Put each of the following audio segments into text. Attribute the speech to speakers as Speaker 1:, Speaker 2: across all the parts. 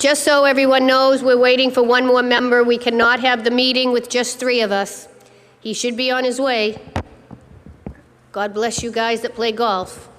Speaker 1: Just so everyone knows, we're waiting for one more member. We cannot have the meeting with just 3 of us. He should be on his way. God bless you guys that play golf.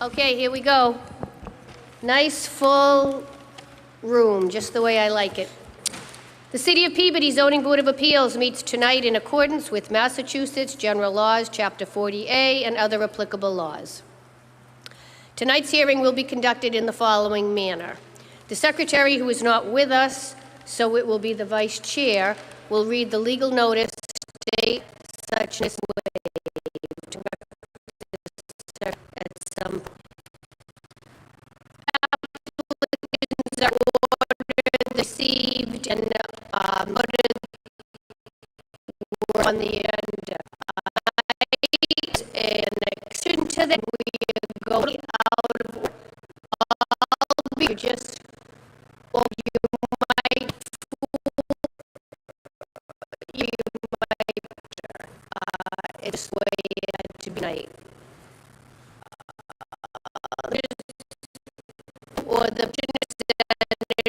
Speaker 1: Okay, here we go. Nice full room, just the way I like it. The City of Peabody Zoning Board of Appeals meets tonight in accordance with Massachusetts General Laws, Chapter 40A, and other applicable laws. Tonight's hearing will be conducted in the following manner. The secretary, who is not with us, so it will be the vice chair, will read the legal notice, state such as waived at some applicants are ordered, received, and ordered were on the end. And action to that, we go out of all be just, or you might it's the way it had to be night. Or the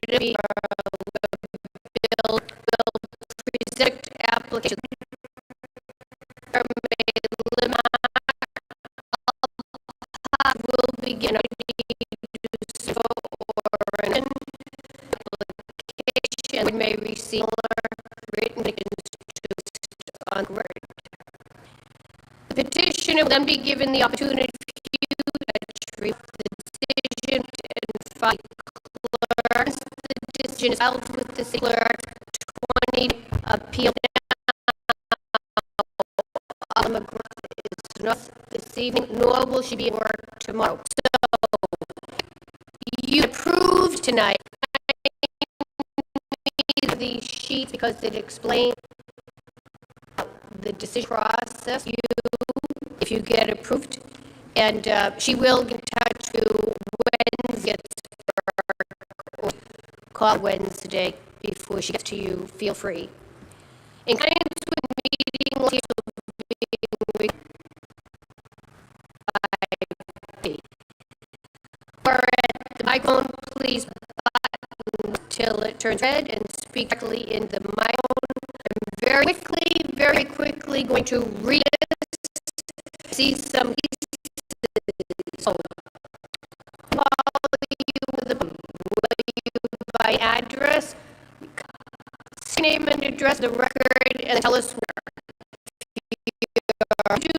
Speaker 1: bill will present application will begin or an application may receive written on record. The petitioner will then be given the opportunity to read the decision and file clerk. The decision is filed with the clerk. 20 appeal. Is not this evening, nor will she be at work tomorrow. So you approved tonight these sheets because it explains the decision process. If you get approved, and she will get in touch with you Wednesday, or call Wednesday before she gets to you. Feel free. In compliance with meeting or at the microphone, please button till it turns red and speak directly in the microphone. I'm very quickly going to read this. See some pieces. So, call you by address, name and address, the record, and tell us where. Do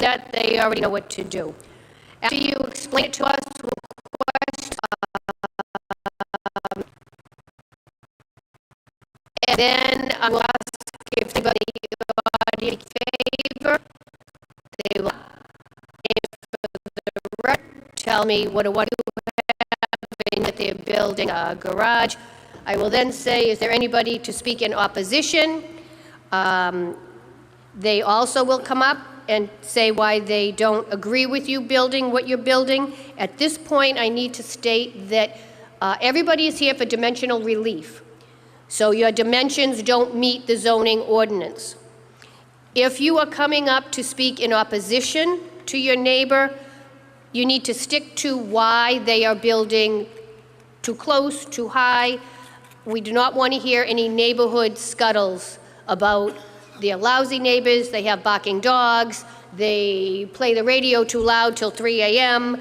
Speaker 1: that, they already know what to do. After you explain it to us, we'll question, and then I will ask if anybody in favor. They will tell me what you have that they're building a garage. I will then say, is there anybody to speak in opposition? They also will come up and say why they don't agree with you building what you're building. At this point, I need to state that everybody is here for dimensional relief. So your dimensions don't meet the zoning ordinance. If you are coming up to speak in opposition to your neighbor, you need to stick to why they are building too close, too high. We do not want to hear any neighborhood scuttles about they're lousy neighbors, they have barking dogs, they play the radio too loud till 3 a.m.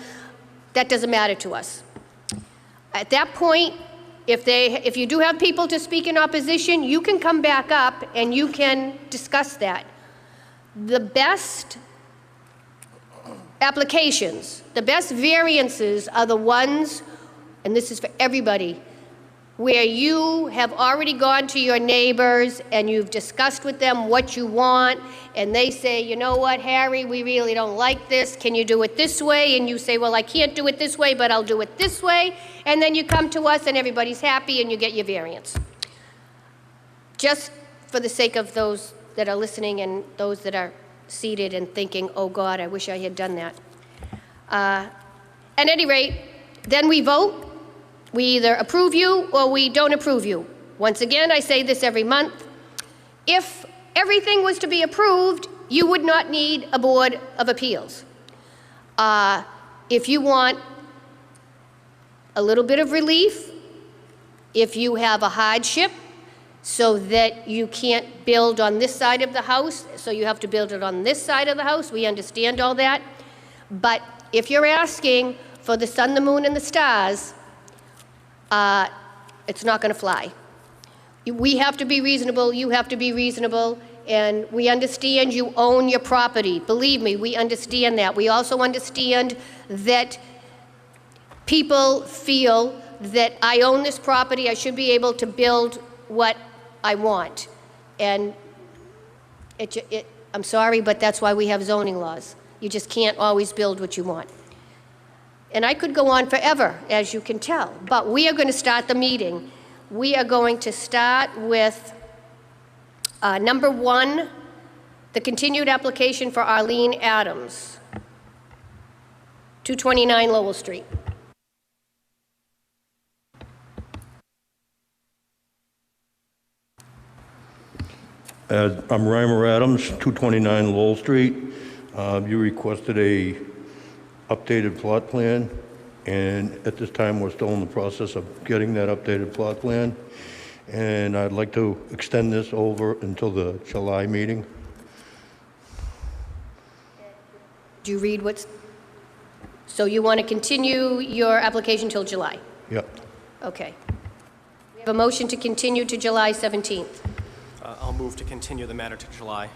Speaker 1: That doesn't matter to us. At that point, if you do have people to speak in opposition, you can come back up and you can discuss that. The best applications, the best variances are the ones, and this is for everybody, where you have already gone to your neighbors and you've discussed with them what you want, and they say, you know what, Harry, we really don't like this. Can you do it this way? And you say, well, I can't do it this way, but I'll do it this way. And then you come to us and everybody's happy and you get your variance. Just for the sake of those that are listening and those that are seated and thinking, oh God, I wish I had done that. At any rate, then we vote. We either approve you or we don't approve you. Once again, I say this every month. If everything was to be approved, you would not need a Board of Appeals. If you want a little bit of relief, if you have a hardship so that you can't build on this side of the house, so you have to build it on this side of the house, we understand all that. But if you're asking for the sun, the moon, and the stars, it's not going to fly. We have to be reasonable, you have to be reasonable, and we understand you own your property. Believe me, we understand that. We also understand that people feel that I own this property, I should be able to build what I want. And I'm sorry, but that's why we have zoning laws. You just can't always build what you want. And I could go on forever, as you can tell, but we are going to start the meeting. We are going to start with number 1, the continued application for Arlene Adams, 229 Lowell Street.
Speaker 2: I'm Reimer Adams, 229 Lowell Street. You requested a updated plot plan, and at this time we're still in the process of getting that updated plot plan. And I'd like to extend this over until the July meeting.
Speaker 1: Do you read what's... So you want to continue your application till July?
Speaker 2: Yep.
Speaker 1: Okay. We have a motion to continue to July 17th.
Speaker 3: I'll move to continue the matter to July.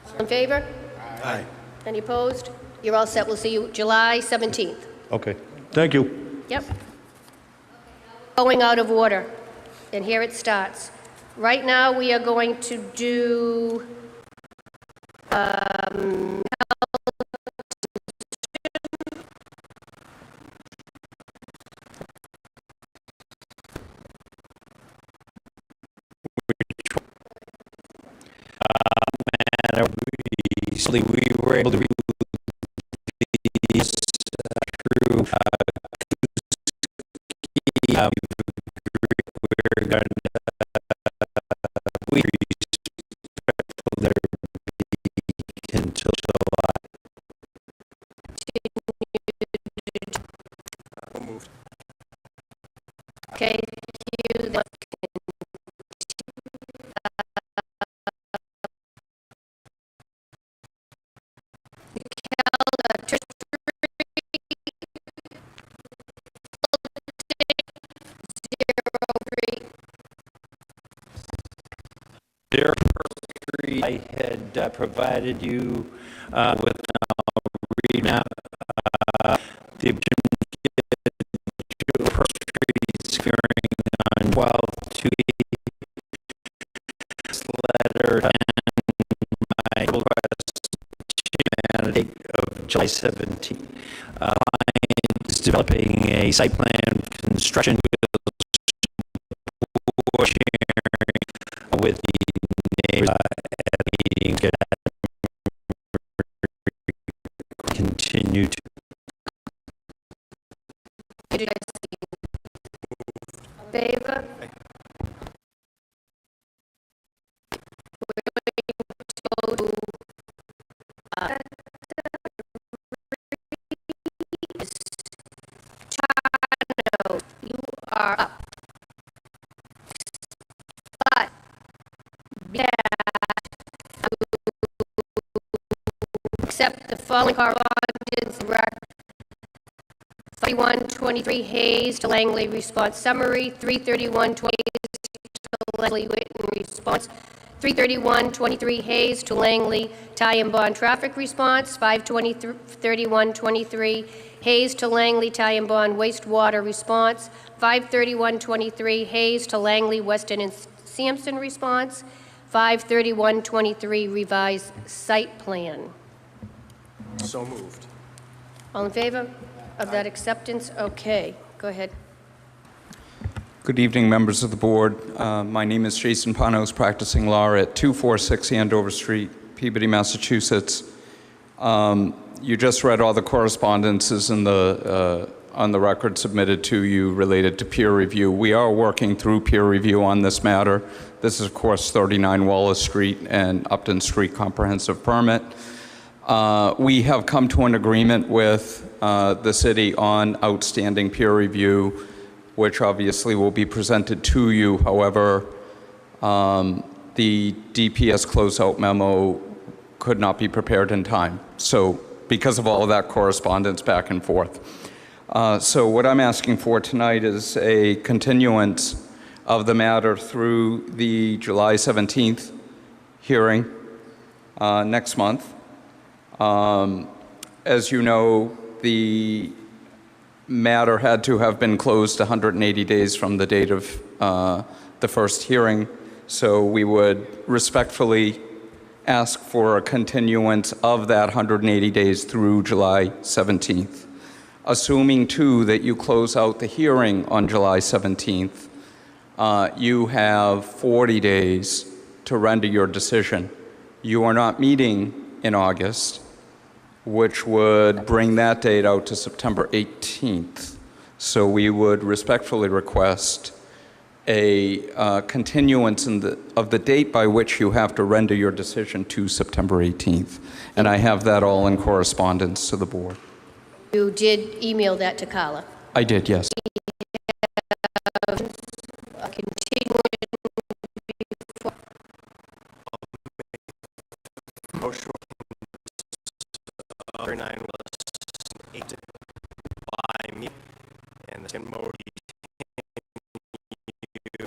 Speaker 1: All in favor?
Speaker 3: Aye.
Speaker 1: Any opposed? You're all set. We'll see you July 17th.
Speaker 2: Okay. Thank you.
Speaker 1: Yep. Going out of order, and here it starts. Right now, we are going to do
Speaker 4: We were able to read these through we're going to we respectful there until July.
Speaker 3: Moved.
Speaker 1: okay, thank you.
Speaker 4: I had provided you with read now the Street hearing on 12/2 letter and my request to date of July 17th. Is developing a site plan construction with the neighbors continue to
Speaker 1: Favor? You are up. But accept the following correspondence record. 3123 Hayes to Langley response summary, 33120 to Langley Witten response, 33123 Hayes to Langley tie and bond traffic response, 53123 Hayes to Langley tie and bond wastewater response, 53123 Hayes to Langley Weston and Sampson response, 53123 revised site plan.
Speaker 3: So moved.
Speaker 1: All in favor of that acceptance? Okay, go ahead.
Speaker 5: Good evening, members of the board. My name is Jason Panos, practicing law at 246 Andover Street, Peabody, Massachusetts. You just read all the correspondences in on the record submitted to you related to peer review. We are working through peer review on this matter. This is, of course, 39 Wallace Street and Upton Street comprehensive permit. We have come to an agreement with the city on outstanding peer review, which obviously will be presented to you. However, the DPS closeout memo could not be prepared in time. So because of all of that correspondence back and forth. So what I'm asking for tonight is a continuance of the matter through the July 17th hearing next month. As you know, the matter had to have been closed 180 days from the date of the first hearing, so we would respectfully ask for a continuance of that 180 days through July 17th. Assuming, too, that you close out the hearing on July 17th, you have 40 days to render your decision. You are not meeting in August, which would bring that date out to September 18th. So we would respectfully request a continuance of the date by which you have to render your decision to September 18th. And I have that all in correspondence to the board.
Speaker 1: You did email that to Carla.
Speaker 5: I did, yes.
Speaker 1: A continuance before-
Speaker 3: Motion. 39 was 8 to by me, and the second motion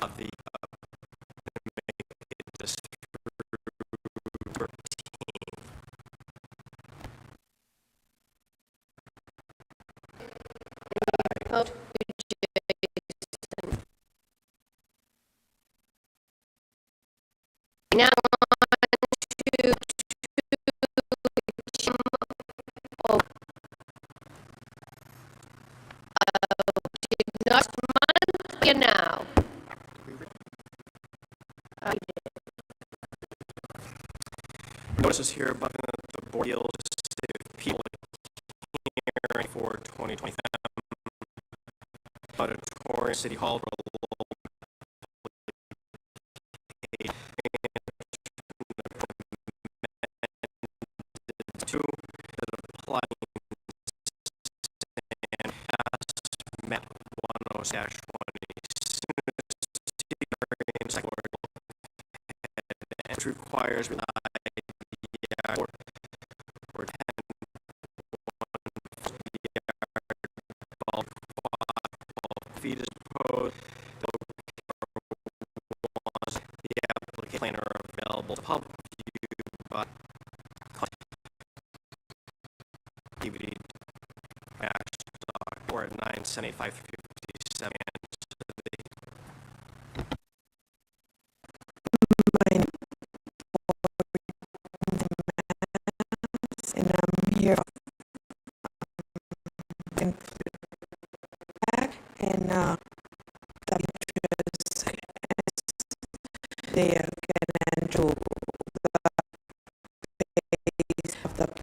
Speaker 3: of the this through 13.
Speaker 1: Vote. Now on to last month here now.
Speaker 3: Notices here above the board deals with people hearing for 2020 auditorium, City Hall, two that apply and pass map 10-20 which requires or 10 feet is proposed. The application plan are available to public view by Peabody or at 978-557.
Speaker 6: And I'm here in feedback and the interest they are getting into the base of the body.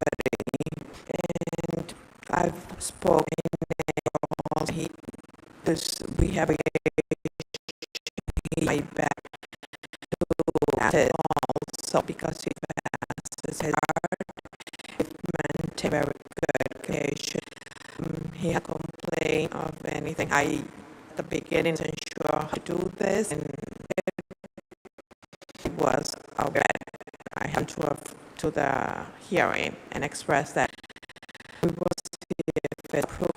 Speaker 6: And I've spoken we have a back to it also because he passes his heart. It meant a very good communication. He had complained of anything. I, at the beginning, wasn't sure how to do this, and it was aware. I had to the hearing and express that we will see if it approved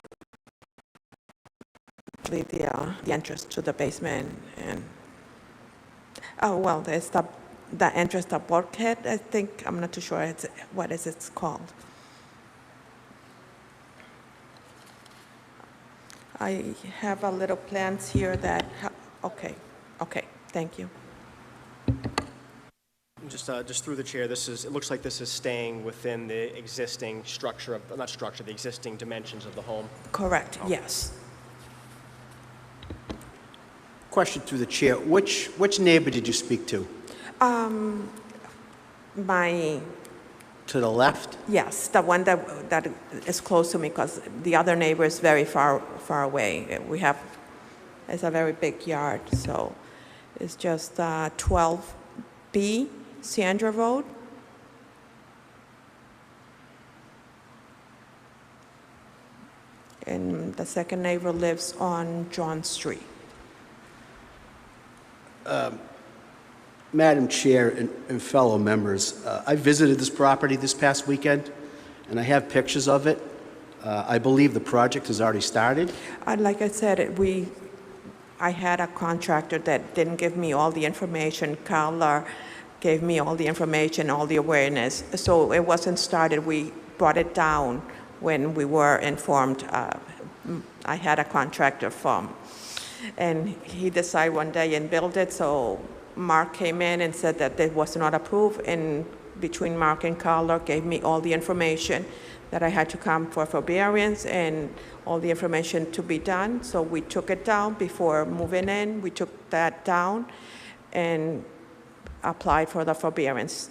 Speaker 6: the entrance to the basement. And there's the entrance, the bulkhead, I think. I'm not too sure what it's called. I have a little plans here that, okay, thank you.
Speaker 3: Just through the chair, it looks like this is staying within the existing structure the existing dimensions of the home.
Speaker 6: Correct, yes.
Speaker 7: Question through the chair. Which neighbor did you speak to?
Speaker 6: My,
Speaker 7: To the left?
Speaker 6: yes, the one that is close to me, because the other neighbor is very far away. It's a very big yard, so it's just 12B Sandra Road. And the second neighbor lives on John Street.
Speaker 7: Madam Chair and fellow members, I visited this property this past weekend. and I have pictures of it. I believe the project has already started.
Speaker 6: Like I said, I had a contractor that didn't give me all the information. Carla gave me all the information, all the awareness. So it wasn't started. We brought it down when we were informed. I had a contractor firm. And he decided one day and built it. So Mark came in and said that it was not approved. And between Mark and Carla gave me all the information that I had to come for forbearance and all the information to be done. So we took it down before moving in. We took that down and applied for the forbearance.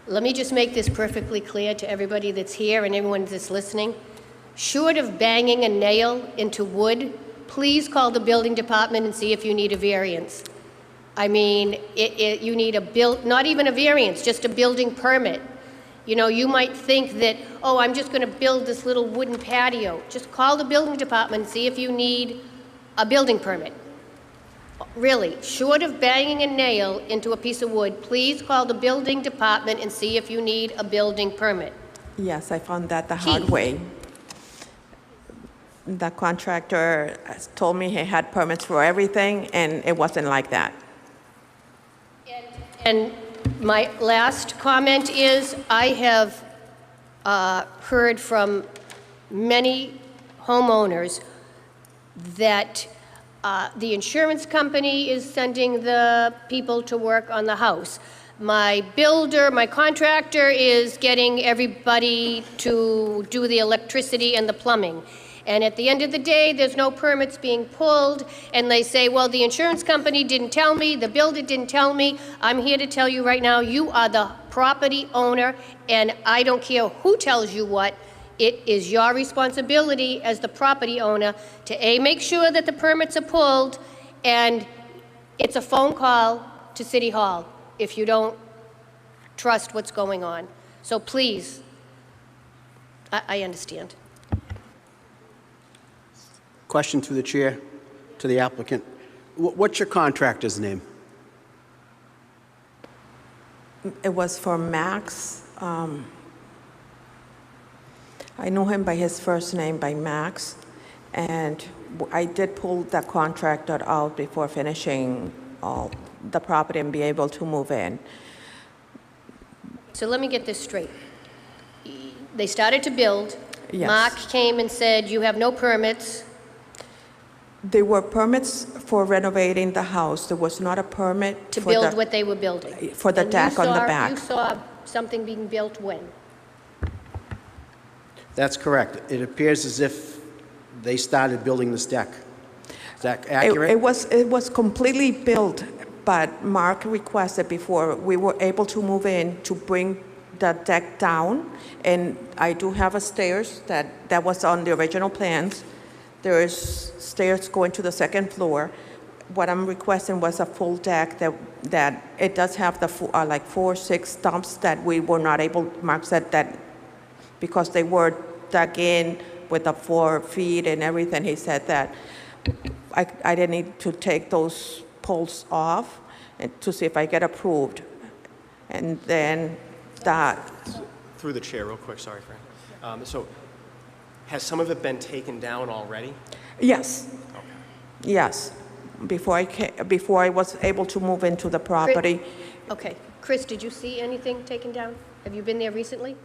Speaker 1: Let me just make this perfectly clear to everybody that's here and everyone that's listening. Short of banging a nail into wood, please call the building department and see if you need a variance. I mean, you need not even a variance, just a building permit. You know, you might think that, oh, I'm just going to build this little wooden patio. Just call the building department and see if you need a building permit. Really, short of banging a nail into a piece of wood, please call the building department and see if you need a building permit.
Speaker 6: Yes, I found that the hard way. The contractor told me he had permits for everything, and it wasn't like that.
Speaker 1: And my last comment is, I have heard from many homeowners that the insurance company is sending the people to work on the house. My builder, my contractor is getting everybody to do the electricity and the plumbing. And at the end of the day, there's no permits being pulled, and they say, well, the insurance company didn't tell me, the builder didn't tell me. I'm here to tell you right now, you are the property owner, and I don't care who tells you what. It is your responsibility as the property owner to A, make sure that the permits are pulled, and it's a phone call to City Hall if you don't trust what's going on. So please, I understand.
Speaker 7: Question through the chair to the applicant. What's your contractor's name?
Speaker 6: It was for Max. I know him by his first name, by Max, and I did pull the contractor out before finishing all the property and be able to move in.
Speaker 1: So let me get this straight. They started to build.
Speaker 6: Yes.
Speaker 1: Mark came and said, you have no permits.
Speaker 6: There were permits for renovating the house. There was not a permit
Speaker 1: To
Speaker 6: for
Speaker 1: build
Speaker 6: the,
Speaker 1: what they were building.
Speaker 6: for the
Speaker 1: And
Speaker 6: deck on the back.
Speaker 1: You saw something being built when?
Speaker 7: That's correct. It appears as if they started building this deck. Is that accurate?
Speaker 6: It was completely built, but Mark requested before we were able to move in to bring the deck down, and I do have a stairs that was on the original plans. There is stairs going to the second floor. What I'm requesting was a full deck that it does have the like 4 or 6 stumps that we were not able. Mark said that because they were dug in with the 4 feet and everything, he said that I didn't need to take those poles off and to see if I get approved. And then that.
Speaker 3: Through the chair, real quick, sorry, Fran. So has some of it been taken down already?
Speaker 6: Yes.
Speaker 3: Okay.
Speaker 6: Yes. Before I was able to move into the property.
Speaker 1: Okay. Chris, did you see anything taken down? Have you been there recently?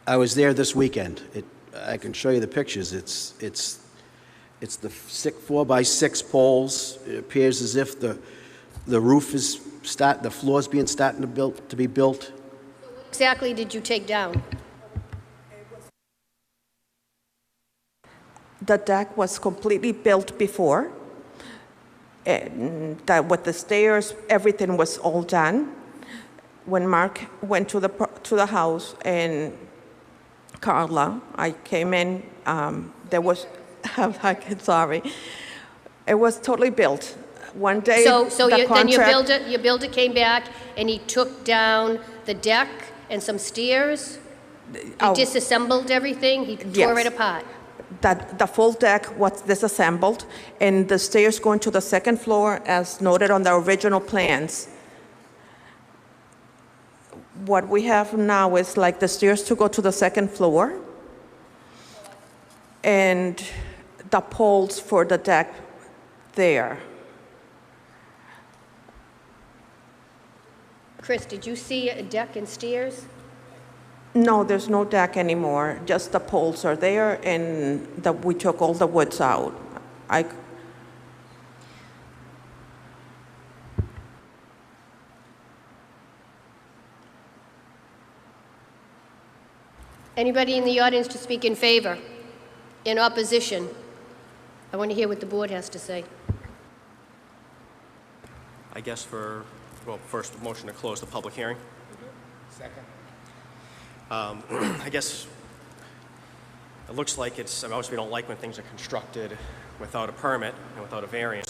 Speaker 7: I was there this weekend. I can show you the pictures. It's the 4x6 poles. It appears as if the roof is the floor's starting to be built.
Speaker 1: What exactly did you take down?
Speaker 6: The deck was completely built before, and that with the stairs, everything was all done. When Mark went to the house and Carla, I came in. There was, I'm like, sorry, it was totally built. One day,
Speaker 1: Then your builder came back and he took down the deck and some stairs. He disassembled everything. He tore it apart.
Speaker 6: That the full deck was disassembled, and the stairs going to the second floor, as noted on the original plans. what we have now is like the stairs to go to the second floor and the poles for the deck there.
Speaker 1: Chris, did you see a deck and stairs?
Speaker 6: No, there's no deck anymore. Just the poles are there, and we took all the woods out.
Speaker 1: Anybody in the audience to speak in favor? In opposition? I want to hear what the board has to say.
Speaker 3: I guess well, first, motion to close the public hearing.
Speaker 8: Second.
Speaker 3: I guess it looks like obviously we don't like when things are constructed without a permit and without a variance.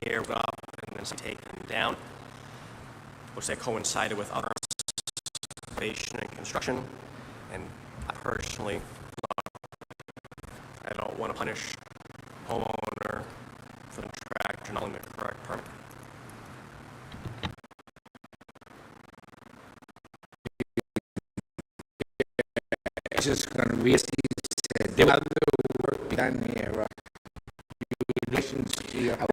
Speaker 3: Here, up and then taken down. Looks like coincided with other excavation and construction. And I personally, I don't want to punish homeowner for the contractor not having the correct permit.
Speaker 8: It's just going to be, as he said, there will other work be done here. Relations to your house.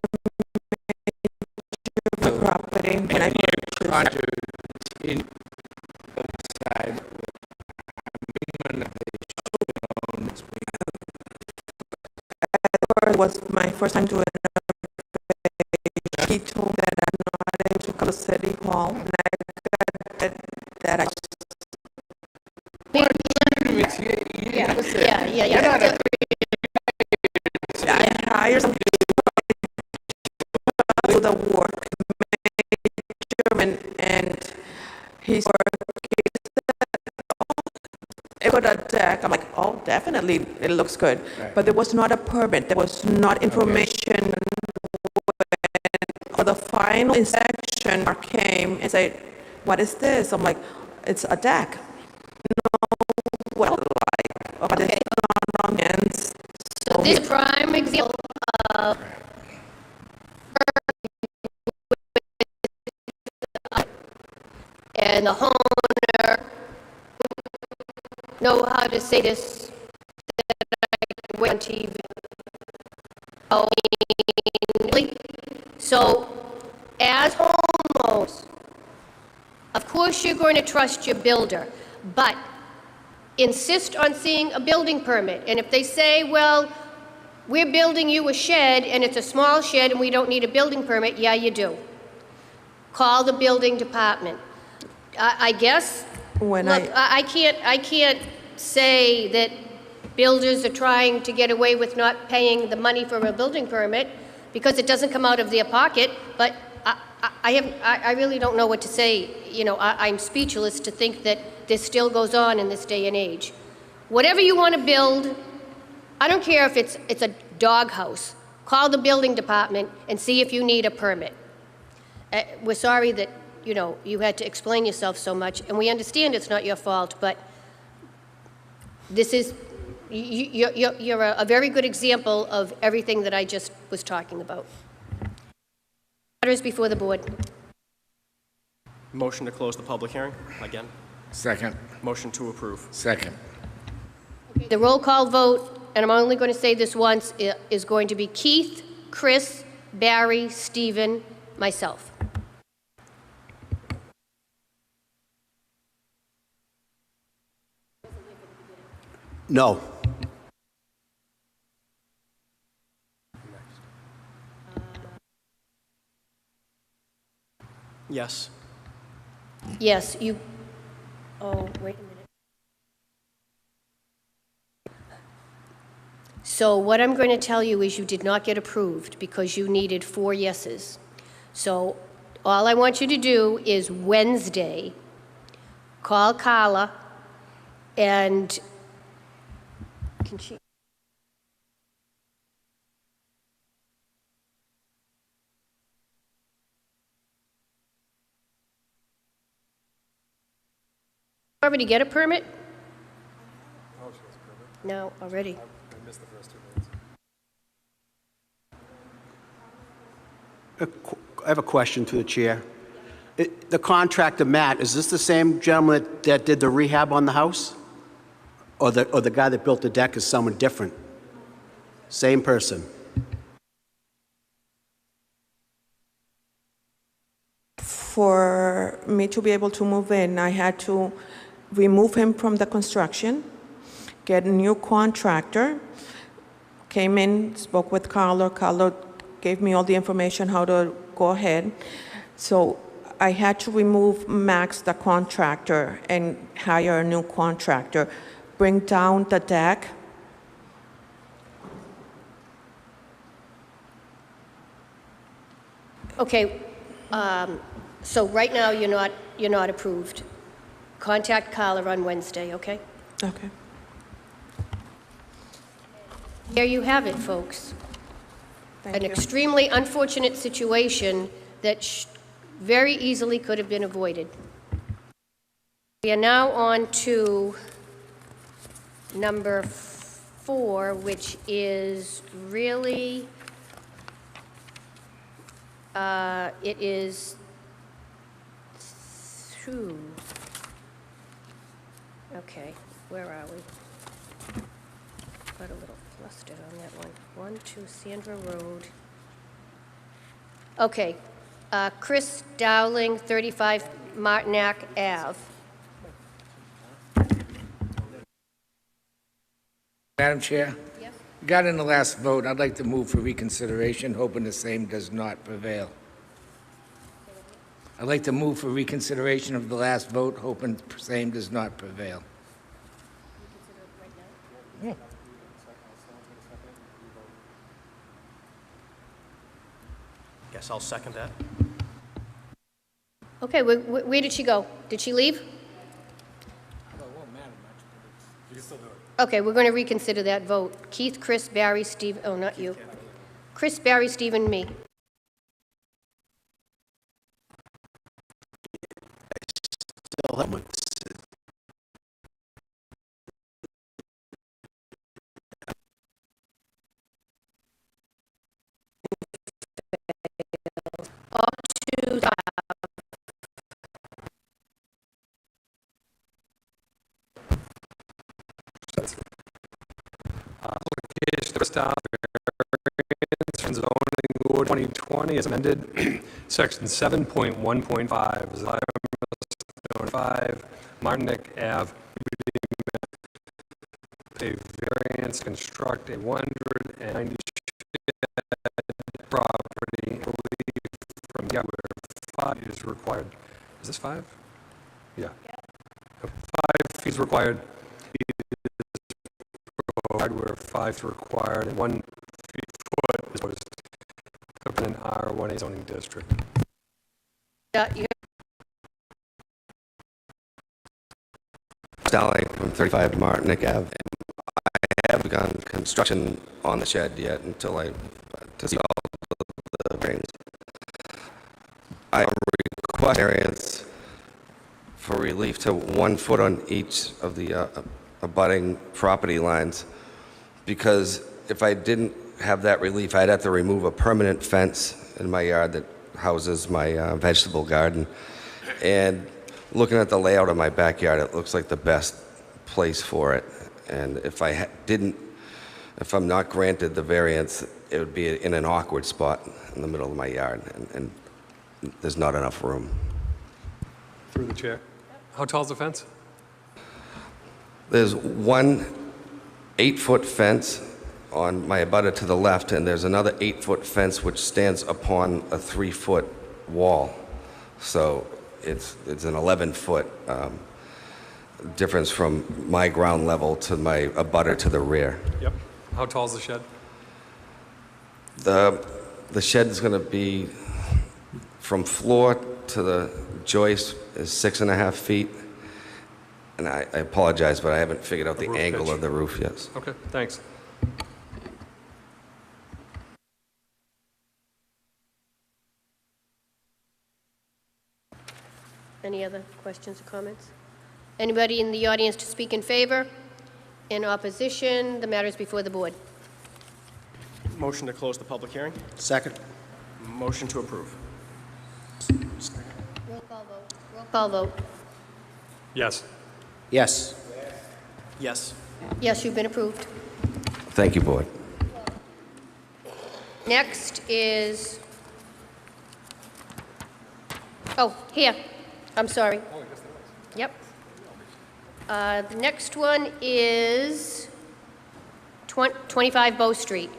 Speaker 6: The property, and I
Speaker 8: Contract in outside.
Speaker 6: It was my first time doing it. He told me that I'm not able to come to City Hall, and I got that I
Speaker 1: Yeah.
Speaker 6: I hired some to do the work, measurement, and he's put a deck. I'm like, oh, definitely, it looks good.
Speaker 8: Right.
Speaker 6: But there was not a permit. There was not information. For the final inspection, Mark came and said, "What is this?" I'm like, "It's a deck." No, well, like, but it's not on hands.
Speaker 1: So this is a prime example of and the homeowner know how to say this that I went on TV. Oh, really? So, as homeowners, of course you're going to trust your builder, but insist on seeing a building permit. And if they say, well, we're building you a shed and it's a small shed and we don't need a building permit, yeah, you do. Call the building department. I guess,
Speaker 6: When
Speaker 1: look, I can't say that builders are trying to get away with not paying the money for a building permit because it doesn't come out of their pocket, but I really don't know what to say. You know, I'm speechless to think that this still goes on in this day and age. Whatever you want to build, I don't care if it's a doghouse. Call the building department and see if you need a permit. We're sorry that, you know, you had to explain yourself so much, and we understand it's not your fault, but this is, you're a very good example of everything that I just was talking about. Matters before the board.
Speaker 3: Motion to close the public hearing, again.
Speaker 8: Second.
Speaker 3: Motion to approve.
Speaker 8: Second.
Speaker 1: The roll call vote, and I'm only going to say this once, is going to be Keith, Chris, Barry, Stephen, myself.
Speaker 7: No.
Speaker 3: Yes.
Speaker 1: Yes, you, oh, wait a minute. So what I'm going to tell you is you did not get approved because you needed 4 yeses. So all I want you to do is Wednesday, call Carla, and can she? Already get a permit? No, already.
Speaker 7: I have a question to the chair. The contractor, Matt, is this the same gentleman that did the rehab on the house? Or the guy that built the deck is someone different? Same person?
Speaker 6: For me to be able to move in, I had to remove him from the construction, get a new contractor, came in, spoke with Carlo. Carlo gave me all the information how to go ahead. So I had to remove Max, the contractor, and hire a new contractor, bring down the deck.
Speaker 1: Okay, so right now, you're not approved. Contact Carla on Wednesday, okay?
Speaker 6: Okay.
Speaker 1: There you have it, folks.
Speaker 6: Thank
Speaker 1: An
Speaker 6: you.
Speaker 1: extremely unfortunate situation that very easily could have been avoided. We are now on to number 4, which is really, it is through. Okay, where are we? Got a little flustered on that one. 1-2 Sandra Road. Okay, Chris Dowling, 35 Martinac Ave.
Speaker 8: Madam Chair?
Speaker 1: Yes.
Speaker 8: Regarding the last vote, I'd like to move for reconsideration, hoping the same does not prevail. I'd like to move for reconsideration of the last vote, hoping the same does not prevail.
Speaker 3: Guess I'll second that.
Speaker 1: Okay, where did she go? Did she leave? Okay, we're going to reconsider that vote. Keith, Chris, Barry, Steve, oh, not you. Chris, Barry, Steve, and me.
Speaker 7: Still have one.
Speaker 1: All two.
Speaker 9: Application of staff variance from zoning law 2020 is amended. Section 7.1.5 is 5 Martinic Ave. A variance to construct a 190 shed property relief from where 5 is required. Is this 5? Yeah. 5 feet is required. Where 5 is required and 1 foot is proposed in an R1A zoning district.
Speaker 10: Dowling from 35 Martinic Ave. I haven't begun construction on the shed yet until to see all the drains. I request variance for relief to 1 foot on each of the abutting property lines, because if I didn't have that relief, I'd have to remove a permanent fence in my yard that houses my vegetable garden. And looking at the layout of my backyard, it looks like the best place for it. And if if I'm not granted the variance, it would be in an awkward spot in the middle of my yard, and there's not enough room.
Speaker 9: Through the chair. How tall is the fence?
Speaker 10: There's one 8-foot fence on my abutter to the left, and there's another 8-foot fence which stands upon a 3-foot wall. So it's an 11-foot difference from my ground level to my abutter to the rear.
Speaker 9: Yep. How tall is the shed?
Speaker 10: The shed is going to be from floor to the joist is 6.5 feet. And I apologize, but I haven't figured out the angle
Speaker 9: pitch.
Speaker 10: of the roof yet.
Speaker 9: Okay, thanks.
Speaker 1: Any other questions or comments? Anybody in the audience to speak in favor? In opposition? The matter is before the board.
Speaker 3: Motion to close the public hearing.
Speaker 7: Second?
Speaker 3: Motion to approve.
Speaker 1: Roll call vote. Roll call vote.
Speaker 9: Yes.
Speaker 7: Yes.
Speaker 3: Yes.
Speaker 1: Yes, you've been approved.
Speaker 10: Thank you, Board.
Speaker 1: Next is, oh, here, I'm sorry. Yep. The next one is 25 Bow Street.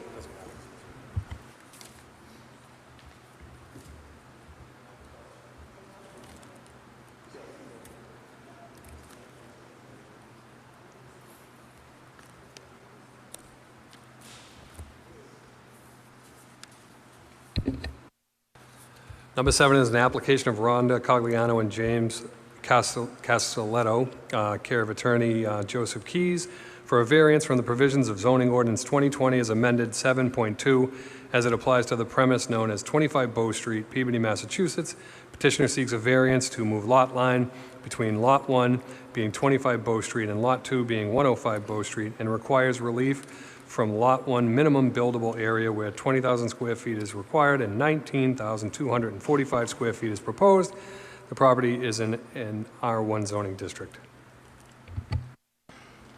Speaker 9: Number 7 is an application of Rhonda Cogliano and James Castelletto, care of attorney Joseph Keys, for a variance from the provisions of zoning ordinance 2020 as amended 7.2 as it applies to the premise known as 25 Bow Street, Peabody, Massachusetts. Petitioner seeks a variance to move lot line between Lot 1 being 25 Bow Street and Lot 2 being 105 Bow Street, and requires relief from Lot 1 minimum buildable area where 20,000 square feet is required and 19,245 square feet is proposed. The property is in an R1 zoning district.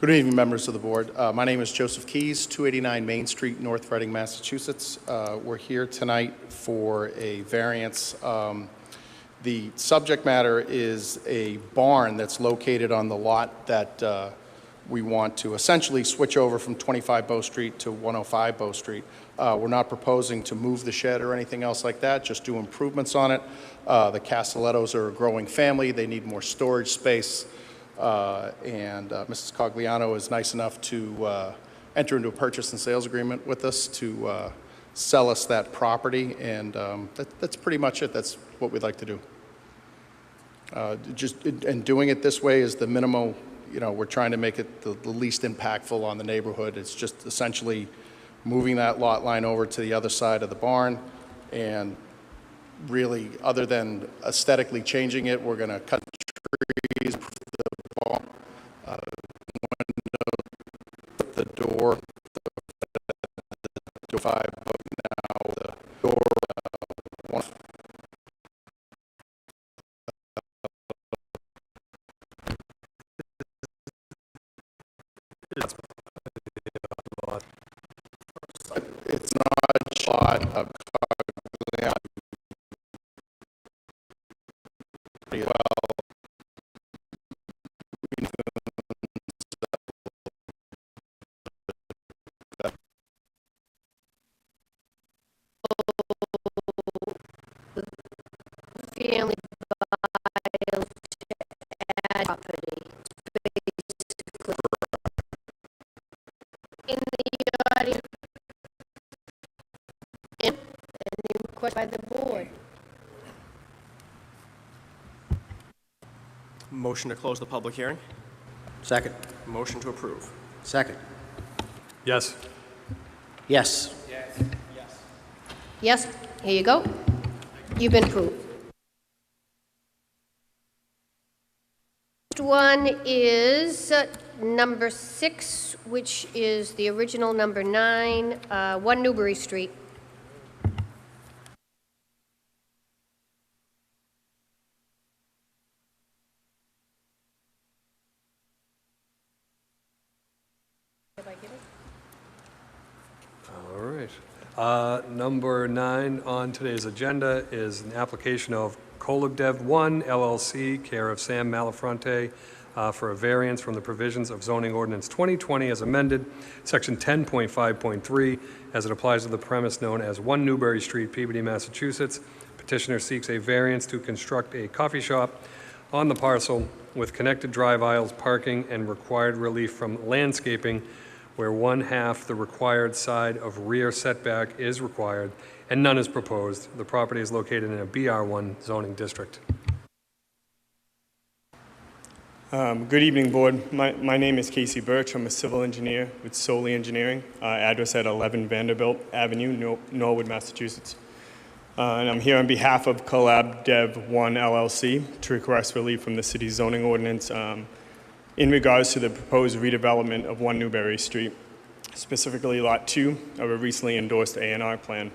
Speaker 11: Good evening, members of the board. My name is Joseph Keys, 289 Main Street, North Reading, Massachusetts. We're here tonight for a variance. The subject matter is a barn that's located on the lot that we want to essentially switch over from 25 Bow Street to 105 Bow Street. We're not proposing to move the shed or anything else like that, just do improvements on it. The Castellettos are a growing family. They need more storage space. And Mrs. Cogliano is nice enough to enter into a purchase and sales agreement with us to sell us that property. And that's pretty much it. That's what we'd like to do. And doing it this way is the minimal. You know, we're trying to make it the least impactful on the neighborhood. It's just essentially moving that lot line over to the other side of the barn, and really, other than aesthetically changing it, we're going to cut trees, the barn, window, the door, the 5, but now the door, one. It's not a lot of well.
Speaker 1: Family filed to add property. Basically, in the audience, any request by the board?
Speaker 3: Motion to close the public hearing.
Speaker 7: Second.
Speaker 3: Motion to approve.
Speaker 7: Second.
Speaker 9: Yes.
Speaker 7: Yes.
Speaker 1: Yes, here you go. You've been approved. Next one is number 6, which is the original number 9, 1 Newbury Street.
Speaker 9: All right. Number 9 on today's agenda is an application of Colabdev 1 LLC, care of Sam Malafronte, for a variance from the provisions of zoning ordinance 2020 as amended, section 10.5.3, as it applies to the premise known as 1 Newbury Street, Peabody, Massachusetts. Petitioner seeks a variance to construct a coffee shop on the parcel with connected drive aisles, parking, and required relief from landscaping where 1/2 the required side of rear setback is required and none is proposed. The property is located in a BR1 zoning district.
Speaker 12: Good evening, board. My name is Casey Birch. I'm a civil engineer with Solely Engineering, address at 11 Vanderbilt Avenue, Norwood, Massachusetts. And I'm here on behalf of Collab Dev 1 LLC to request relief from the city's zoning ordinance in regards to the proposed redevelopment of 1 Newbury Street, specifically Lot 2 of a recently endorsed A&R plan.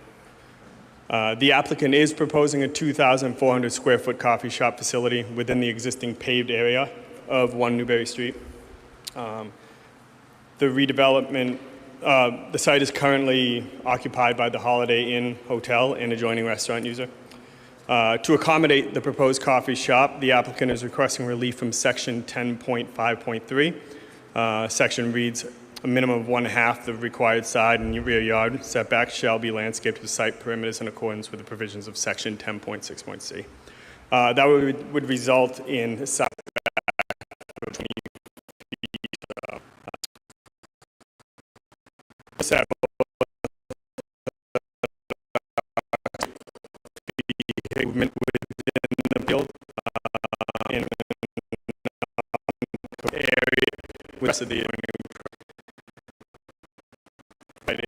Speaker 12: The applicant is proposing a 2,400 square foot coffee shop facility within the existing paved area of 1 Newberry Street. The redevelopment, the site is currently occupied by the Holiday Inn Hotel and adjoining restaurant user. To accommodate the proposed coffee shop, the applicant is requesting relief from section 10.5.3. Section reads, a minimum of 1/2 the required side and rear yard setback shall be landscaped with site perimeters in accordance with the provisions of section 10.6.c. That would result in setback of 20 feet. Movement within the field in an area with the rest of the right in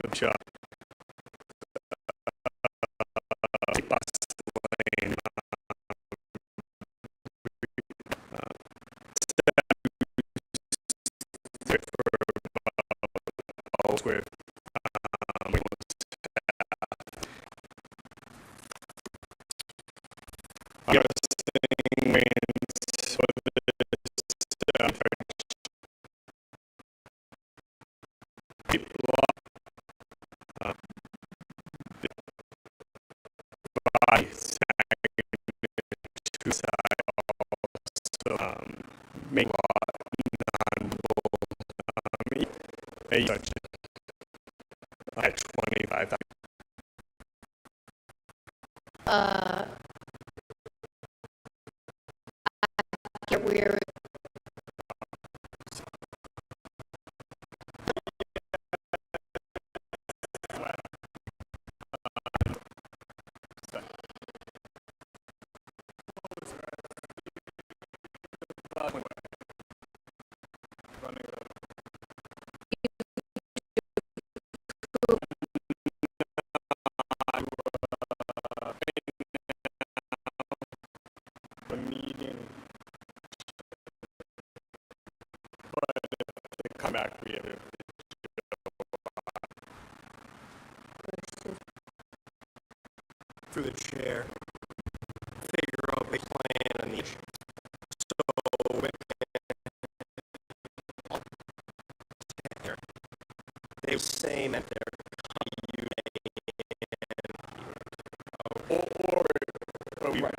Speaker 12: the shop. Bus lane. Square. The other thing means for this by two side also make lot non-bull such at 25.
Speaker 1: Where
Speaker 12: come back, we have it. Through the chair, figure out the plan and the issue. So they were saying that they're or we turn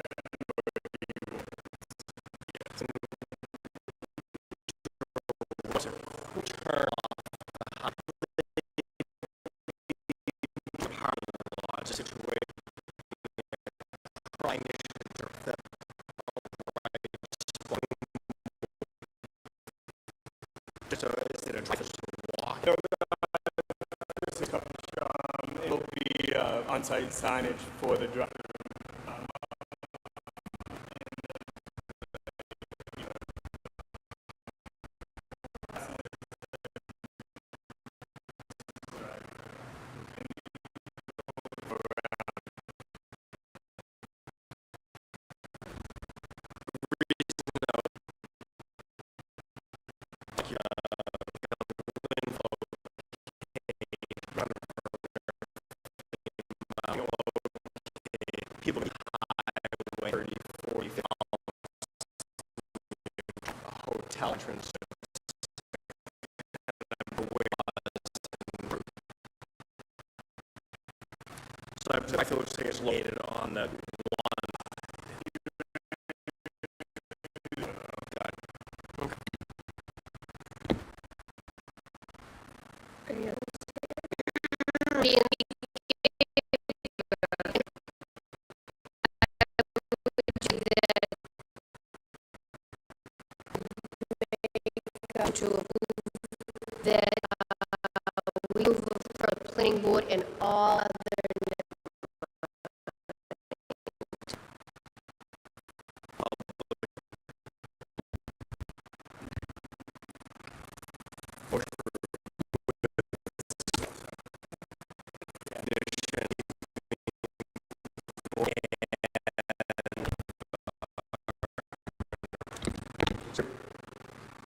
Speaker 12: off the law situation trying to that just so is it a walk? It'll be on-site signage for the drive. Peabody Highway 30, 40, 50, a hotel entrance. So I feel it's located on the
Speaker 1: to approve that we move from the planning board and all other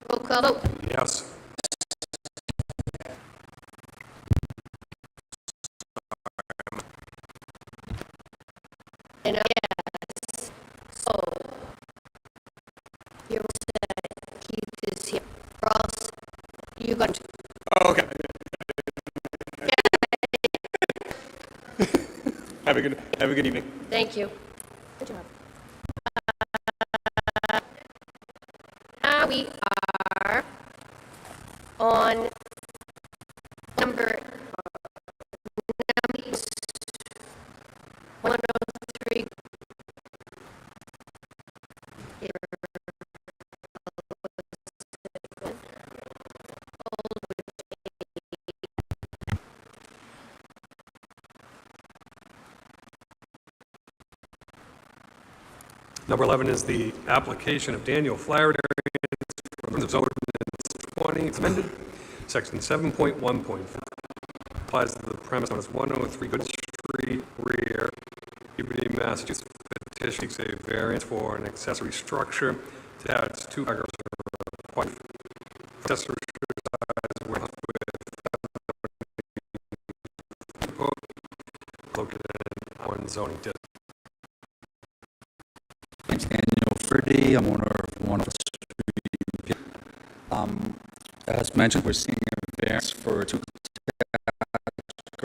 Speaker 1: roll call vote.
Speaker 9: Yes.
Speaker 12: Have a good evening.
Speaker 1: Thank you. Good job. Now we are on number 103.
Speaker 9: Number 11 is the application of Daniel Flaherty from the zoning ordinance 20, it's amended. Section 7.1.4 applies to the premise known as 103 Good Street rear, Peabody, Massachusetts. Petition seeks a variance for an accessory structure to add 2 acres or accessory size with located in one zoning district.
Speaker 5: My name's Daniel Flaherty. I'm owner of 103. As mentioned, we're seeking a variance for a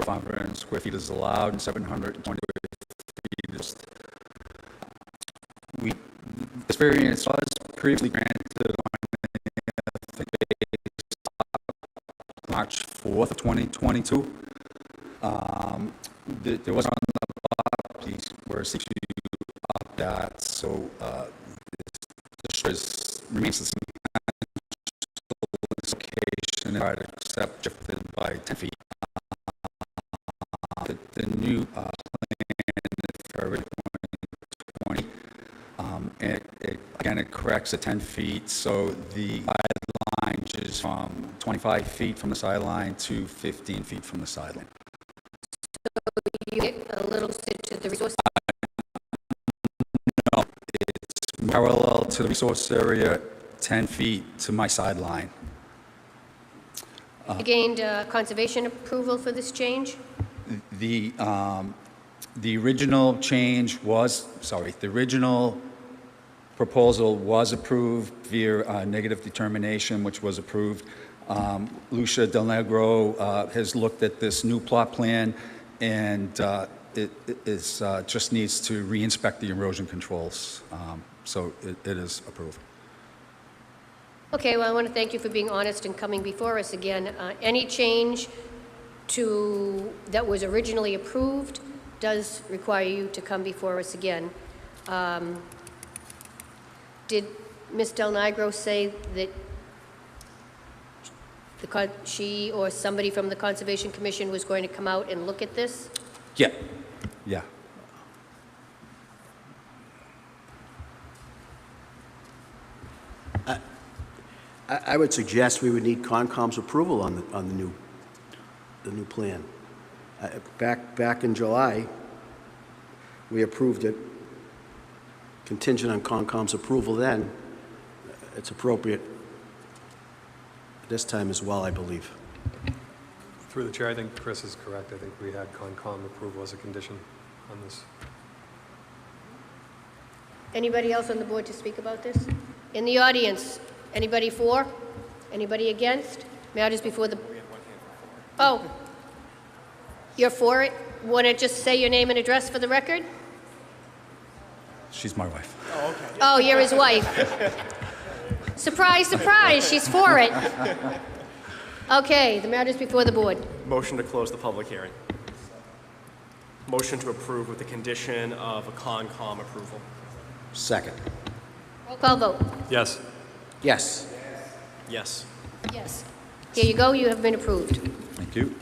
Speaker 5: 500 square feet is allowed and 720 feet is. This variance was previously granted on March 4th, 2022. There was on the please we're seeking to up that, so this remains the same location and are except shifted by 10 feet. The new plan for 2020, and again, it corrects the 10 feet, so the sideline is from 25 feet from the sideline to 15 feet from the sideline.
Speaker 1: You get a little bit to the resource.
Speaker 5: No, it's parallel to the resource area, 10 feet to my sideline.
Speaker 1: You gained conservation approval for this change?
Speaker 5: The original change was, the original proposal was approved via negative determination, which was approved. Lucia Del Negro has looked at this new plot plan, and it is, just needs to re-inspect the erosion controls. So it is approved.
Speaker 1: Okay, well, I want to thank you for being honest and coming before us again. Any change that was originally approved does require you to come before us again. Did Ms. Del Negro say that she or somebody from the Conservation Commission was going to come out and look at this?
Speaker 5: Yeah, yeah.
Speaker 7: I would suggest we would need Concom's approval on the new plan. Back in July, we approved it, contingent on Concom's approval then. It's appropriate this time as well, I believe.
Speaker 9: Through the chair, I think Chris is correct. I think we had Concom approval as a condition on this.
Speaker 1: Anybody else on the board to speak about this? In the audience, anybody for? Anybody against? Matters before the... Oh, you're for it? Want to just say your name and address for the record?
Speaker 5: She's my wife.
Speaker 1: Oh, okay. Oh, you're his wife. Surprise, surprise, she's for it. Okay, the matters before the board.
Speaker 3: Motion to close the public hearing. Motion to approve with the condition of a Concom approval.
Speaker 7: Second.
Speaker 1: Roll call vote.
Speaker 9: Yes.
Speaker 7: Yes.
Speaker 3: Yes.
Speaker 1: Yes. Here you go, you have been approved.
Speaker 5: Thank you.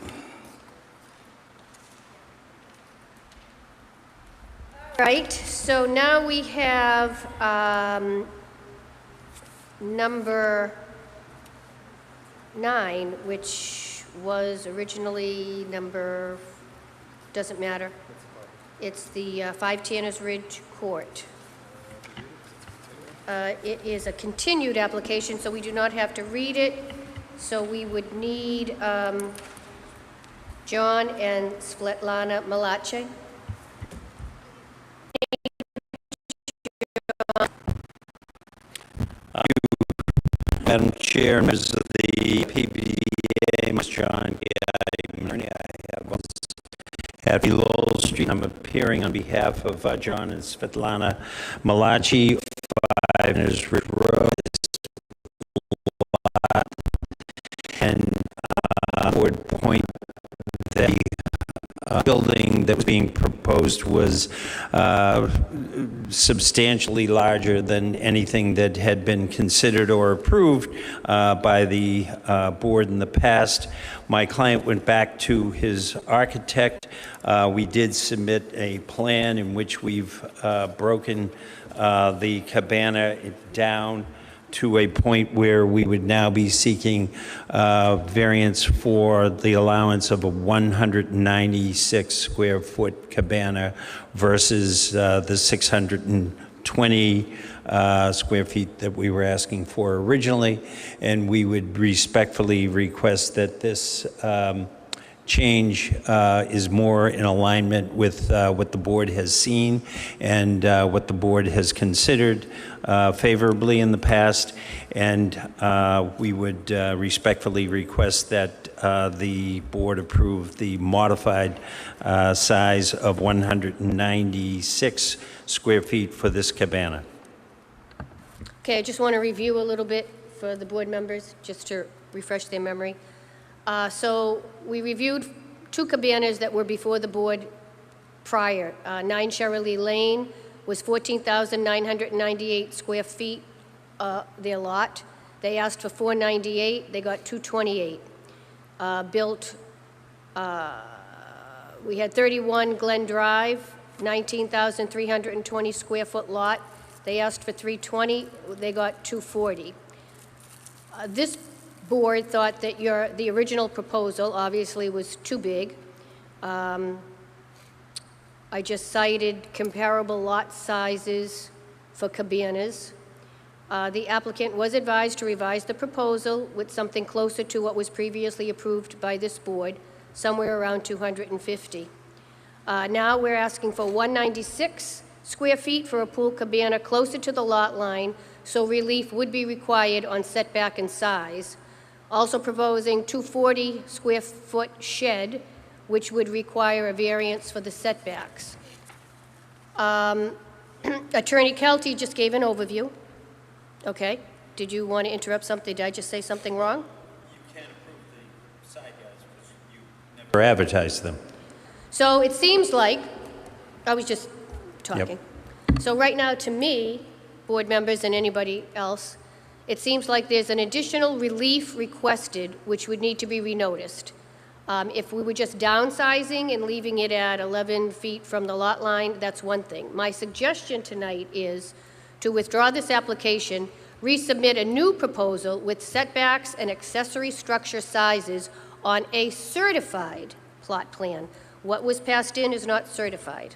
Speaker 1: Right, so now we have number 9, which was originally doesn't matter. It's the 5 Tanners Ridge Court. It is a continued application, so we do not have to read it. So we would need John and Svetlana Malache.
Speaker 4: Madam Chair, members of the PBA, Mr. John, I have Happy Lowell Street. Street. I'm appearing on behalf of John and Svetlana Malachi, 5 Ridge Road. And board point that the building that was being proposed was substantially larger than anything that had been considered or approved by the board in the past. My client went back to his architect. We did submit a plan in which we've broken the cabana down to a point where we would now be seeking variance for the allowance of a 196 square foot cabana versus the 620 square feet that we were asking for originally. And we would respectfully request that this change is more in alignment with what the board has seen and what the board has considered favorably in the past. And we would respectfully request that the board approve the modified size of 196 square feet for this cabana.
Speaker 1: Okay, I just want to review a little bit for the board members, just to refresh their memory. So we reviewed 2 cabanas that were before the board prior. 9 Shirley Lane was 14,998 square feet, their lot. They asked for 498, they got 228. We had 31 Glen Drive, 19,320 square foot lot. They asked for 320, they got 240. This board thought that the original proposal obviously was too big. I just cited comparable lot sizes for cabanas. The applicant was advised to revise the proposal with something closer to what was previously approved by this board, somewhere around 250. Now we're asking for 196 square feet for a pool cabana closer to the lot line, so relief would be required on setback and size. Also proposing 240 square foot shed, which would require a variance for the setbacks. Attorney Kelty just gave an overview. Okay. Did you want to interrupt something? Did I just say something wrong?
Speaker 4: You can't approve the side yards because you never advertised them.
Speaker 1: So it seems like, I was just talking. Yep. So right now, to me, board members and anybody else, it seems like there's an additional relief requested which would need to be renoticed. If we were just downsizing and leaving it at 11 feet from the lot line, that's one thing. My suggestion tonight is to withdraw this application, resubmit a new proposal with setbacks and accessory structure sizes on a certified plot plan. What was passed in is not certified.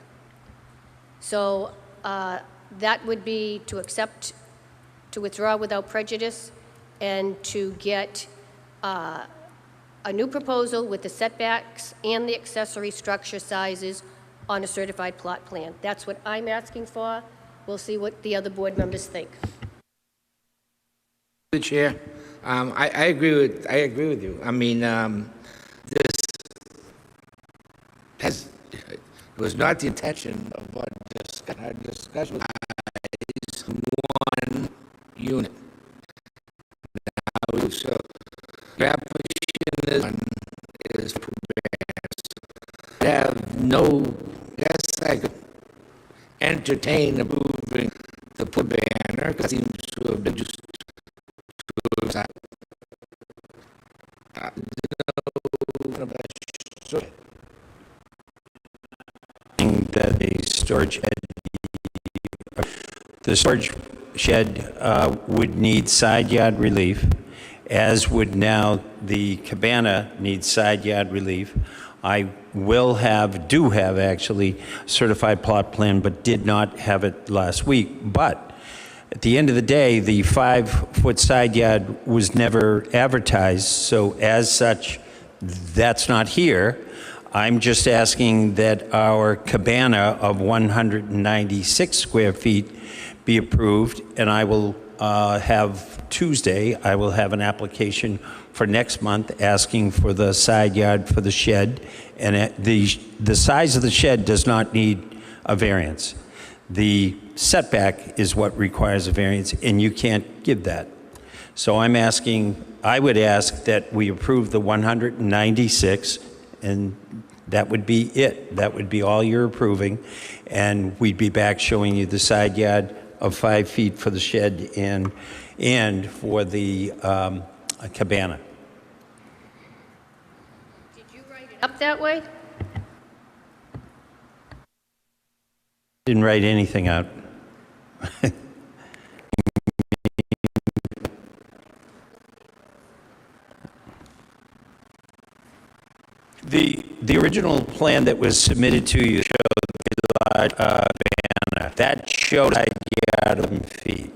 Speaker 1: So that would be to accept, to withdraw without prejudice, and to get a new proposal with the setbacks and the accessory structure sizes on a certified plot plan. That's what I'm asking for. We'll see what the other board members think.
Speaker 8: The chair, I agree with you. I mean, this was not the intention of what our discussion is one unit. Now, so your application is they have no, yes, I could entertain approving the put banner because it seems to have been just
Speaker 4: that the storage shed would need side yard relief, as would now the cabana need side yard relief. I do have actually certified plot plan, but did not have it last week. But at the end of the day, the 5-foot side yard was never advertised, so as such, that's not here. I'm just asking that our cabana of 196 square feet be approved, and I will have Tuesday, I will have an application for next month, asking for the side yard for the shed, and the size of the shed does not need a variance. The setback is what requires a variance, and you can't give that. So I would ask that we approve the 196, and that would be it. That would be all you're approving, and we'd be back showing you the side yard of 5 feet for the shed and for the cabana.
Speaker 1: Did you write it up that way?
Speaker 4: Didn't write anything out. The original plan that was submitted to you showed the large cabana. That showed side yard of 11 feet.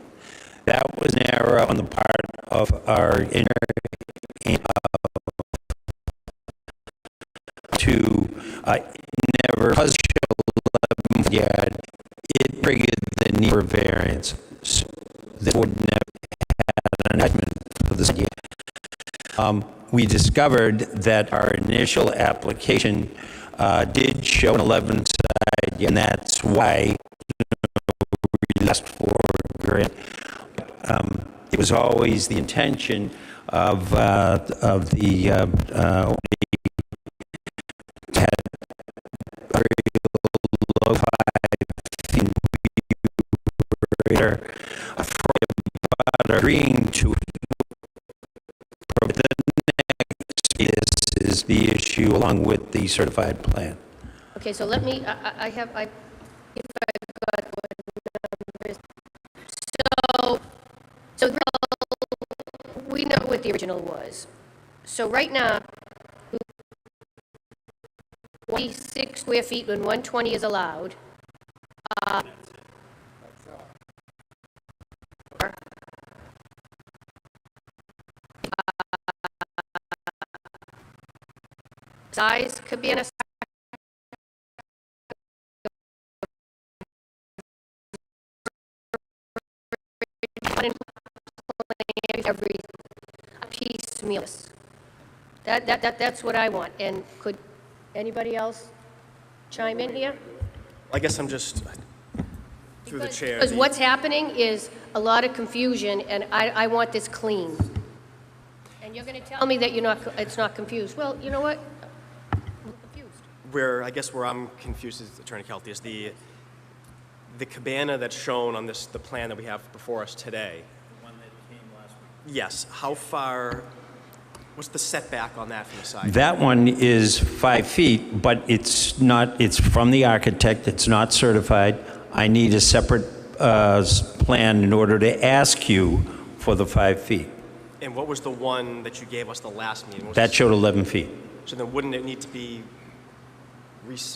Speaker 4: That was an error on the part of our engineer to never show 11 yard. It triggered the need for variance. So the board never had an amendment for this yard. We discovered that our initial application did show an 11 side, and that's why we asked for a grant. It was always the intention of the low 5 feet greater for agreeing to. Is the issue along with the certified plan.
Speaker 1: Okay, so let me, if I got what numbers. So we know what the original was. So right now, 26 square feet when 120 is allowed. Size could be in a every piecemeal. That's what I want. And could anybody else chime in here?
Speaker 3: I guess I'm just, through the chair.
Speaker 1: Because what's happening is a lot of confusion, and I want this clean. And you're going to tell me that it's not confused. Well, you know what?
Speaker 3: I guess where I'm confused is, Attorney Kelty, is the cabana that's shown on the plan that we have before us today. The one that came last week. Yes. How far, what's the setback on that from the side?
Speaker 4: That one is 5 feet, but it's from the architect, it's not certified. I need a separate plan in order to ask you for the 5 feet.
Speaker 3: And what was the one that you gave us the last meeting?
Speaker 4: That showed 11 feet.
Speaker 3: So then wouldn't it need to be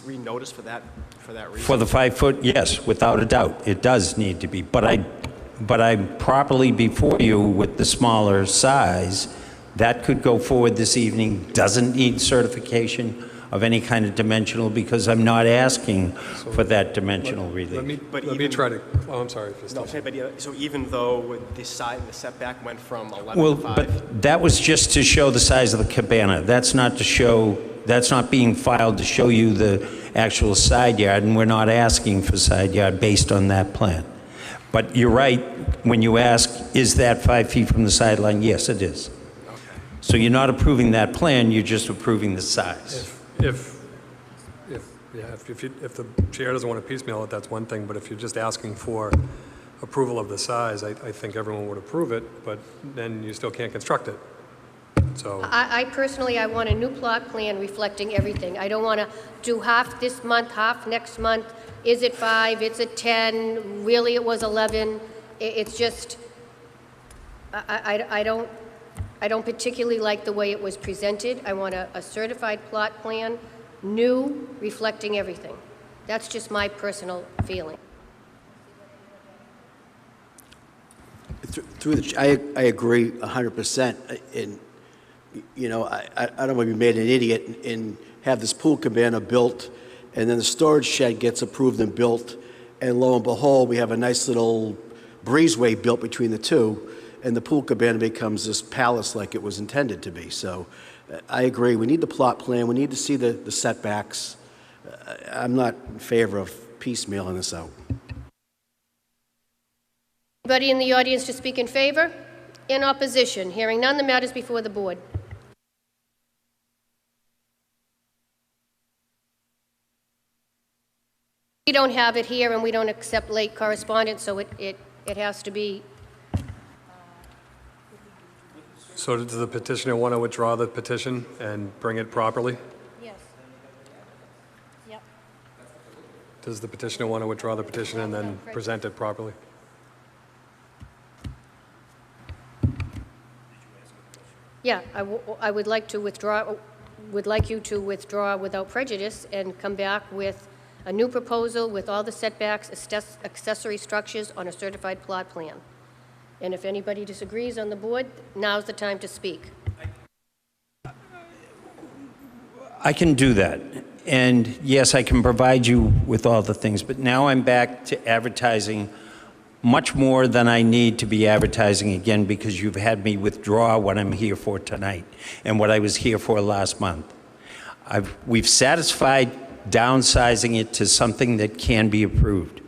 Speaker 3: re-noticed for that reason?
Speaker 4: For the 5 foot, yes, without a doubt, it does need to be. But I'm properly before you with the smaller size. That could go forward this evening, doesn't need certification of any kind of dimensional because I'm not asking for that dimensional relief.
Speaker 9: Let me try to, oh, I'm sorry.
Speaker 3: No, so even though the setback went from 11
Speaker 4: Well,
Speaker 3: to 5?
Speaker 4: but that was just to show the size of the cabana. That's not being filed to show you the actual side yard, and we're not asking for side yard based on that plan. But you're right, when you ask, is that 5 feet from the sideline? Yes, it is.
Speaker 3: Okay.
Speaker 4: So you're not approving that plan, you're just approving the size.
Speaker 9: If the chair doesn't want to piecemeal it, that's one thing, but if you're just asking for approval of the size, I think everyone would approve it, but then you still can't construct it. So
Speaker 1: I personally want a new plot plan reflecting everything. I don't want to do half this month, half next month. Is it 5? Is it 10? Really, it was 11. It's just, I don't particularly like the way it was presented. I want a certified plot plan, new, reflecting everything. That's just my personal feeling.
Speaker 7: I agree 100%. And, you know, I don't want to be made an idiot and have this pool cabana built, and then the storage shed gets approved and built, and lo and behold, we have a nice little breezeway built between the two, and the pool cabana becomes this palace like it was intended to be. So I agree. We need the plot plan. We need to see the setbacks. I'm not in favor of piecemealing this out.
Speaker 1: Anybody in the audience to speak in favor? In opposition? Hearing none, the matter is before the board. We don't have it here, and we don't accept late correspondence, so it has to be.
Speaker 9: So does the petitioner want to withdraw the petition and bring it properly?
Speaker 1: Yes. Yep.
Speaker 9: Does the petitioner want to withdraw the petition and then present it properly?
Speaker 1: Yeah, I would like to withdraw, would like you to withdraw without prejudice and come back with a new proposal with all the setbacks, accessory structures on a certified plot plan. And if anybody disagrees on the board, now's the time to speak.
Speaker 4: I can do that. And yes, I can provide you with all the things, but now I'm back to advertising much more than I need to be advertising again because you've had me withdraw what I'm here for tonight and what I was here for last month. We've satisfied downsizing it to something that can be approved.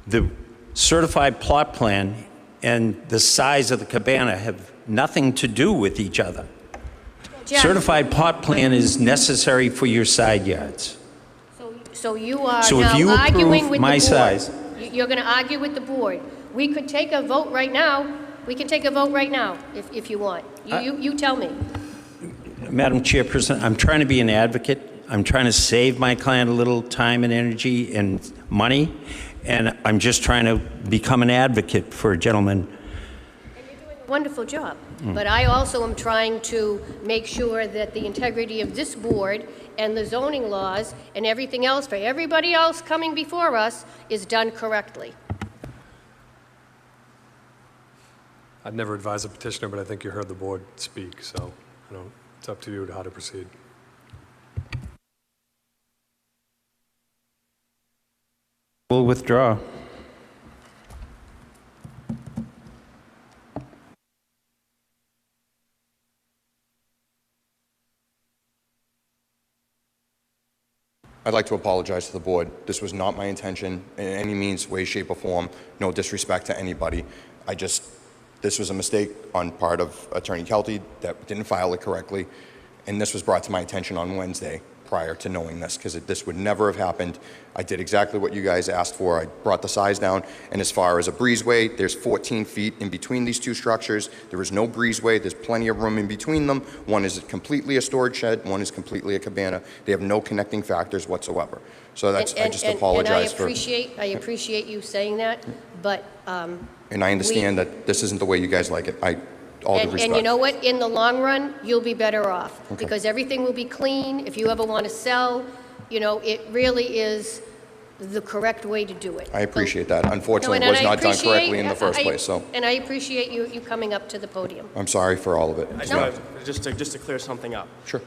Speaker 4: The certified plot plan and the size of the cabana have nothing to do with each other.
Speaker 1: Jack,
Speaker 4: Certified plot plan is necessary for your side yards.
Speaker 1: so you are
Speaker 4: So if
Speaker 1: now
Speaker 4: you
Speaker 1: arguing
Speaker 4: approve
Speaker 1: with
Speaker 4: my
Speaker 1: the board.
Speaker 4: size-
Speaker 1: You're going to argue with the board. We could take a vote right now. We can take a vote right now if you want. You tell me.
Speaker 4: Madam Chairperson, I'm trying to be an advocate. I'm trying to save my client a little time and energy and money, and I'm just trying to become an advocate for a gentleman.
Speaker 1: Wonderful job. But I also am trying to make sure that the integrity of this board and the zoning laws and everything else for everybody else coming before us is done correctly.
Speaker 9: I'd never advise a petitioner, but I think you heard the board speak, so it's up to you how to proceed.
Speaker 4: We'll withdraw.
Speaker 13: I'd like to apologize to the board. This was not my intention in any means, way, shape, or form. No disrespect to anybody. This was a mistake on part of Attorney Kelty that didn't file it correctly, and this was brought to my attention on Wednesday prior to knowing this, because this would never have happened. I did exactly what you guys asked for. I brought the size down, and as far as a breezeway, there's 14 feet in between these two structures. There is no breezeway. There's plenty of room in between them. One is completely a storage shed. One is completely a cabana. They have no connecting factors whatsoever. So that's, I just apologize for...
Speaker 1: I appreciate you saying that, but...
Speaker 13: and I understand that this isn't the way you guys like it. All due respect.
Speaker 1: And you know what? In the long run, you'll be better off because everything will be clean. If you ever want to sell, it really is the correct way to do it.
Speaker 13: I appreciate that. Unfortunately, it was not done correctly in the first place. So.
Speaker 1: And I appreciate you coming up to the podium.
Speaker 13: I'm sorry for all of it.
Speaker 3: I just want to just to clear something up.
Speaker 13: Sure.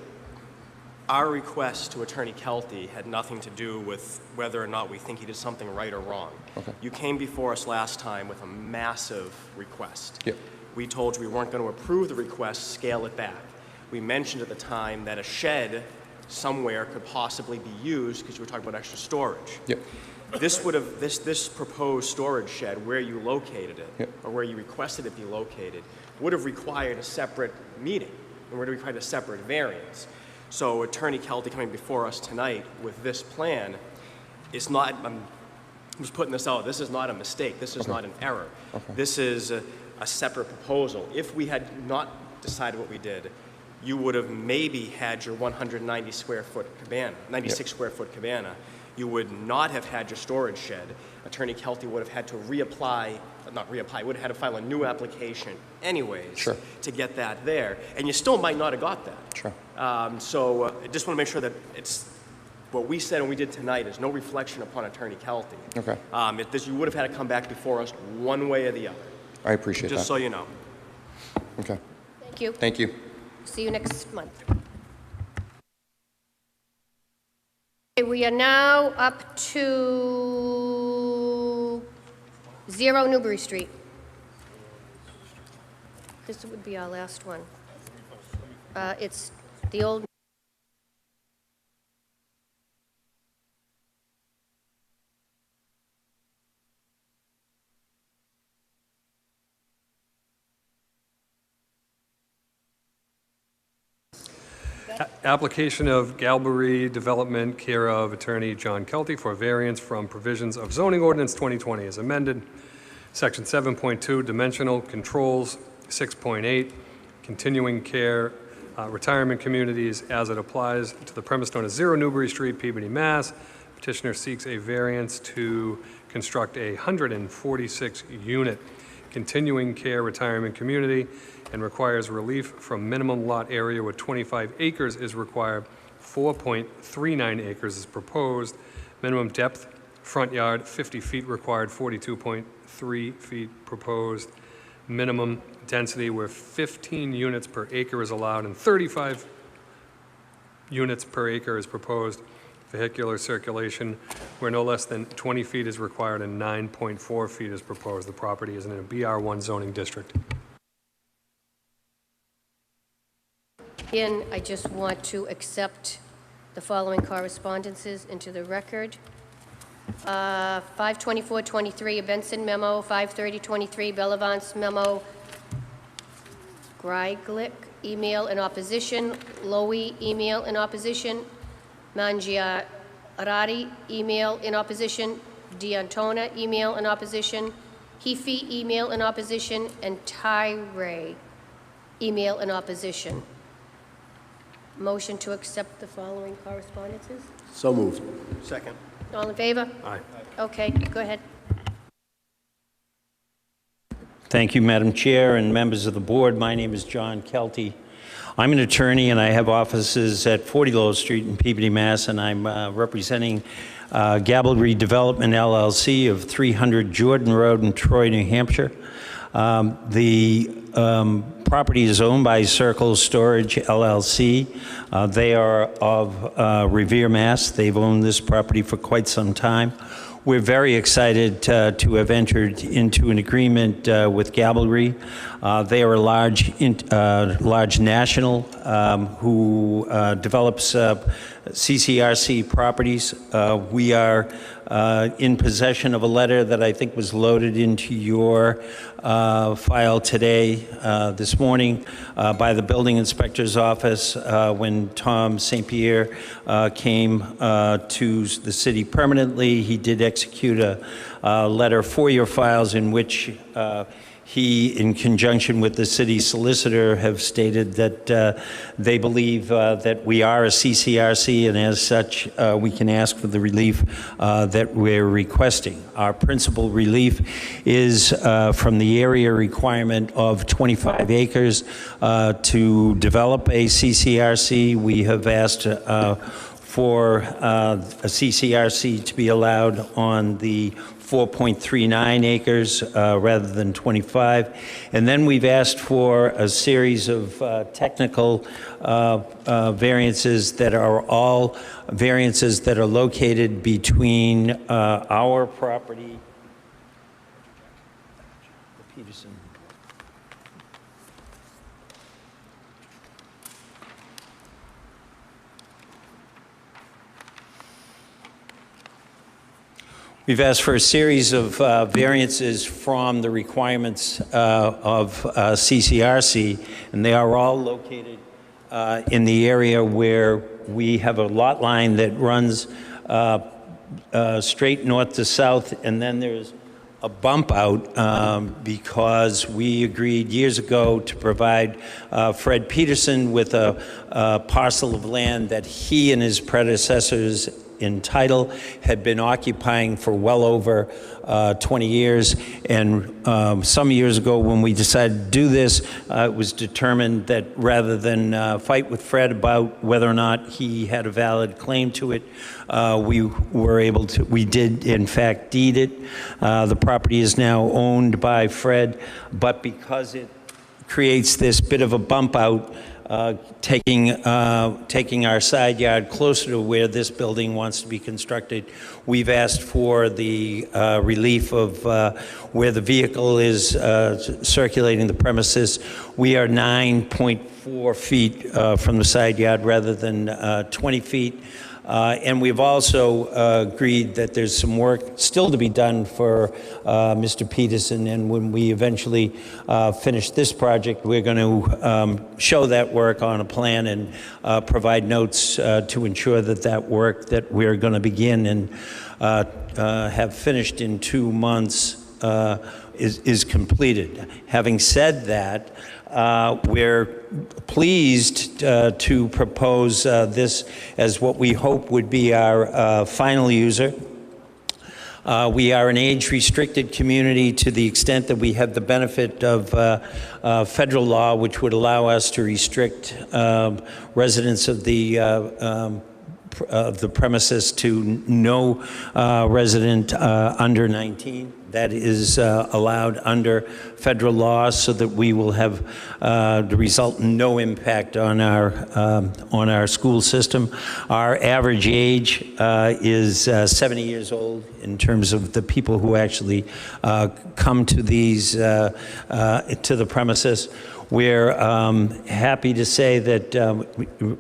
Speaker 3: Our request to Attorney Kelty had nothing to do with whether or not we think he did something right or wrong.
Speaker 13: Okay.
Speaker 3: You came before us last time with a massive request.
Speaker 13: Yep.
Speaker 3: We told you we weren't going to approve the request, scale it back. We mentioned at the time that a shed somewhere could possibly be used because you were talking about extra storage.
Speaker 13: Yep.
Speaker 3: This proposed storage shed, where you located it,
Speaker 13: Yep.
Speaker 3: or where you requested it be located, would have required a separate meeting and would have required a separate variance. So Attorney Kelty coming before us tonight with this plan is not, I'm just putting this out, this is not a mistake, this is not an error. This is a separate proposal. If we had not decided what we did, you would have maybe had your 190 square foot cabana, 96 square foot cabana. You would not have had your storage shed. Attorney Kelty would have had to would have had to file a new application anyways to get that there. And you still might not have got that.
Speaker 13: Sure.
Speaker 3: So I just want to make sure that it's what we said and we did tonight is no reflection upon Attorney Kelty.
Speaker 13: Okay.
Speaker 3: You would have had to come back before us one way or the other.
Speaker 13: I appreciate that.
Speaker 3: Just so you know.
Speaker 13: Okay.
Speaker 1: Thank you.
Speaker 13: Thank you.
Speaker 1: See you next month. Okay, we are now up to 0 Newbury Street. This would be our last one. It's the old...
Speaker 9: Application of Gallery Development, care of Attorney John Kelty for variance from provisions of zoning ordinance 2020 as amended. Section 7.2, dimensional controls. 6.8, continuing care retirement communities as it applies to the premise known as 0 Newbury Street, Peabody, Mass. Petitioner seeks a variance to construct a 146-unit continuing care retirement community and requires relief from minimum lot area where 25 acres is required. 4.39 acres is proposed. Minimum depth, front yard, 50 feet required, 42.3 feet proposed. Minimum density where 15 units per acre is allowed and 35 units per acre is proposed. Vehicular circulation where no less than 20 feet is required and 9.4 feet is proposed. The property is in a BR1 zoning district.
Speaker 1: Again, I just want to accept the following correspondences into the record. 5/24/23, a Benson memo. 5/30/23, Bellevance memo. Greiglick, email in opposition. Lowy, email in opposition. Mangiarati, email in opposition. D'Antona, email in opposition. Heafy, email in opposition. And Tyree, email in opposition. Motion to accept the following correspondences.
Speaker 7: So moved.
Speaker 3: Second.
Speaker 1: All in favor?
Speaker 9: Aye.
Speaker 1: Okay, go ahead.
Speaker 4: Thank you, Madam Chair and members of the board. My name is John Kelty. I'm an attorney and I have offices at 40 Lowell Street in Peabody, Mass. And I'm representing Gallery Development LLC of 300 Jordan Road in Troy, New Hampshire. The property is owned by Circle Storage LLC. They are of Revere, Mass. They've owned this property for quite some time. We're very excited to have entered into an agreement with Gallery. They are a large national who develops CCRC properties. We are in possession of a letter that I think was loaded into your file today, this morning, by the building inspector's office when Tom St. Pierre came to the city permanently. He did execute a letter for your files in which he, in conjunction with the city solicitor, have stated that they believe that we are a CCRC, and as such, we can ask for the relief that we're requesting. Our principal relief is from the area requirement of 25 acres to develop a CCRC. We have asked for a CCRC to be allowed on the 4.39 acres rather than 25. And then we've asked for a series of technical variances that are all variances that are located between our property, Peterson. We've asked for a series of variances from the requirements of CCRC, and they are all located in the area where we have a lot line that runs straight north to south, and then there's a bump out because we agreed years ago to provide Fred Peterson with a parcel of land that he and his predecessors in title had been occupying for well over 20 years. And some years ago when we decided to do this, it was determined that rather than fight with Fred about whether or not he had a valid claim to it, we did in fact deed it. The property is now owned by Fred, but because it creates this bit of a bump out, taking our side yard closer to where this building wants to be constructed, we've asked for the relief of where the vehicle is circulating the premises. we are 9.4 feet from the side yard rather than 20 feet. And we've also agreed that there's some work still to be done for Mr. Peterson, and when we eventually finish this project, we're going to show that work on a plan and provide notes to ensure that that work that we're going to begin and have finished in 2 months is completed. Having said that, we're pleased to propose this as what we hope would be our final user. We are an age-restricted community to the extent that we have the benefit of federal law, which would allow us to restrict residents of the premises to no resident under 19. That is allowed under federal law, so that we will have the result in no impact on our school system. Our average age is 70 years old in terms of the people who actually come to these to the premises. We're happy to say that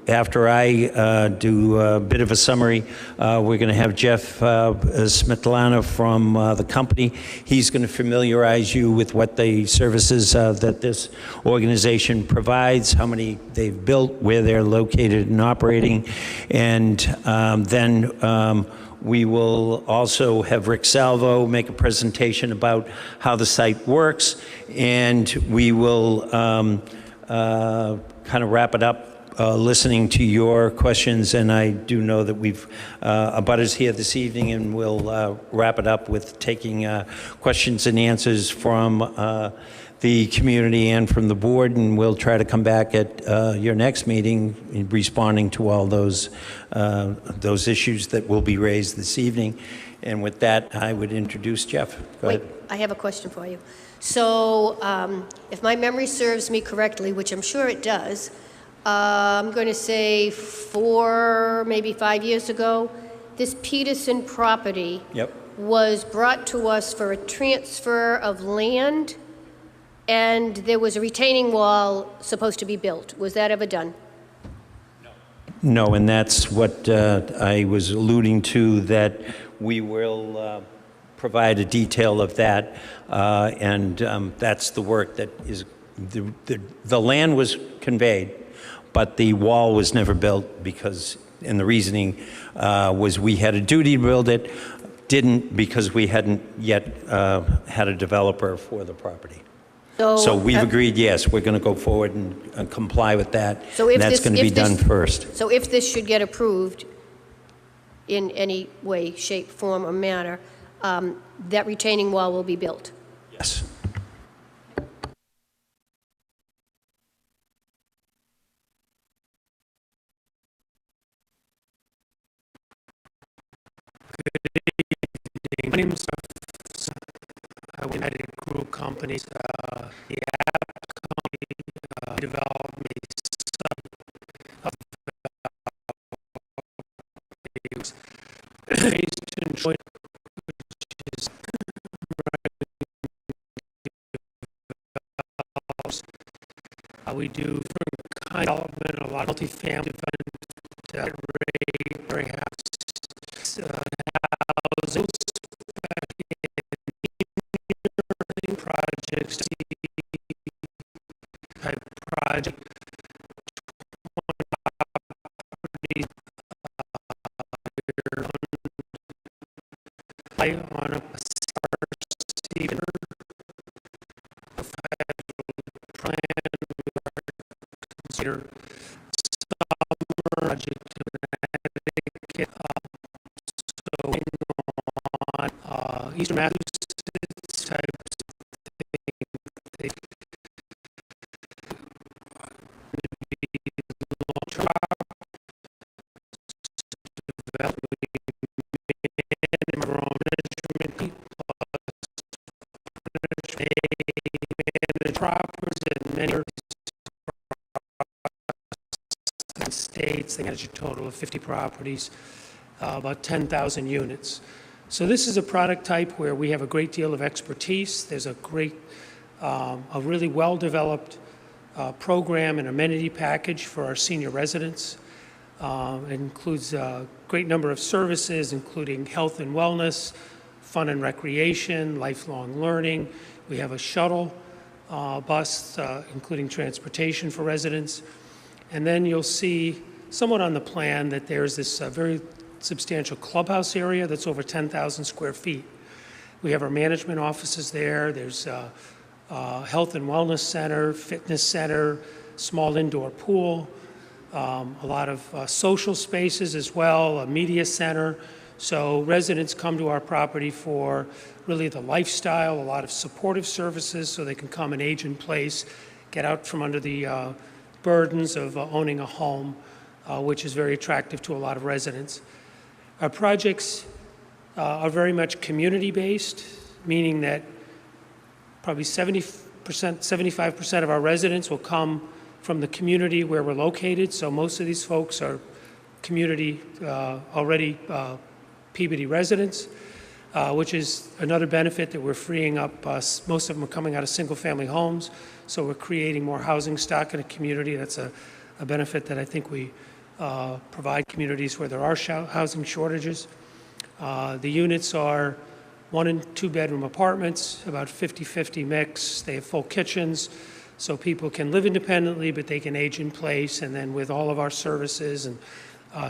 Speaker 4: after I do a bit of a summary, we're going to have Jeff Smitlana from the company. He's going to familiarize you with what the services that this organization provides, how many they've built, where they're located and operating, and then we will also have Rick Salvo make a presentation about how the site works, and we will kind of wrap it up listening to your questions. And I do know that we've abutters here this evening, and we'll wrap it up with taking questions and answers from the community and from the board, and we'll try to come back at your next meeting responding to all those issues that will be raised this evening. And with that, I would introduce Jeff. Go ahead.
Speaker 1: Wait, I have a question for you. So if my memory serves me correctly, which I'm sure it does, I'm going to say 4, maybe 5 years ago, this Peterson property was brought to us for a transfer of land, and there was a retaining wall supposed to be built. Was that ever done?
Speaker 4: No, and that's what I was alluding to, that we will provide a detail of that, and that's the work that is, the land was conveyed, but the wall was never built because, and the reasoning was we had a duty to build it, didn't because we hadn't yet had a developer for the property. So we've agreed, yes, we're going to go forward and comply with that.
Speaker 1: So if
Speaker 4: and that's going to be done first.
Speaker 1: So if this should get approved in any way, shape, form, or manner, that retaining wall will be built?
Speaker 4: Yes.
Speaker 14: My name is United Group Companies. The app company developed me some of based in joint, which is we do different kind of development, a lot of multifamily development, housing, projects, type project, on a plan, consider summer project on Eastern Massachusetts types of things. States, they manage a total of 50 properties, about 10,000 units. So this is a product type where we have a great deal of expertise. There's a great, a really well-developed program and amenity package for our senior residents. It includes a great number of services, including health and wellness, fun and recreation, lifelong learning. We have a shuttle bus, including transportation for residents. And then you'll see somewhat on the plan that there's this very substantial clubhouse area that's over 10,000 square feet. We have our management offices there. There's a health and wellness center, fitness center, small indoor pool, a lot of social spaces as well, a media center. So residents come to our property for really the lifestyle, a lot of supportive services so they can come and age in place, get out from under the burdens of owning a home, which is very attractive to a lot of residents. Our projects are very much community-based, meaning that probably 75% of our residents will come from the community where we're located. So most of these folks are community already Peabody residents, which is another benefit that we're freeing up. Most of them are coming out of single-family homes, so we're creating more housing stock in a community. That's a benefit that I think we provide communities where there are housing shortages. The units are 1 and 2 bedroom apartments, about 50-50 mix. They have full kitchens, so people can live independently, but they can age in place. And then with all of our services and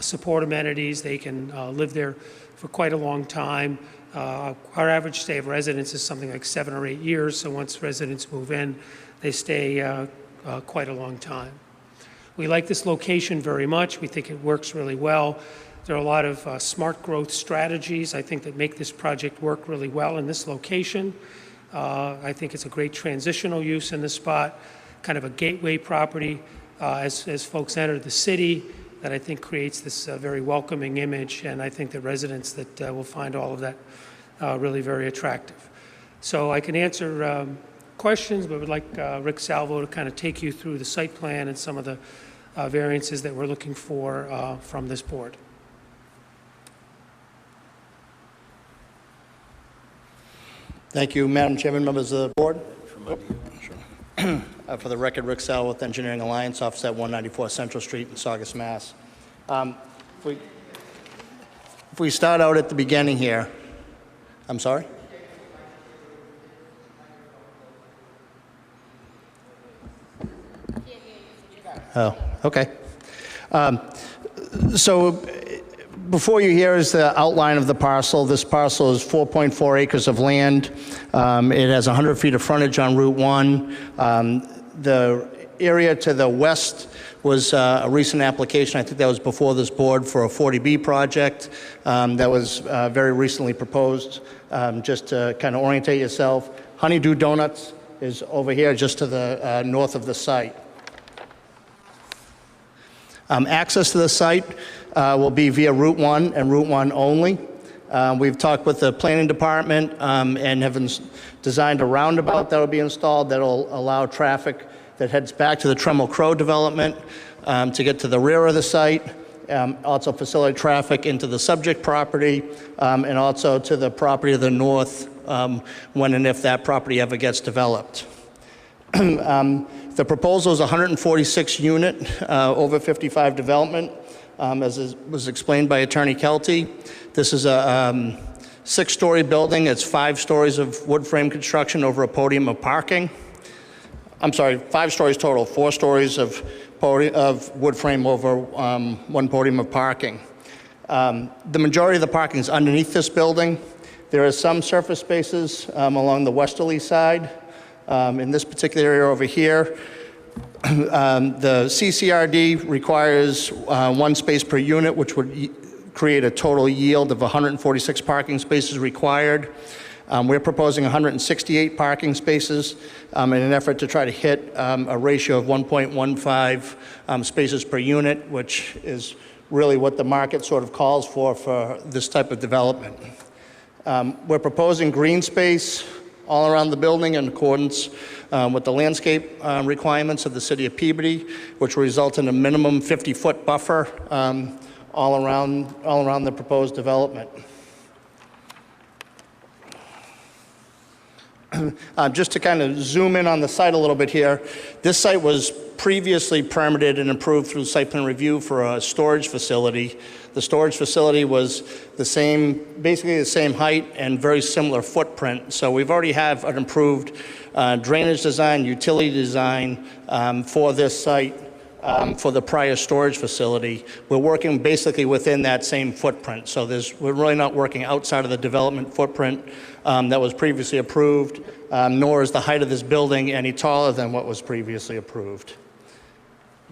Speaker 14: support amenities, they can live there for quite a long time. Our average stay of residence is something like 7 or 8 years, so once residents move in, they stay quite a long time. We like this location very much. We think it works really well. There are a lot of smart growth strategies, I think, that make this project work really well in this location. I think it's a great transitional use in this spot, kind of a gateway property as folks enter the city that I think creates this very welcoming image, and I think that residents that will find all of that really very attractive. So I can answer questions, but would like Rick Salvo to kind of take you through the site plan and some of the variances that we're looking for from this board.
Speaker 15: Thank you, Madam Chairman, members of the board. For the record, Rick Salvo with Engineering Alliance, office at 194 Central Street in Saugus, Mass. If we start out at the beginning here, I'm sorry? Oh, okay. So before you here is the outline of the parcel. This parcel is 4.4 acres of land. It has 100 feet of frontage on Route 1. The area to the west was a recent application, I think that was before this board, for a 40B project that was very recently proposed. Just to kind of orientate yourself, Honeydew Donuts is over here just to the north of the site. Access to the site will be via Route 1 and Route 1 only. We've talked with the planning department and have designed a roundabout that will be installed that will allow traffic that heads back to the Tremel Crow development to get to the rear of the site, also facilitate traffic into the subject property, and also to the property to the north when and if that property ever gets developed. The proposal is 146 unit over 55 development, as was explained by Attorney Kelty. This is a 6-story building. It's 5 stories of wood frame construction over a podium of parking. I'm sorry, 5 stories total, 4 stories of wood frame over 1 podium of parking. The majority of the parking is underneath this building. There are some surface spaces along the westerly side. In this particular area over here, the CCRD requires 1 space per unit, which would create a total yield of 146 parking spaces required. We're proposing 168 parking spaces in an effort to try to hit a ratio of 1.15 spaces per unit, which is really what the market sort of calls for this type of development. We're proposing green space all around the building in accordance with the landscape requirements of the city of Peabody, which will result in a minimum 50-foot buffer all around the proposed development. Just to kind of zoom in on the site a little bit here, this site was previously permitted and approved through site plan review for a storage facility. The storage facility was the same, basically the same height and very similar footprint. So we've already have an approved drainage design, utility design for this site for the prior storage facility. We're working basically within that same footprint. So we're really not working outside of the development footprint that was previously approved, nor is the height of this building any taller than what was previously approved.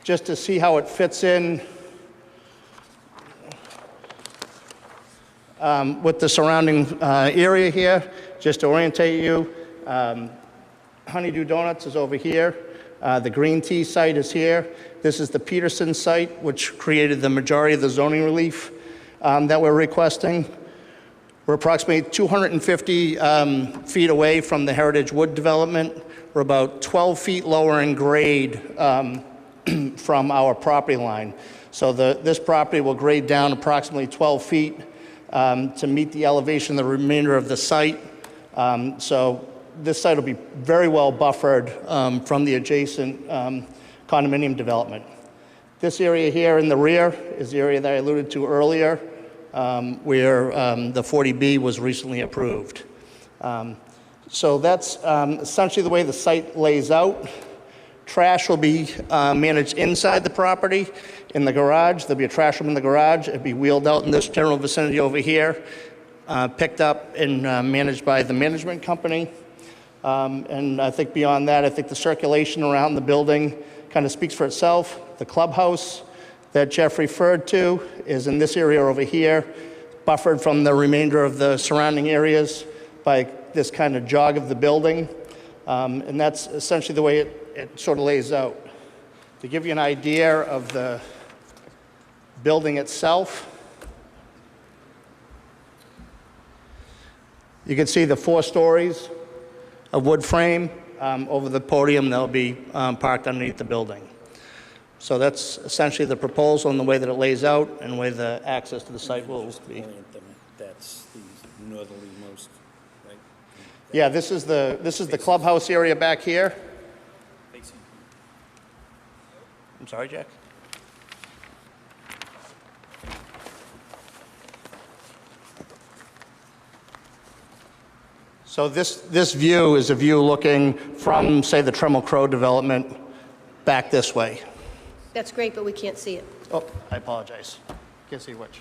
Speaker 15: Just to see how it fits in with the surrounding area here, just to orientate you, Honeydew Donuts is over here. The green tea site is here. This is the Peterson site, which created the majority of the zoning relief that we're requesting. We're approximately 250 feet away from the Heritage Wood development. We're about 12 feet lower in grade from our property line. So this property will grade down approximately 12 feet to meet the elevation of the remainder of the site. So this site will be very well buffered from the adjacent condominium development. This area here in the rear is the area that I alluded to earlier, where the 40B was recently approved. So that's essentially the way the site lays out. Trash will be managed inside the property in the garage. There'll be a trash room in the garage. It'll be wheeled out in this general vicinity over here, picked up and managed by the management company. And I think beyond that, I think the circulation around the building kind of speaks for itself. The clubhouse that Jeff referred to is in this area over here, buffered from the remainder of the surrounding areas by this kind of jog of the building. And that's essentially the way it sort of lays out. To give you an idea of the building itself, you can see the 4 stories of wood frame over the podium that'll be parked underneath the building. So that's essentially the proposal and the way that it lays out and the way the access to the site will be.
Speaker 4: That's the northerlymost, right?
Speaker 15: Yeah, this is the clubhouse area back here. I'm sorry, Jack? So this view is a view looking from, say, the Tremel Crow development back this way.
Speaker 1: That's great, but we can't see it.
Speaker 15: Oh, I apologize. Can't see which.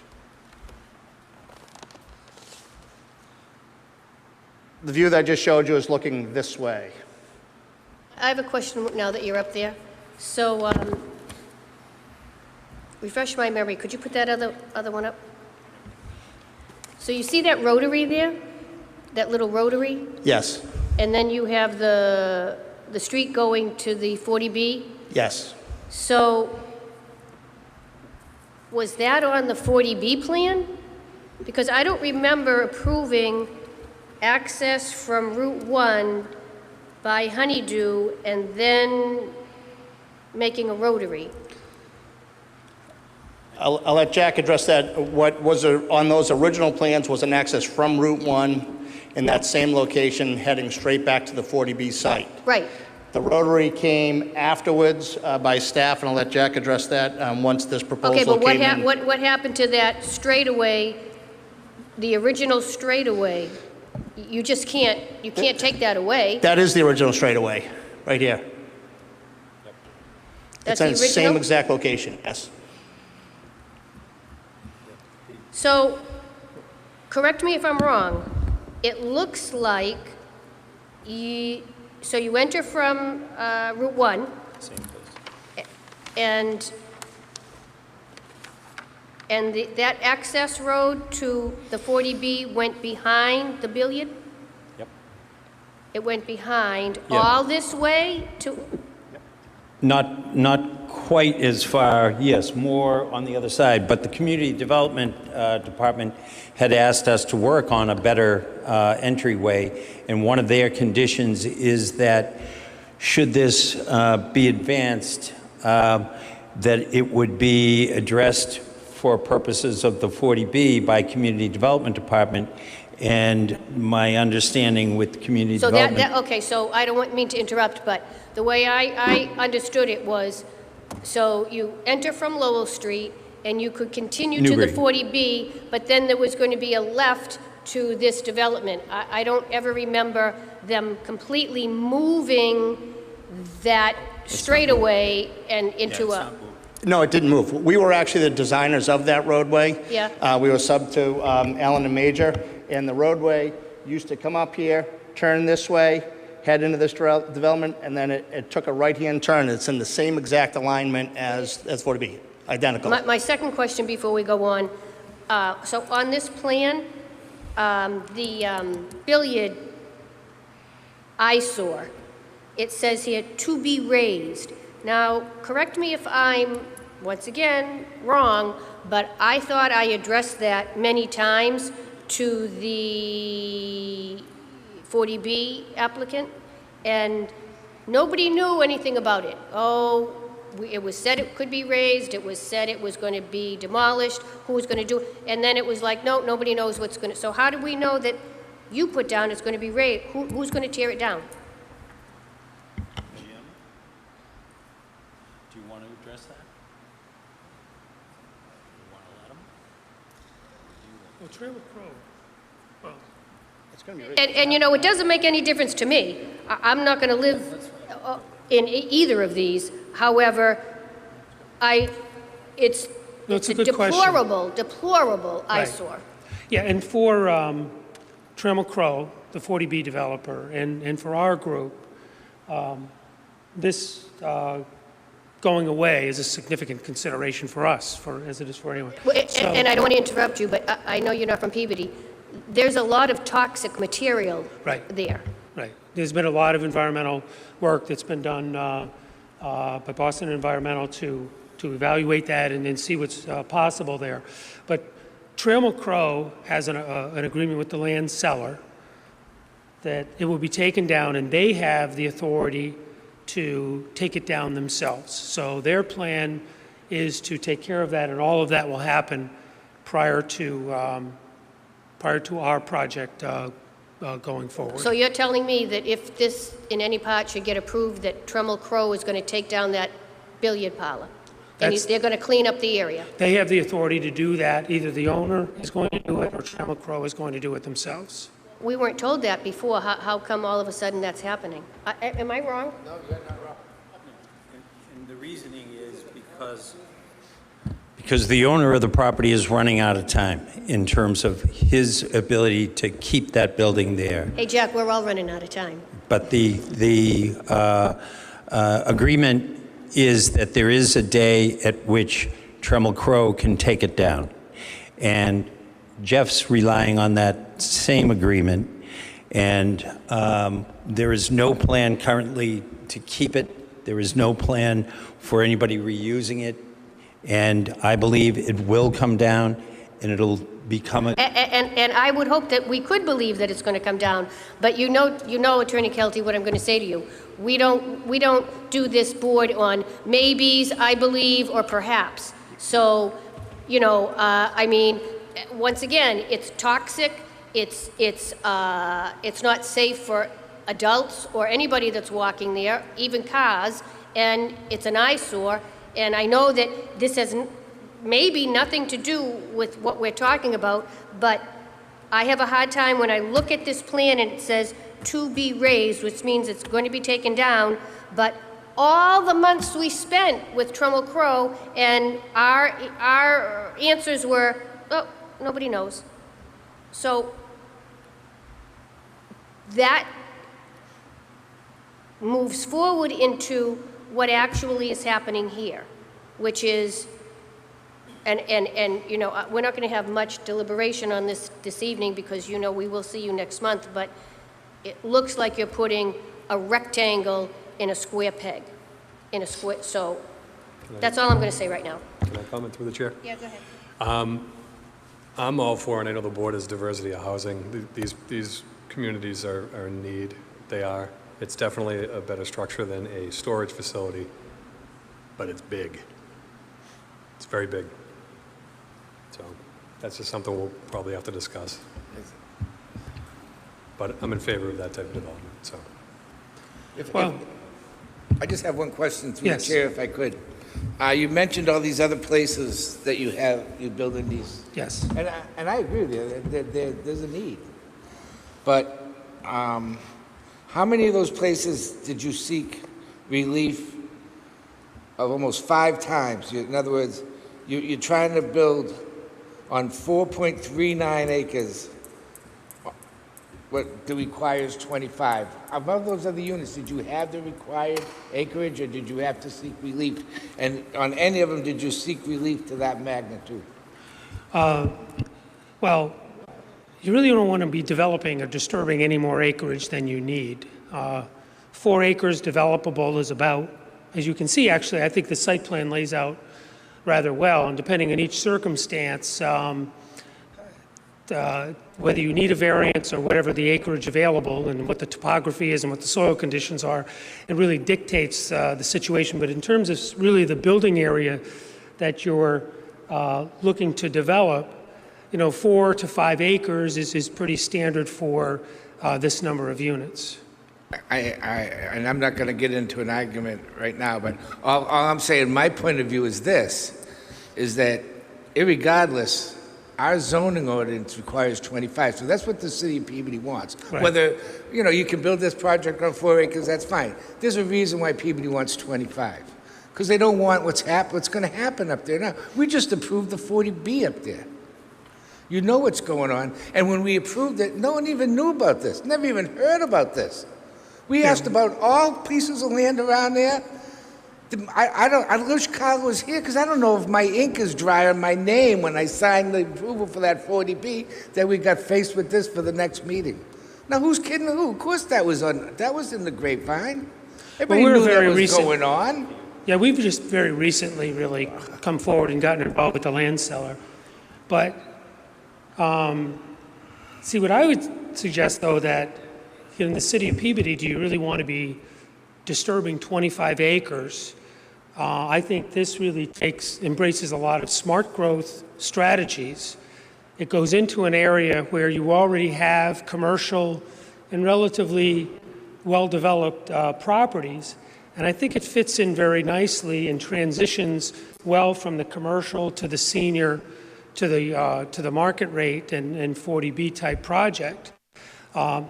Speaker 15: The view that I just showed you is looking this way.
Speaker 1: I have a question now that you're up there. So, refresh my memory. Could you put that other one up? So you see that rotary there? That little rotary?
Speaker 15: Yes.
Speaker 1: And then you have the street going to the 40B?
Speaker 15: Yes.
Speaker 1: So, was that on the 40B plan? Because I don't remember approving access from Route 1 by Honeydew and then making a rotary.
Speaker 15: I'll let Jack address that. What was on those original plans was an access from Route 1 in that same location heading straight back to the 40B site.
Speaker 1: Right.
Speaker 15: The rotary came afterwards by staff, and I'll let Jack address that once this proposal came in.
Speaker 1: Okay, but what happened to that straightaway, the original straightaway? You just can't take that away.
Speaker 15: That is the original straightaway, right here.
Speaker 1: That's
Speaker 15: it's in
Speaker 1: the
Speaker 15: the same
Speaker 1: original?
Speaker 15: exact location, yes.
Speaker 1: So, correct me if I'm wrong, it looks like so you enter from Route 1, and that access road to the 40B went behind the billiard?
Speaker 4: Yep.
Speaker 1: It went behind
Speaker 4: Yep.
Speaker 1: all this way to,
Speaker 4: Not quite as far, yes, more on the other side, but the Community Development Department had asked us to work on a better entryway, and one of their conditions is that should this be advanced, that it would be addressed for purposes of the 40B by Community Development Department, And my understanding with community
Speaker 1: So
Speaker 4: development...
Speaker 1: okay, so I don't mean to interrupt, but the way I understood it was, so you enter from Lowell Street, and you could continue to the
Speaker 4: Newbury.
Speaker 1: 40B, but then there was going to be a left to this development. I don't ever remember them completely moving that straightaway and into a...
Speaker 15: No, it didn't move. We were actually the designers of that roadway.
Speaker 1: Yeah.
Speaker 15: We were sub to Allen and Major, and the roadway used to come up here, turn this way, head into this development, and then it took a right-hand turn. It's in the same exact alignment as 40B, identical.
Speaker 1: My second question before we go on, so on this plan, the billiard eyesore, it says here, to be raised. Now, correct me if I'm, once again, wrong, but I thought I addressed that many times to the 40B applicant, and nobody knew anything about it. Oh, it was said it could be raised, it was said it was going to be demolished, who was going to do it, and then it was like, no, nobody knows what's going to, so how do we know that you put down it's going to be raised? Who's going to tear it down?
Speaker 4: Jim, do you want to address that? You want to let him?
Speaker 14: Well, Trailer Crow, well,
Speaker 15: It's going to be raised.
Speaker 1: And you know, it doesn't make any difference to me. I'm not going to live in either of these. However, it's
Speaker 14: That's
Speaker 1: a
Speaker 14: a good question.
Speaker 1: deplorable
Speaker 14: Right.
Speaker 1: eyesore.
Speaker 14: yeah, and for Trammell Crow, the 40B developer, and for our group, this going away is a significant consideration for us, as it is for anyone.
Speaker 1: Well,
Speaker 14: So-
Speaker 1: and I don't want to interrupt you, but I know you're not from Peabody. There's a lot of toxic material
Speaker 14: Right.
Speaker 1: there.
Speaker 14: Right. There's been a lot of environmental work that's been done by Boston Environmental to evaluate that and then see what's possible there. But Trammell Crow has an agreement with the land seller that it will be taken down, and they have the authority to take it down themselves. So their plan is to take care of that, and all of that will happen prior to our project going forward.
Speaker 1: So you're telling me that if this in any part should get approved, that Trammell Crow is going to take down that billiard parlor? And
Speaker 14: That's-
Speaker 1: they're going to clean up the area?
Speaker 14: They have the authority to do that. Either the owner is going to do it or Trammell Crow is going to do it themselves.
Speaker 1: We weren't told that before. How come all of a sudden that's happening? Am I wrong?
Speaker 4: No, you're not wrong. And the reasoning is because the owner of the property is running out of time in terms of his ability to keep that building there.
Speaker 1: Hey, Jack, we're all running out of time.
Speaker 4: But the agreement is that there is a day at which Trammell Crow can take it down. And Jeff's relying on that same agreement. And there is no plan currently to keep it. There is no plan for anybody reusing it. And I believe it will come down, and it'll become a...
Speaker 1: And I would hope that we could believe that it's going to come down. But you know, Attorney Kelty, what I'm going to say to you. We don't do this board on maybes, I believe, or perhaps. So, you know, I mean, once again, it's toxic. It's not safe for adults or anybody that's walking there, even cars, and it's an eyesore. And I know that this has maybe nothing to do with what we're talking about, but I have a hard time when I look at this plan and it says to be raised, which means it's going to be taken down, but all the months we spent with Trammell Crow and our answers were, oh, nobody knows. So that moves forward into what actually is happening here, which is, and you know, we're not going to have much deliberation on this evening because, you know, we will see you next month, but it looks like you're putting a rectangle in a square peg, so that's all I'm going to say right now.
Speaker 9: Can I comment through the chair?
Speaker 1: Yeah, go ahead.
Speaker 9: I'm all for, and I know the board is diversity of housing. These communities are in need. They are. It's definitely a better structure than a storage facility, but it's big. It's very big. So that's just something we'll probably have to discuss. but I'm in favor of that type of development, so.
Speaker 8: I just have one question through
Speaker 14: Yes.
Speaker 8: the chair, if I could. You mentioned all these other places that you build in these.
Speaker 14: Yes.
Speaker 8: And I agree with you, there's a need. But how many of those places did you seek relief of almost 5 times? In other words, you're trying to build on 4.39 acres, what requires 25. Above those other units, did you have the required acreage, or did you have to seek relief? And on any of them, did you seek relief to that magnitude?
Speaker 14: Well, you really don't want to be developing or disturbing any more acreage than you need. 4 acres developable is about, as you can see, actually, I think the site plan lays out rather well, and depending on each circumstance, whether you need a variance or whatever the acreage available and what the topography is and what the soil conditions are, it really dictates the situation. But in terms of really the building area that you're looking to develop, 4 to 5 acres is pretty standard for this number of units.
Speaker 8: And I'm not going to get into an argument right now, but all I'm saying, my point of view is this, is that irregardless, our zoning ordinance requires 25, so that's what the city of Peabody wants.
Speaker 14: Right.
Speaker 8: Whether, you can build this project on 4 acres, that's fine. There's a reason why Peabody wants 25, because they don't want what's going to happen up there now. We just approved the 40B up there. You know what's going on, and when we approved it, no one even knew about this, never even heard about this. We asked about all pieces of land around there. I wish Carl was here, because I don't know if my ink is dry on my name when I signed the approval for that 40B, that we got faced with this for the next meeting. Now, who's kidding who? Of course that was in the grapevine. Everybody knew that was going on.
Speaker 14: Yeah, we've just very recently really come forward and gotten involved with the land seller. But, see, what I would suggest, though, that in the city of Peabody, do you really want to be disturbing 25 acres? I think this really embraces a lot of smart growth strategies. It goes into an area where you already have commercial and relatively well-developed properties, and I think it fits in very nicely and transitions well from the commercial to the senior to the market rate and 40B type project.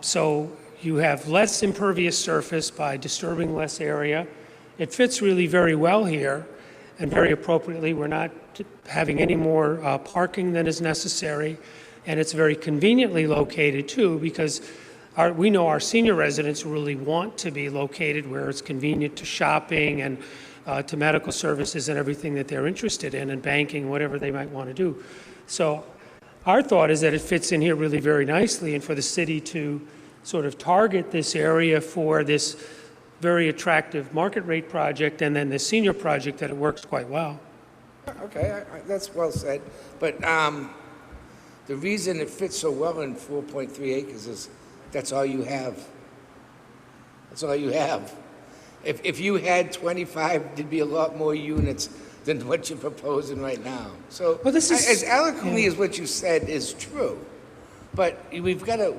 Speaker 14: So you have less impervious surface by disturbing less area. It fits really very well here and very appropriately. We're not having any more parking than is necessary, and it's very conveniently located too, because we know our senior residents really want to be located where it's convenient to shopping and to medical services and everything that they're interested in, and banking, whatever they might want to do. So our thought is that it fits in here really very nicely, and for the city to sort of target this area for this very attractive market rate project and then the senior project, that it works quite well.
Speaker 8: Okay, that's well said. But the reason it fits so well in 4.3 acres is that's all you have. That's all you have. If you had 25, there'd be a lot more units than what you're proposing right now. So as eloquently as what you said is true, but we've got to,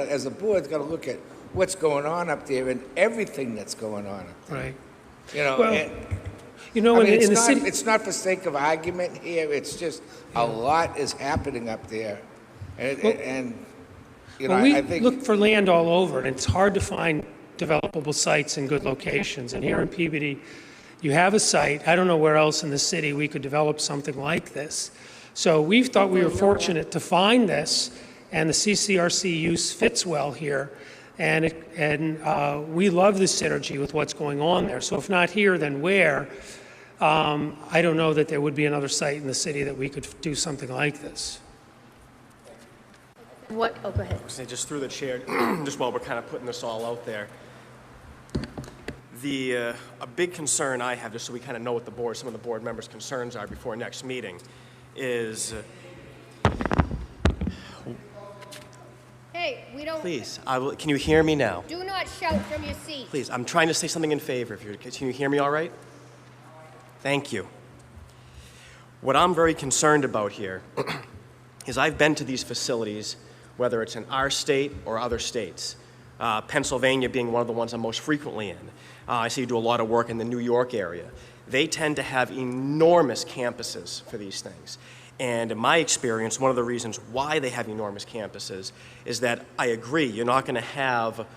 Speaker 8: as a board, got to look at what's going on up there and everything that's going on up there.
Speaker 14: Right.
Speaker 8: It's not for sake of argument here. It's just a lot is happening up there, I think
Speaker 14: look for land all over, and it's hard to find developable sites in good locations. And here in Peabody, you have a site. I don't know where else in the city we could develop something like this. So we thought we were fortunate to find this, and the CCRC use fits well here. And we love the synergy with what's going on there. So if not here, then where? I don't know that there would be another site in the city that we could do something like this.
Speaker 1: What? Oh, go ahead.
Speaker 3: Just through the chair, just while we're kind of putting this all out there, a big concern I have, just so we kind of know what some of the board members' concerns are before next meeting, is.
Speaker 1: Hey, we don't.
Speaker 3: Please, can you hear me now?
Speaker 1: Do not shout from your seat.
Speaker 3: Please, I'm trying to say something in favor. Can you hear me all right? Thank you. What I'm very concerned about here is I've been to these facilities whether it's in our state or other states. Pennsylvania being one of the ones I'm most frequently in. I see you do a lot of work in the New York area. They tend to have enormous campuses for these things. And in my experience, one of the reasons why they have enormous campuses is that I agree, you're not going to have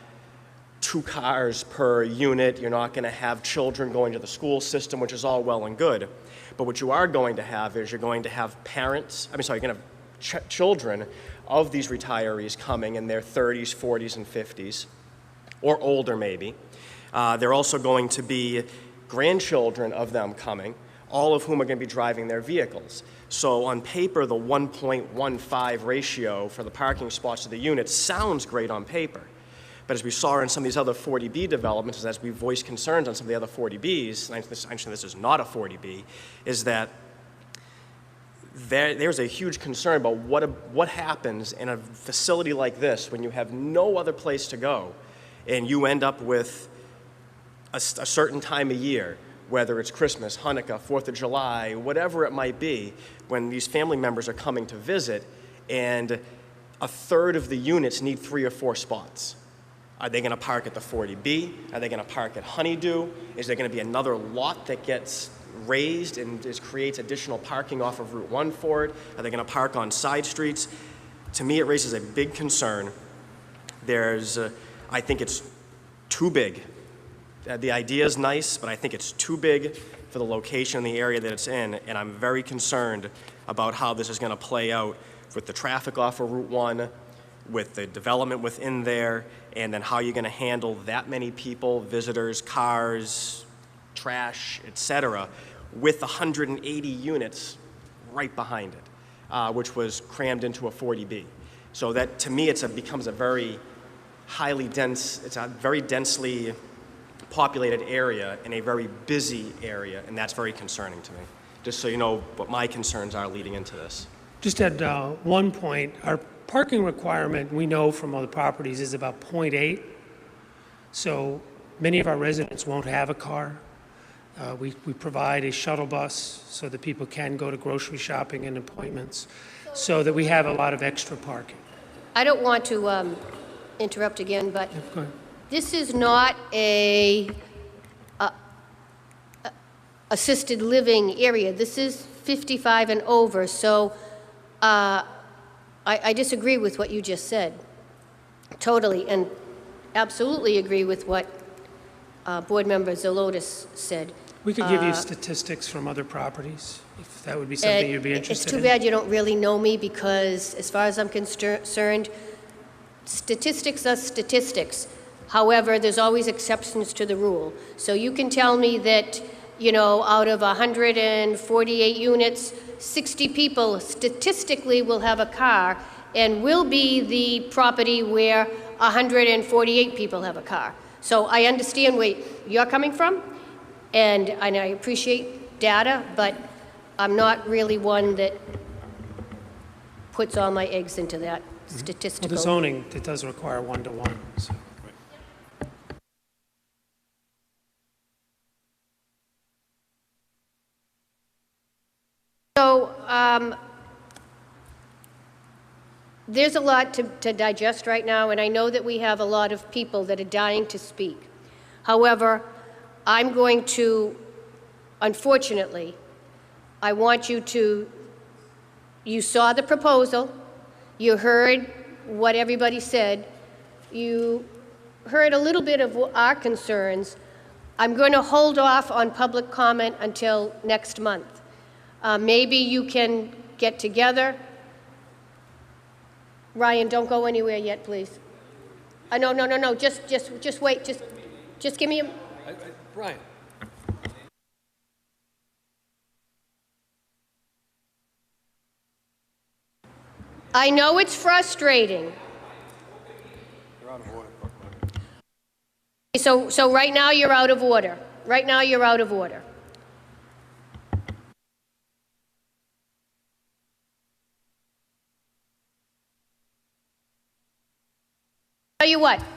Speaker 3: 2 cars per unit, you're not going to have children going to the school system, which is all well and good. But what you are going to have is you're going to have you're going to have children of these retirees coming in their 30s, 40s, and 50s, or older maybe. They're also going to be grandchildren of them coming, all of whom are going to be driving their vehicles. So on paper, the 1.15 ratio for the parking spots to the units sounds great on paper. But as we saw in some of these other 40B developments, as we voiced concerns on some of the other 40Bs, and actually this is not a 40B, is that there's a huge concern about what happens in a facility like this when you have no other place to go and you end up with a certain time of year, whether it's Christmas, Hanukkah, 4th of July, whatever it might be, when these family members are coming to visit and a third of the units need 3 or 4 spots. Are they going to park at the 40B? Are they going to park at Honeydew? Is there going to be another lot that gets raised and creates additional parking off of Route 1 for it? Are they going to park on side streets? To me, it raises a big concern. I think it's too big. The idea is nice, but I think it's too big for the location and the area that it's in, and I'm very concerned about how this is going to play out with the traffic off of Route 1, with the development within there, and then how you're going to handle that many people, visitors, cars, trash, etc., with 180 units right behind it, which was crammed into a 40B. So that, to me, becomes a very highly dense, it's a very densely populated area in a very busy area, and that's very concerning to me. Just so you know what my concerns are leading into this.
Speaker 14: Just at one point, our parking requirement, we know from other properties, is about 0.8. So many of our residents won't have a car. We provide a shuttle bus so that people can go to grocery shopping and appointments, so that we have a lot of extra parking.
Speaker 1: I don't want to interrupt again, but this is not a assisted living area. This is 55 and over, so I disagree with what you just said, totally, and absolutely agree with what Board Member Zelotes said.
Speaker 14: We could give you statistics from other properties, if that would be something you'd be interested in.
Speaker 1: It's too bad you don't really know me, because as far as I'm concerned, statistics are statistics. However, there's always exceptions to the rule. So you can tell me that, you know, out of 148 units, 60 people statistically will have a car and will be the property where 148 people have a car. So I understand where you're coming from, and I appreciate data, but I'm not really one that puts all my eggs into that statistical.
Speaker 14: Well, the zoning, it does require 1-to-1. So.
Speaker 1: So there's a lot to digest right now, and I know that we have a lot of people that are dying to speak. However, I'm going to, unfortunately, I want you saw the proposal, you heard what everybody said, you heard a little bit of our concerns. I'm going to hold off on public comment until next month. Maybe you can get together. Ryan, don't go anywhere yet, please. No. Just wait. Just give me a.
Speaker 9: Ryan.
Speaker 1: I know it's frustrating.
Speaker 9: You're out of order.
Speaker 1: So right now you're out of order. Right now you're out of order.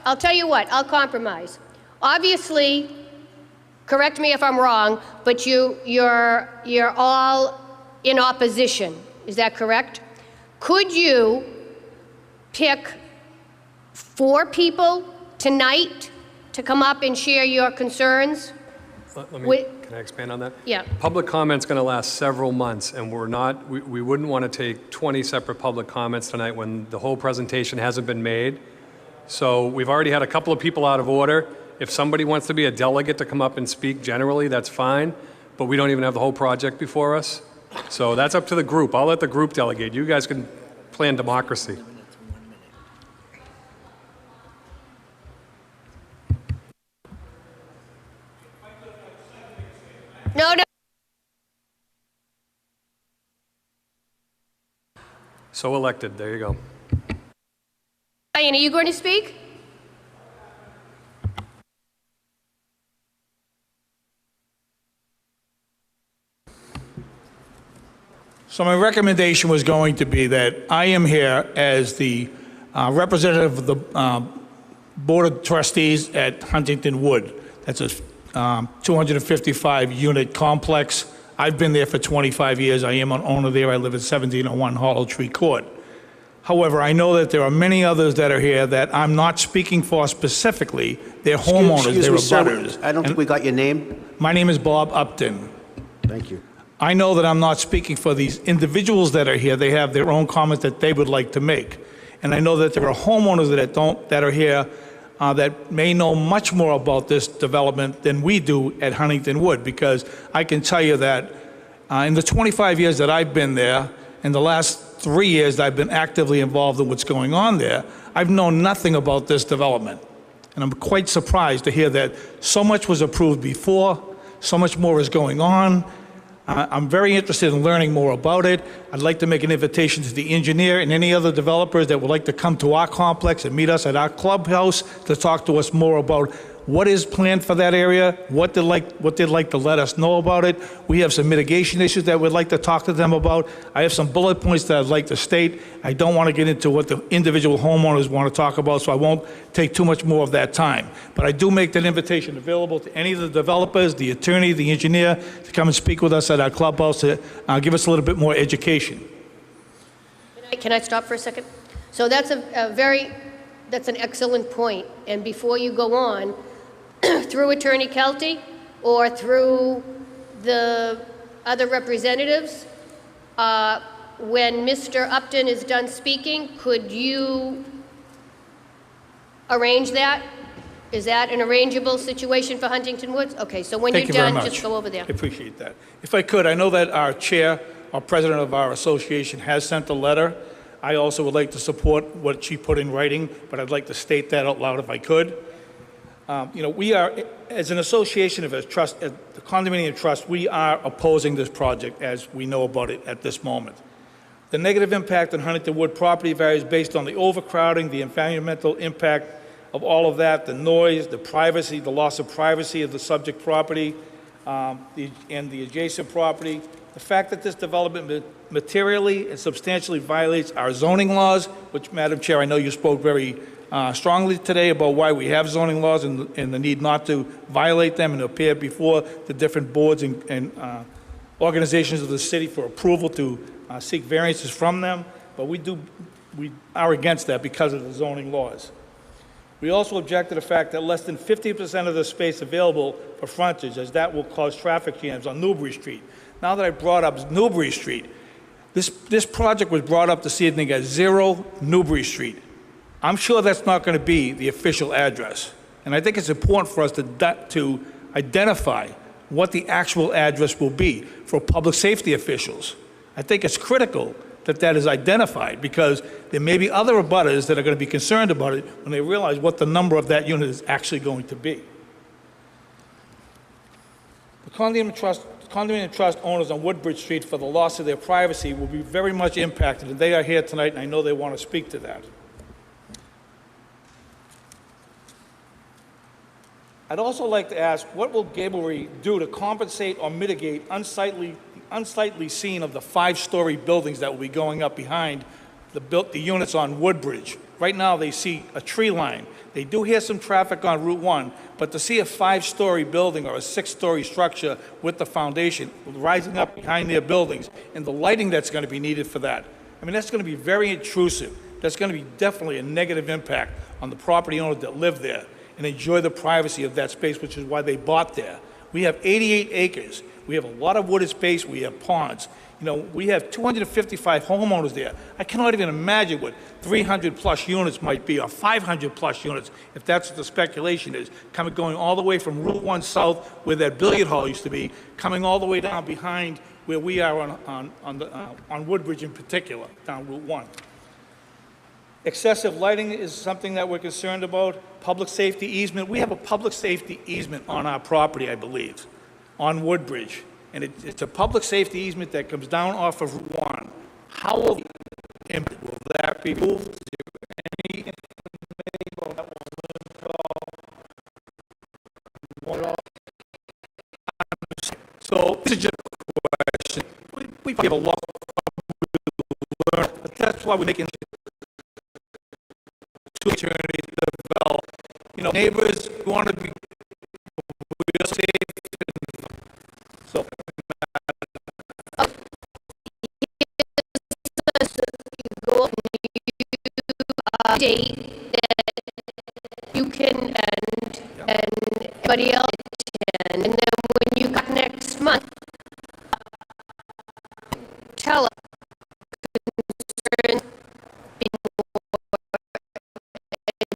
Speaker 1: I'll tell you what, I'll compromise. Obviously, correct me if I'm wrong, but you're all in opposition. Is that correct? Could you pick 4 people tonight to come up and share your concerns.
Speaker 9: Can I expand on that?
Speaker 1: Yeah.
Speaker 9: Public comment's going to last several months, and we wouldn't want to take 20 separate public comments tonight when the whole presentation hasn't been made. So we've already had a couple of people out of order. If somebody wants to be a delegate to come up and speak generally, that's fine, but we don't even have the whole project before us. So that's up to the group. I'll let the group delegate. You guys can plan democracy.
Speaker 1: No.
Speaker 9: So elected, there you go.
Speaker 1: Diane, are you going to speak?
Speaker 16: So my recommendation was going to be that I am here as the representative of the Board of Trustees at Huntington Wood. That's a 255-unit complex. I've been there for 25 years. I am an owner there. I live at 1701 Hollow Tree Court. However, I know that there are many others that are here that I'm not speaking for specifically. They're homeowners, they're abutters.
Speaker 7: I don't think we got your name.
Speaker 16: My name is Bob Upton.
Speaker 7: Thank you.
Speaker 16: I know that I'm not speaking for these individuals that are here. They have their own comments that they would like to make. And I know that there are homeowners that are here that may know much more about this development than we do at Huntington Wood, because I can tell you that in the 25 years that I've been there, in the last 3 years that I've been actively involved in what's going on there, I've known nothing about this development. And I'm quite surprised to hear that so much was approved before, so much more is going on. I'm very interested in learning more about it. I'd like to make an invitation to the engineer and any other developers that would like to come to our complex and meet us at our clubhouse to talk to us more about what is planned for that area, what they'd like to let us know about it. We have some mitigation issues that we'd like to talk to them about. I have some bullet points that I'd like to state. I don't want to get into what the individual homeowners want to talk about, so I won't take too much more of that time. But I do make that invitation available to any of the developers, the attorney, the engineer, to come and speak with us at our clubhouse to give us a little bit more education.
Speaker 1: Can I stop for a second? So that's that's an excellent point. And before you go on, through Attorney Kelty or through the other representatives, when Mr. Upton is done speaking, could you arrange that? Is that an arrangeable situation for Huntington Woods? Okay, so when you're done, just go over there.
Speaker 16: I appreciate that. If I could, I know that our chair, our president of our association has sent a letter. I also would like to support what she put in writing, but I'd like to state that out loud if I could. We are, as an association of a trust, the condominium trust, we are opposing this project as we know about it at this moment. The negative impact on Huntington Wood property varies based on the overcrowding, the environmental impact of all of that, the noise, the privacy, the loss of privacy of the subject property and the adjacent property. The fact that this development materially and substantially violates our zoning laws, which, Madam Chair, I know you spoke very strongly today about why we have zoning laws and the need not to violate them and appear before the different boards and organizations of the city for approval to seek variances from them. But we are against that because of the zoning laws. We also object to the fact that less than 50% of the space available for frontage, as that will cause traffic jams on Newbury Street. Now that I brought up Newbury Street, this project was brought up this evening as 0 Newbury Street. I'm sure that's not going to be the official address. And I think it's important for us to identify what the actual address will be for public safety officials. I think it's critical that that is identified, because there may be other abutters that are going to be concerned about it when they realize what the number of that unit is actually going to be. The condominium trust owners on Woodbridge Street, for the loss of their privacy, will be very much impacted, and they are here tonight, and I know they want to speak to that. I'd also like to ask, what will Gablery do to compensate or mitigate unsightly scene of the 5-story buildings that will be going up behind the units on Woodbridge? Right now, they see a tree line. They do hear some traffic on Route 1, but to see a 5-story building or a 6-story structure with the foundation rising up behind their buildings and the lighting that's going to be needed for that, I mean, that's going to be very intrusive. that's going to be definitely a negative impact on the property owners that live there and enjoy the privacy of that space, which is why they bought there. We have 88 acres. We have a lot of wooded space. We have ponds. You know, we have 255 homeowners there. I cannot even imagine what 300 plus units might be, or 500 plus units, if that's what the speculation is, going all the way from Route 1 South, where that billiard hall used to be, coming all the way down behind where we are on Woodbridge in particular, down Route 1. Excessive lighting is something that we're concerned about. Public safety easement. We have a public safety easement on our property, I believe, on Woodbridge. And it's a public safety easement that comes down off of Route 1. How will that be moved? Is there any information about that will So this is just a question. We have a lot to learn, but that's why we're making two attorneys develop. You know, neighbors want to be real safe. So
Speaker 1: date that you can and everybody else can, and then when you got next month, tell us concerns.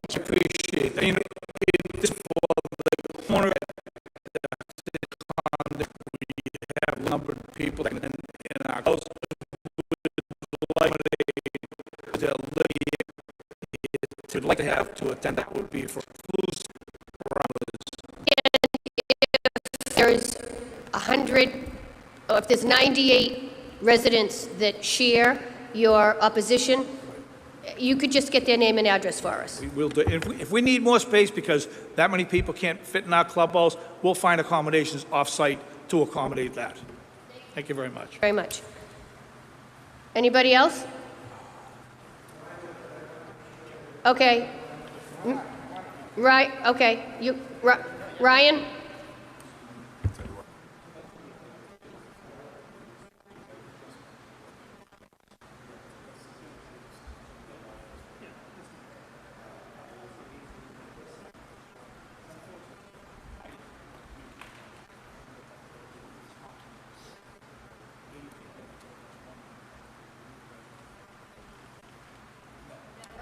Speaker 16: I appreciate that. You know, this for the corner we have a number of people in our house would like to have to attend. That would be for exclusive parameters.
Speaker 1: If there's 100, or if there's 98 residents that share your opposition, you could just get their name and address for us.
Speaker 16: We'll do. If we need more space because that many people can't fit in our clubhouse, we'll find accommodations off-site to accommodate that. Thank you very much.
Speaker 1: Very much. Anybody else? Okay. Right, okay. Ryan?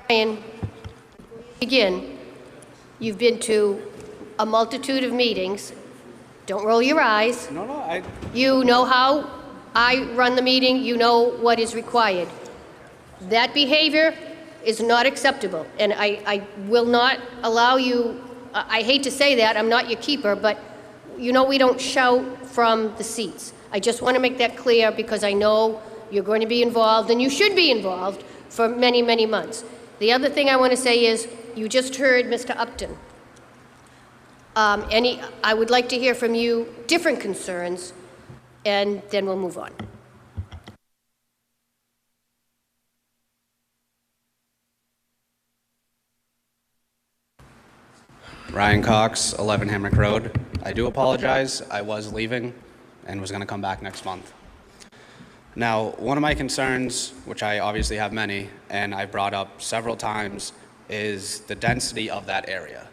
Speaker 1: Ryan, begin. You've been to a multitude of meetings. Don't roll your eyes.
Speaker 17: No,
Speaker 1: You know how I run the meeting. You know what is required. That behavior is not acceptable, and I will not allow you, I hate to say that, I'm not your keeper, but you know we don't shout from the seats. I just want to make that clear because I know you're going to be involved, and you should be involved for many, many months. The other thing I want to say is, you just heard Mr. Upton. I would like to hear from you different concerns, and then we'll move on.
Speaker 17: Ryan Cox, 11 Hammock Road. I do apologize. I was leaving and was going to come back next month. Now, one of my concerns, which I obviously have many, and I've brought up several times, is the density of that area.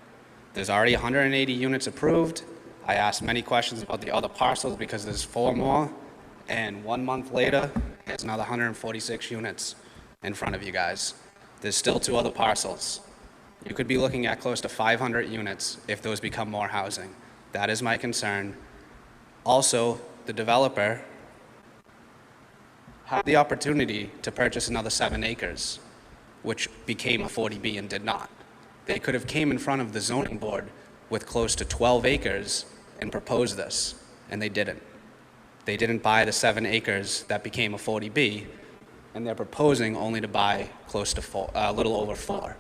Speaker 17: There's already 180 units approved. I asked many questions about the other parcels because there's 4 more, and 1 month later, there's another 146 units in front of you guys. There's still 2 other parcels. You could be looking at close to 500 units if those become more housing. That is my concern. Also, the developer had the opportunity to purchase another 7 acres, which became a 40B and did not. They could have came in front of the zoning board with close to 12 acres and proposed this, and they didn't. They didn't buy the 7 acres that became a 40B, and they're proposing only to buy close to a little over 4.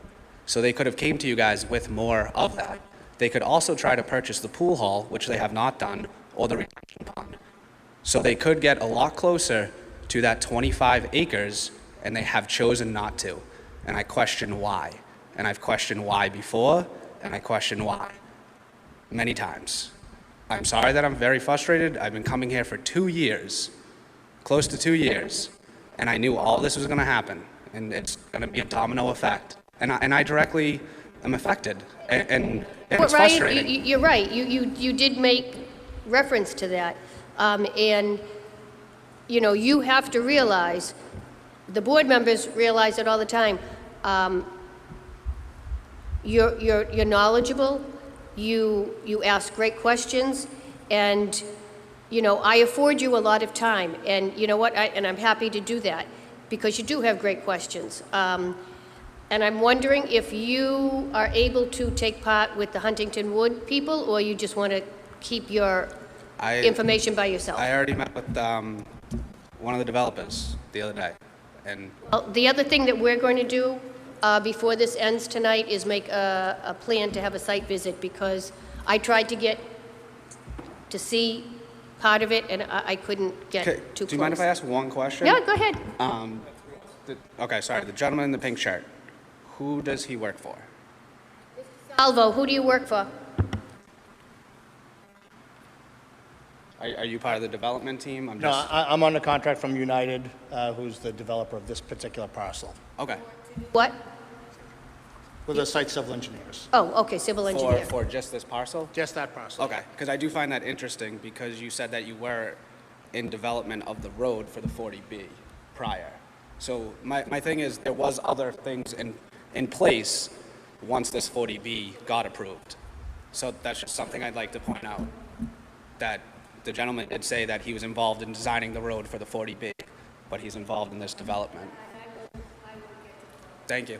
Speaker 17: So they could have came to you guys with more of that. They could also try to purchase the pool hall, which they have not done, or the retention pond. So they could get a lot closer to that 25 acres, and they have chosen not to. And I question why. And I've questioned why before, and I question why many times. I'm sorry that I'm very frustrated. I've been coming here for 2 years, close to 2 years, and I knew all this was going to happen. and it's going to be a domino effect. And I directly am affected, and it's
Speaker 1: Ryan,
Speaker 17: frustrating.
Speaker 1: you're right. You did make reference to that. And, you know, you have to realize, the board members realize it all the time, you're knowledgeable, you ask great questions, and, you know, I afford you a lot of time. And you know what, and I'm happy to do that, because you do have great questions. And I'm wondering if you are able to take part with the Huntington Wood people, or you just want to keep your information by yourself?
Speaker 17: I already met with one of the developers the other day, and
Speaker 1: Well, the other thing that we're going to do before this ends tonight is make a plan to have a site visit, because I tried to get to see part of it, and I couldn't get too close.
Speaker 17: do you mind if I ask one question?
Speaker 1: Yeah, go ahead.
Speaker 17: Okay, sorry. The gentleman in the pink shirt, who does he work for?
Speaker 1: Salvo, who do you work for?
Speaker 17: Are you part of the development team?
Speaker 15: No, I'm on the contract from United, who's the developer of this particular parcel.
Speaker 17: Okay.
Speaker 1: What?
Speaker 15: With the site civil engineers.
Speaker 1: Oh, okay, civil engineer.
Speaker 17: For just this parcel?
Speaker 15: Just that parcel.
Speaker 17: Okay, because I do find that interesting, because you said that you were in development of the road for the 40B prior. So my thing is, there was other things in place once this 40B got approved. So that's just something I'd like to point out, that the gentleman did say that he was involved in designing the road for the 40B, but he's involved in this development. Thank you.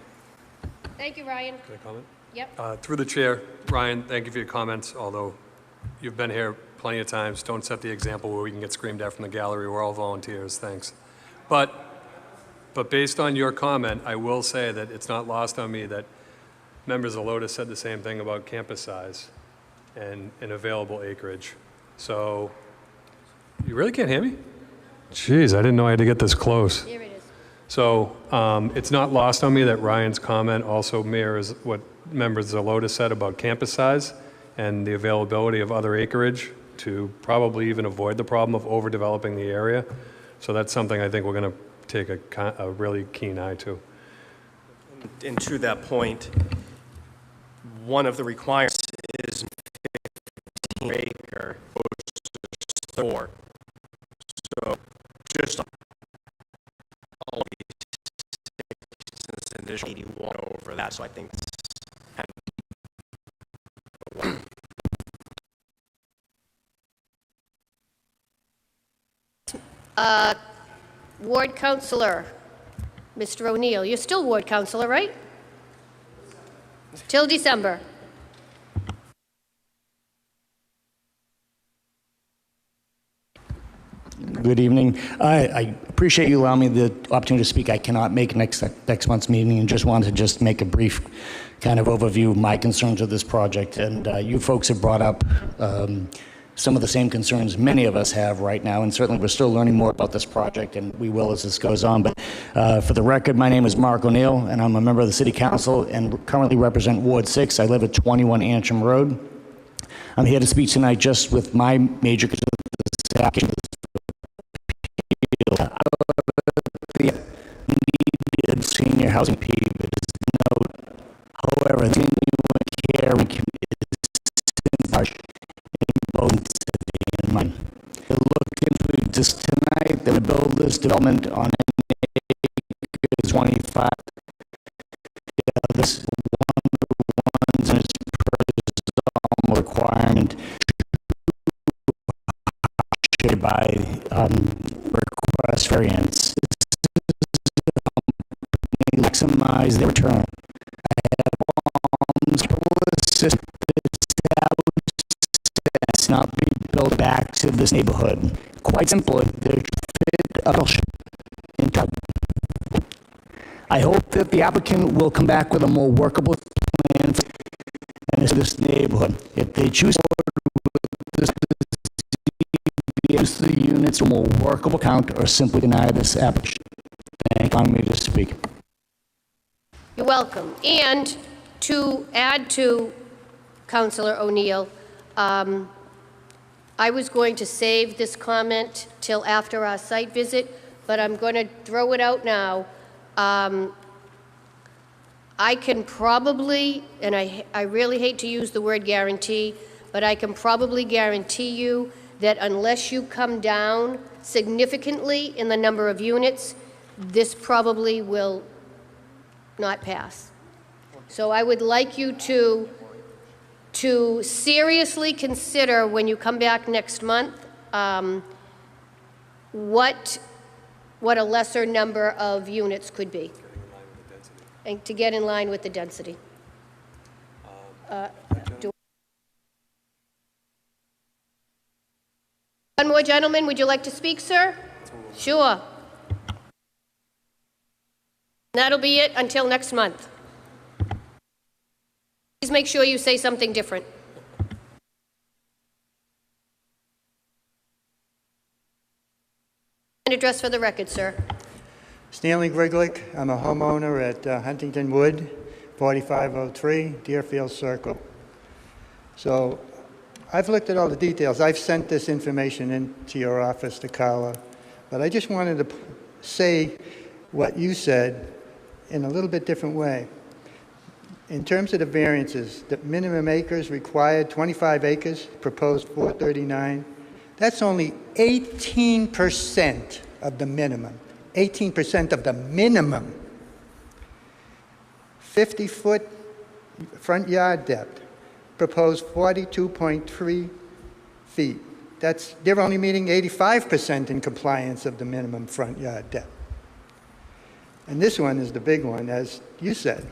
Speaker 1: Thank you, Ryan.
Speaker 9: Can I comment?
Speaker 1: Yep.
Speaker 9: Through the chair, Ryan, thank you for your comments, although you've been here plenty of times. Don't set the example where we can get screamed at from the gallery. We're all volunteers, thanks. But based on your comment, I will say that it's not lost on me that members of Lotus said the same thing about campus size and available acreage. So, you really can't hear me? Jeez, I didn't know I had to get this close.
Speaker 1: Here it is.
Speaker 9: So it's not lost on me that Ryan's comment also mirrors what members of Lotus said about campus size and the availability of other acreage to probably even avoid the problem of overdeveloping the area. So that's something I think we're going to take a really keen eye to.
Speaker 3: And to that point, one of the requirements is 15 acre opposed to 4. So just all these, an additional 81 over that. So I think it's
Speaker 1: Ward Councillor, Mr. O'Neill. You're still Ward Councillor, right? Till December.
Speaker 18: Good evening. I appreciate you allowing me the opportunity to speak. I cannot make next month's meeting, and just wanted to make a brief kind of overview of my concerns with this project. And you folks have brought up some of the same concerns many of us have right now, and certainly we're still learning more about this project, and we will as this goes on. But for the record, my name is Mark O'Neill, and I'm a member of the City Council and currently represent Ward 6. I live at 21 Antrim Road. I'm here to speak tonight just with my major concern with this application. The needed senior housing Peabody note. However, the genuine care is harsh in both city and mine. It looked into just tonight that we build this development on an acre 25. This one and its requirement by request variance. Maximize the return. I have it's not be built back to this neighborhood. Quite simply, they're fit I hope that the applicant will come back with a more workable plan for this neighborhood. If they choose the units a more workable count or simply deny this application. Thank you for allowing me to speak.
Speaker 1: You're welcome. And to add to Councillor O'Neill, I was going to save this comment till after our site visit, but I'm going to throw it out now. I can probably, and I really hate to use the word guarantee, but I can probably guarantee you that unless you come down significantly in the number of units, this probably will not pass. So I would like you to seriously consider when you come back next month, what a lesser number of units could be. And to get in line with the density. One more gentleman, would you like to speak, sir? Sure. That'll be it until next month. Please make sure you say something different. An address for the record, sir.
Speaker 19: Stanley Griglick. I'm a homeowner at Huntington Wood, 4503 Deerfield Circle. So I've looked at all the details. I've sent this information into your office to Carla, but I just wanted to say what you said in a little bit different way. In terms of the variances, the minimum acres required, 25 acres, proposed 439. That's only 18% of the minimum. 18% of the minimum. 50-foot front yard depth, proposed 42.3 feet. They're only meeting 85% in compliance of the minimum front yard depth. And this one is the big one, as you said.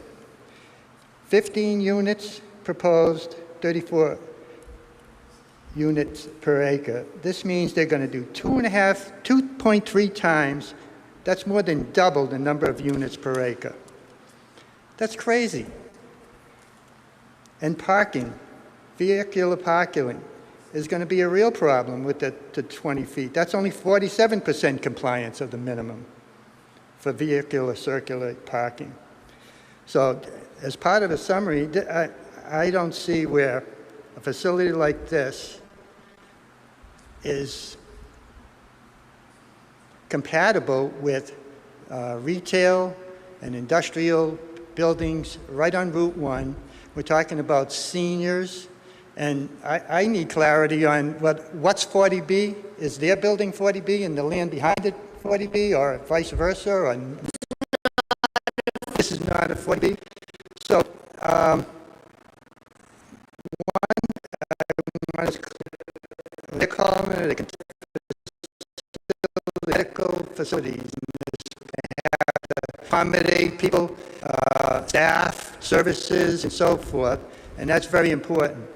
Speaker 19: 15 units proposed, 34 units per acre. This means they're going to do 2.3 times. That's more than double the number of units per acre. That's crazy. And parking, vehicular parking, is going to be a real problem with the 20 feet. That's only 47% compliance of the minimum for vehicular circular parking. So as part of a summary, I don't see where a facility like this is compatible with retail and industrial buildings right on Route 1. We're talking about seniors, and I need clarity on what's 40B. Is their building 40B and the land behind it 40B, or vice versa? Or this is not a 40B. So they're calling it a medical facilities. Accommodate people, staff, services, and so forth, and that's very important.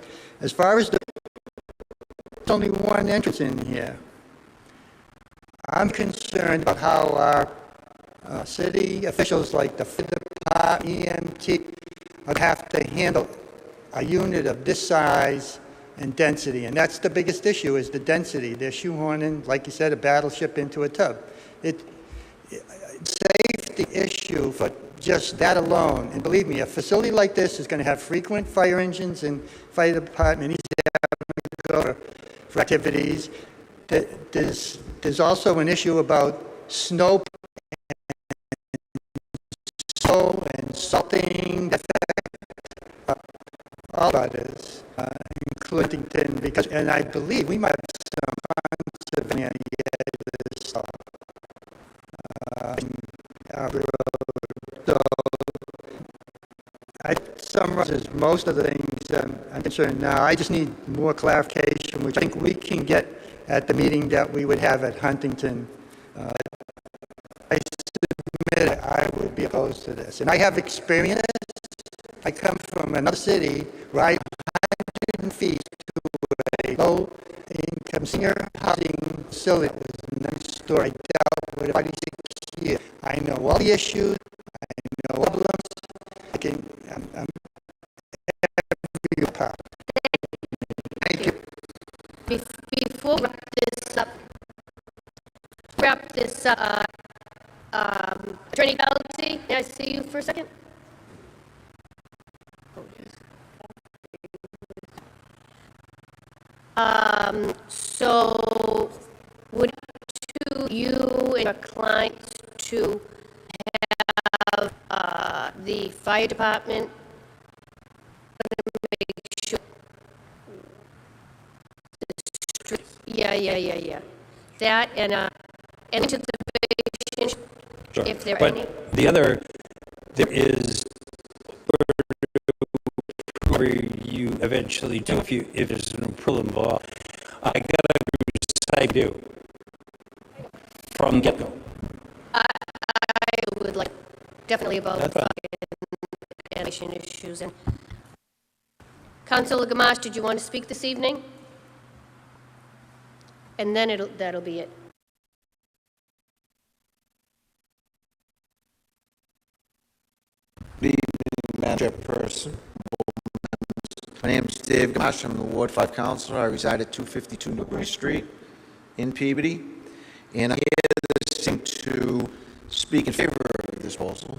Speaker 19: As far as there's only one entrance in here, I'm concerned about how our city officials like the EMT would have to handle a unit of this size and density, and that's the biggest issue, is the density. They're shoehorning, like you said, a battleship into a tub. It's a safety issue for just that alone, and believe me, a facility like this is going to have frequent fire engines and fire department needs to go for activities. There's also an issue about snow and salting, all that is, including because, and I believe we might have some funds of any this our road. So I summarizes most of the things I'm concerned now. I just need more clarification, which I think we can get at the meeting that we would have at Huntington. I submit I would be opposed to this. And I have experience. I come from another city where I 100 feet to a low-income senior housing facility. It was next door. I dealt with 46 years. I know all the issues. I know problems. I'm every part. Thank you.
Speaker 1: Before we wrap this up, Attorney Galaxy, may I see you for a second? So would you and your clients to the fire department. Make sure. Yeah. That and anticipation,
Speaker 4: Sure.
Speaker 1: if there are any.
Speaker 4: But there is, where you eventually do, if there's an approval involved, I got to site view from get-go.
Speaker 1: I would like, definitely about
Speaker 4: That's
Speaker 1: fire
Speaker 4: fine.
Speaker 1: and animation issues. And Councilor Gamache, did you want to speak this evening? And then that'll be it.
Speaker 7: Good evening, Madam Chairperson. My name is Dave Gamache. I'm the Ward 5 Councilor. I reside at 252 Newbury Street in Peabody. And I'm here this evening to speak in favor of this proposal.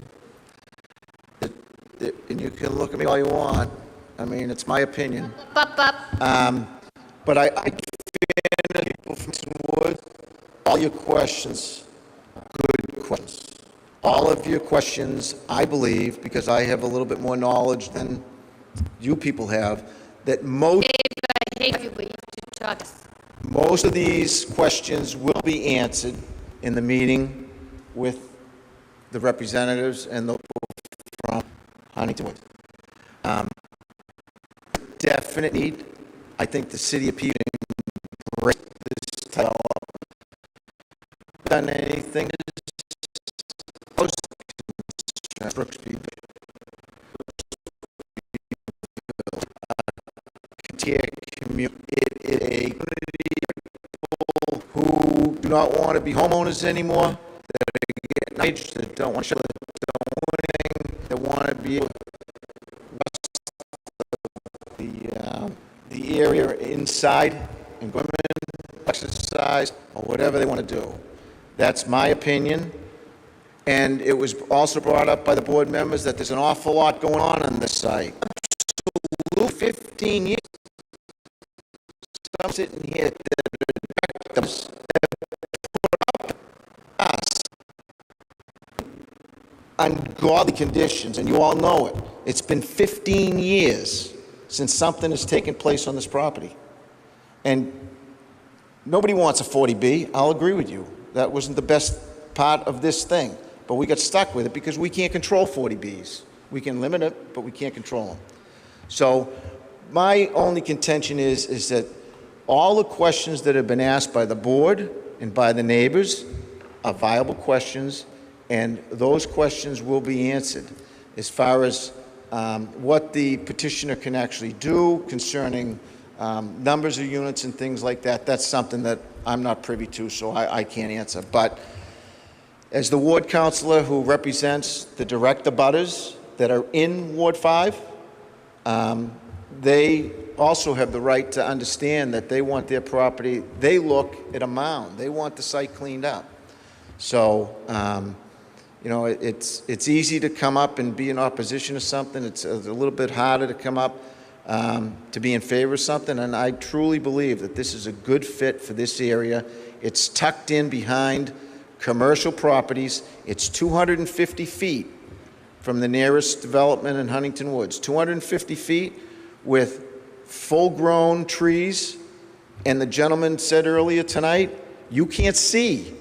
Speaker 7: And you can look at me all you want. I mean, it's my opinion. But I feel people from Wood, all your questions, good questions. All of your questions, I believe, because I have a little bit more knowledge than you people have, that most...
Speaker 1: Dave, I hate you, but you have to talk.
Speaker 7: Most of these questions will be answered in the meeting with the representatives and the from Huntington Woods. Definite need. I think the city of Peabody embraced this title. Done anything it is a community of people who do not want to be homeowners anymore, that are getting age, that don't want to show that don't winning, that want to be able to the area inside and go in, exercise, or whatever they want to do. That's my opinion. And it was also brought up by the board members that there's an awful lot going on this site. Absolutely, 15 years. I'm sitting here that put up us ungodly conditions, and you all know it. It's been 15 years since something has taken place on this property. And nobody wants a 40B. I'll agree with you. That wasn't the best part of this thing. But we got stuck with it because we can't control 40Bs. We can limit it, but we can't control them. So my only contention is that all the questions that have been asked by the board and by the neighbors are viable questions, and those questions will be answered. As far as what the petitioner can actually do concerning numbers of units and things like that, that's something that I'm not privy to, so I can't answer. But as the ward councilor who represents the direct abutters that are in Ward 5, they also have the right to understand that they want their property, they look at a mound, they want the site cleaned up. So, you know, it's easy to come up and be in opposition to something. It's a little bit harder to come up to be in favor of something, and I truly believe that this is a good fit for this area. It's tucked in behind commercial properties. It's 250 feet from the nearest development in Huntington Woods. 250 feet with full-grown trees, and the gentleman said earlier tonight, you can't see.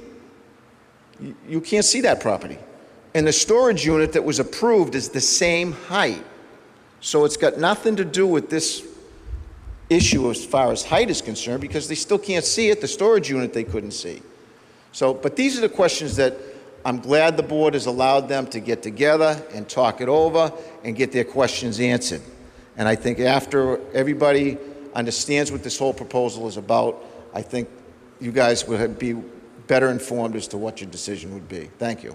Speaker 7: You can't see that property. And the storage unit that was approved is the same height. So it's got nothing to do with this issue as far as height is concerned, because they still can't see it. The storage unit they couldn't see. So, but these are the questions that I'm glad the board has allowed them to get together and talk it over and get their questions answered. And I think after everybody understands what this whole proposal is about, I think you guys would be better informed as to what your decision would be. Thank you.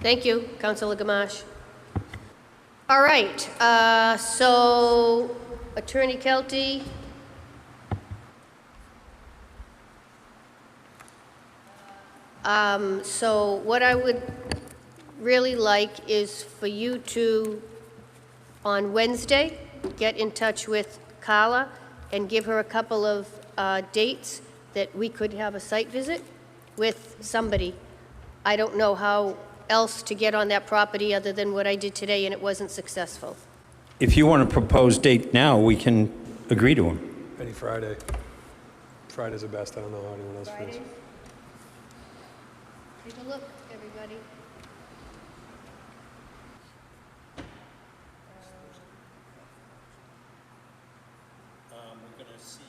Speaker 1: Thank you, Councilor Gamache. All right, so Attorney Kelty. So what I would really like is for you to, on Wednesday, get in touch with Carla and give her a couple of dates that we could have a site visit with somebody. I don't know how else to get on that property other than what I did today, and it wasn't successful.
Speaker 4: If you want a proposed date now, we can agree to them.
Speaker 9: Any Friday. Friday's the best. I don't know how anyone else feels.
Speaker 1: Fridays? Take a look, everybody.
Speaker 4: We're going to see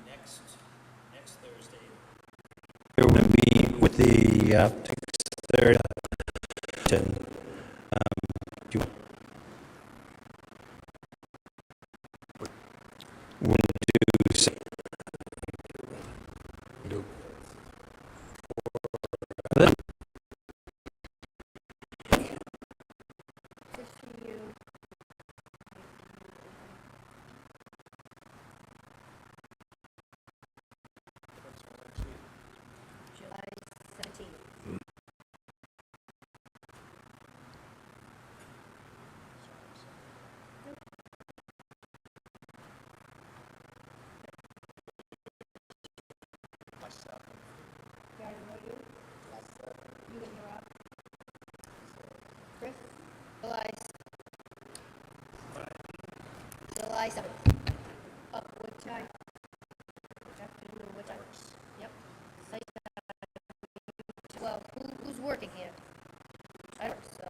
Speaker 4: next Thursday. We're going to be with the third. Do you want to do?
Speaker 1: July 17th. Chris? July 7th. Oh, what time? Afternoon, what time? Yep. Well, who's working here? I don't, so.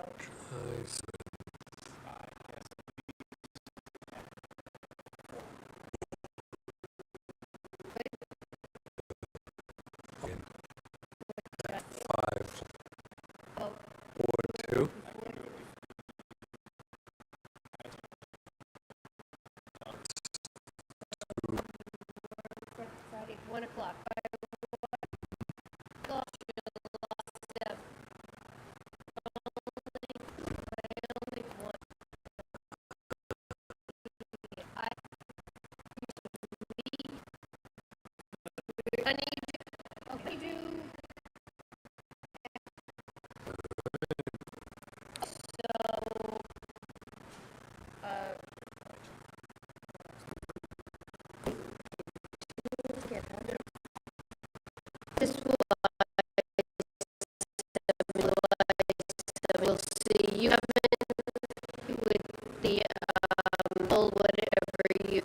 Speaker 9: Five.
Speaker 1: Oh.
Speaker 9: Or two.
Speaker 1: Friday, 1 o'clock. This will, we'll see. You haven't with the, whatever you.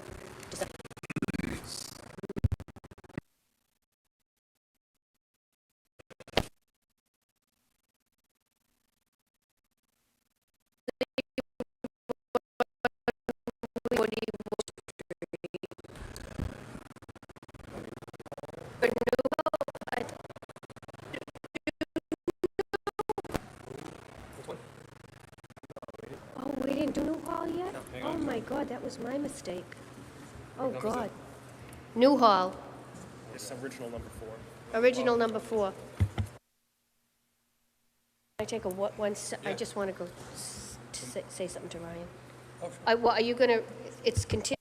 Speaker 1: Oh, we didn't do New Hall yet? Oh, my God, that was my mistake. Oh, God. New Hall,
Speaker 3: It's original number 4.
Speaker 1: original number 4. I take a I just want to go say something to Ryan. Well, are you going to, it's continued.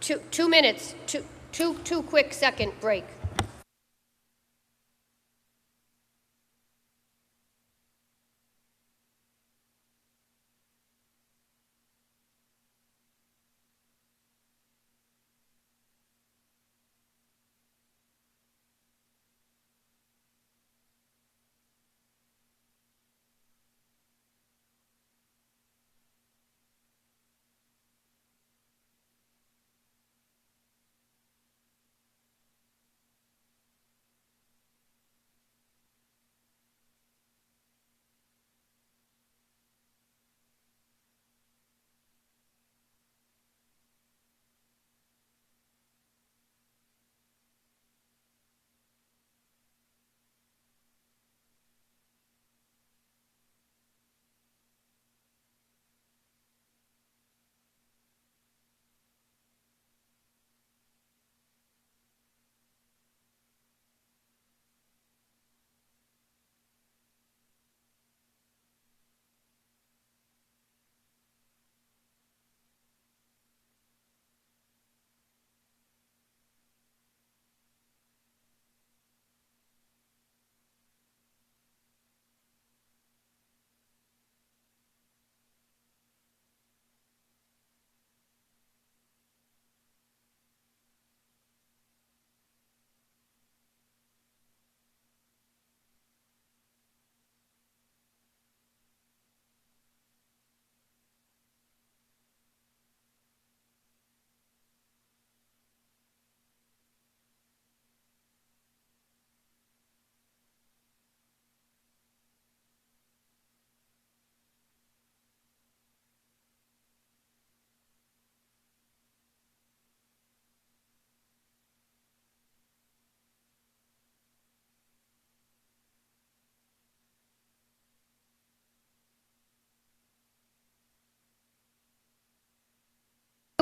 Speaker 1: 2 minutes, two quick second break.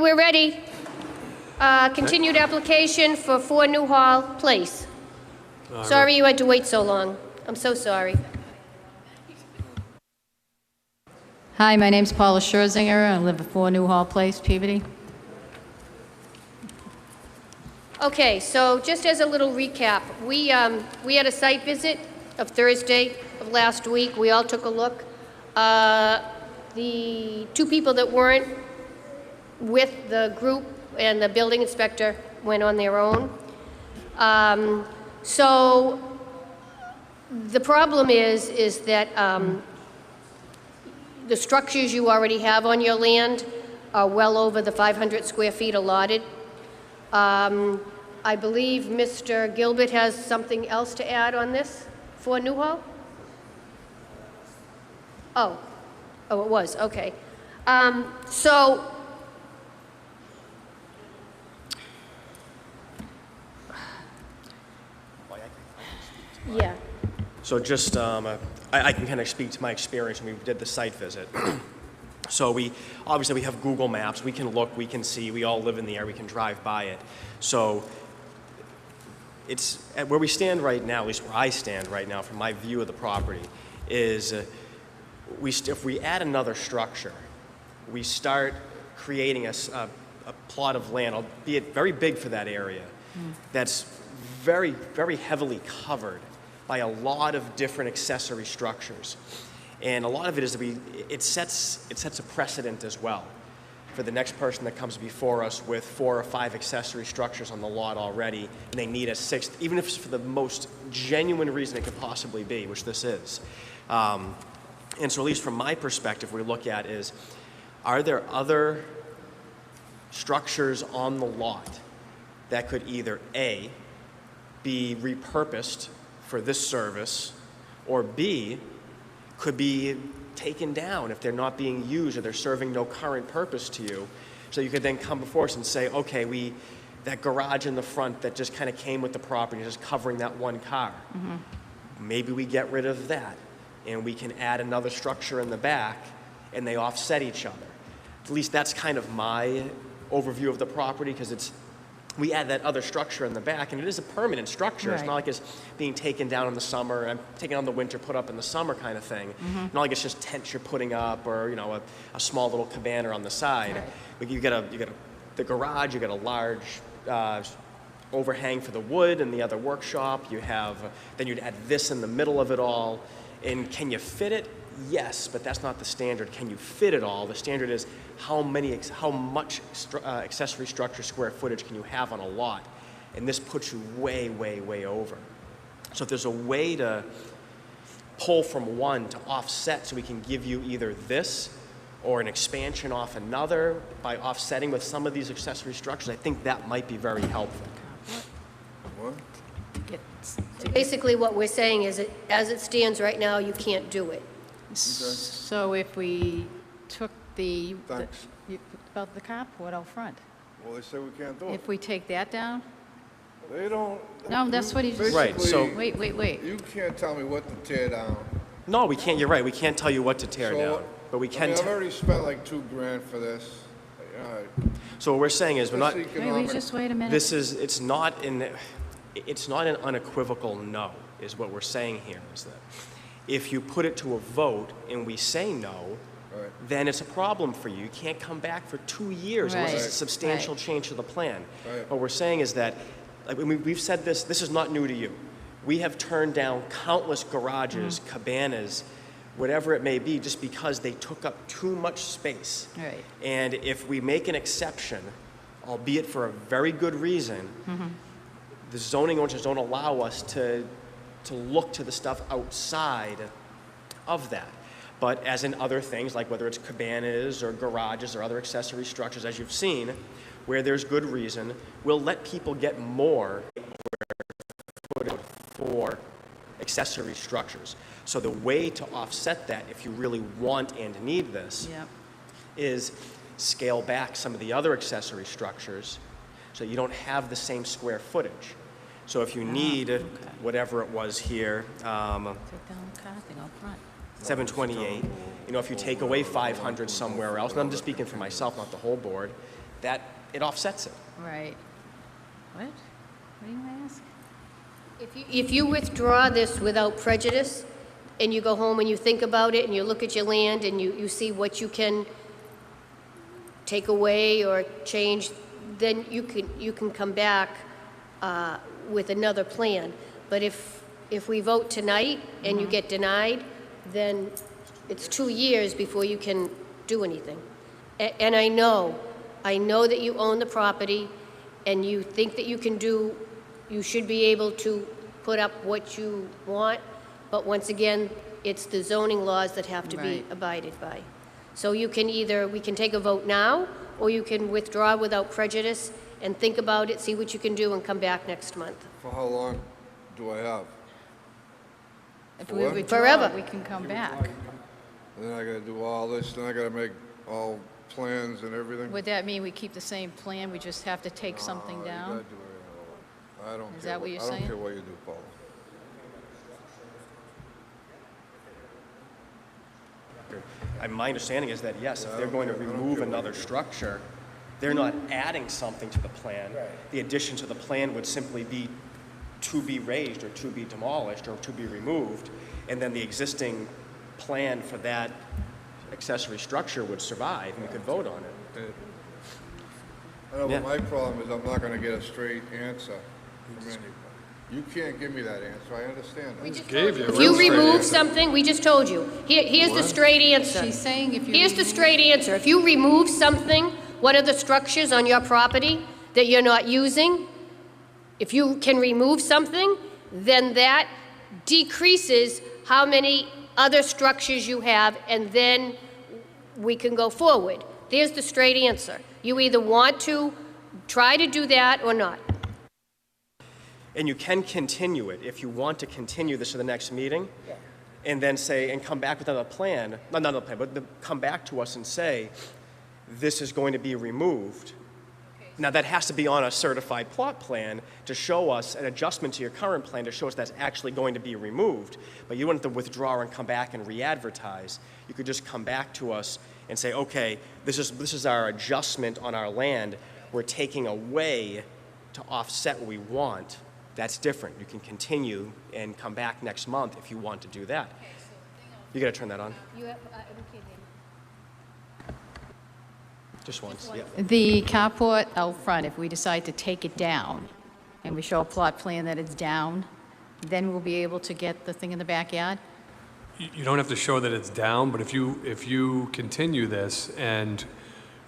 Speaker 1: We're ready. Continued application for 4 New Hall Place. Sorry you had to wait so long. I'm so sorry.
Speaker 20: Hi, my name's Paula Scherzinger. I live at 4 New Hall Place, Peabody.
Speaker 1: Okay, so just as a little recap, we had a site visit of Thursday of last week. We all took a look. The 2 people that weren't with the group and the building inspector went on their own. So the problem is that the structures you already have on your land are well over the 500 square feet allotted. I believe Mr. Gilbert has something else to add on this for New Hall? Oh, it was, okay. Yeah.
Speaker 3: So just, I can kind of speak to my experience when we did the site visit. So obviously we have Google Maps, we can look, we can see, we all live in the area, we can drive by it. So it's, at where we stand right now, at least where I stand right now from my view of the property, is if we add another structure, we start creating a plot of land, albeit very big for that area, that's very, very heavily covered by a lot of different accessory structures. And a lot of it is it sets a precedent as well for the next person that comes before us with 4 or 5 accessory structures on the lot already, and they need a 6th, even if it's for the most genuine reason it could possibly be, which this is. And so at least from my perspective, we look at is, are there other structures on the lot that could either A, be repurposed for this service, or B, could be taken down if they're not being used or they're serving no current purpose to you. So you could then come before us and say, okay, that garage in the front that just kind of came with the property, just covering that one car. Maybe we get rid of that and we can add another structure in the back and they offset each other. At least that's kind of my overview of the property, because we add that other structure in the back, and it is a permanent structure. It's not like it's being taken down in the summer and taken out in the winter, put up in the summer kind of thing. Not like it's just tents you're putting up, or a small little cabana on the side. Like you got the garage, you got a large overhang for the wood in the other workshop. You have then you'd add this in the middle of it all. And can you fit it? Yes, but that's not the standard. Can you fit it all? The standard is how much accessory structure square footage can you have on a lot? And this puts you way, way, way over. So if there's a way to pull from one to offset, so we can give you either this or an expansion off another by offsetting with some of these accessory structures, I think that might be very helpful.
Speaker 1: Basically what we're saying is that as it stands right now, you can't do it.
Speaker 20: So if we took the
Speaker 21: Thanks.
Speaker 20: about the carport out front,
Speaker 21: Well, they say we can't do it.
Speaker 20: if we take that down?
Speaker 21: They don't.
Speaker 20: No, that's what he just...
Speaker 3: Right, so-
Speaker 20: Wait.
Speaker 21: You can't tell me what to tear down.
Speaker 3: No, we can't. You're right. We can't tell you what to tear down, but we can.
Speaker 21: I've already spent like $2,000 for this.
Speaker 3: So what we're saying is we're not.
Speaker 20: Wait, just wait a minute.
Speaker 3: It's not an unequivocal no, is what we're saying here, is that if you put it to a vote and we say no, then it's a problem for you. You can't come back for 2 years unless it's a substantial change to the plan. What we're saying is that, like, we've said this is not new to you. We have turned down countless garages, cabanas, whatever it may be, just because they took up too much space.
Speaker 20: Right.
Speaker 3: And if we make an exception, albeit for a very good reason, the zoning ordinances don't allow us to look to the stuff outside of that. But as in other things, like whether it's cabanas or garages or other accessory structures, as you've seen, where there's good reason, we'll let people get more for accessory structures. So the way to offset that, if you really want and need this, is scale back some of the other accessory structures so you don't have the same square footage. So if you need whatever it was here, 728, if you take away 500 somewhere else, and I'm just speaking for myself, not the whole board, that it offsets it.
Speaker 20: Right. What? What do you ask?
Speaker 1: If you withdraw this without prejudice, and you go home and you think about it, and you look at your land, and you see what you can take away or change, then you can come back with another plan. But if we vote tonight and you get denied, then it's 2 years before you can do anything. And I know that you own the property, and you think that you should be able to put up what you want, but once again, it's the zoning laws that have to be abided by. So we can take a vote now, or you can withdraw without prejudice and think about it, see what you can do, and come back next month.
Speaker 21: For how long do I have?
Speaker 20: If we withdraw,
Speaker 1: Forever.
Speaker 20: we can come back.
Speaker 21: And then I gotta do all this, then I gotta make all plans and everything?
Speaker 20: Would that mean we keep the same plan, we just have to take something
Speaker 21: You
Speaker 20: down?
Speaker 21: gotta do everything all over. I don't
Speaker 20: Is
Speaker 21: care
Speaker 20: that what you're
Speaker 21: I don't
Speaker 20: saying?
Speaker 21: care what you do, Paula.
Speaker 3: My understanding is that, yes, if they're going to remove another structure, they're not adding something to the plan. The addition to the plan would simply be to be raised or to be demolished or to be removed, and then the existing plan for that accessory structure would survive, and we could vote on it.
Speaker 21: I know, but my problem is I'm not gonna get a straight answer from anybody. You can't give me that answer, I understand that.
Speaker 1: If you remove something, we just told you. Here's the straight answer.
Speaker 20: She's saying if you
Speaker 1: Here's the straight answer. If you remove something, one of the structures on your property that you're not using, if you can remove something, then that decreases how many other structures you have, and then we can go forward. There's the straight answer. You either want to try to do that or not.
Speaker 3: And you can continue it if you want to continue this to the next meeting, and then say, and come back with another plan, not another plan, but come back to us and say, this is going to be removed. Now, that has to be on a certified plot plan to show us an adjustment to your current plan to show us that's actually going to be removed. But you don't have to withdraw and come back and re-advertise. You could just come back to us and say, okay, this is our adjustment on our land. We're taking away to offset what we want. That's different. You can continue and come back next month if you want to do that. You got to turn that on. Just once, yeah.
Speaker 20: The carport out front, if we decide to take it down, and we show a plot plan that it's down, then we'll be able to get the thing in the backyard?
Speaker 9: You don't have to show that it's down, but if you continue this and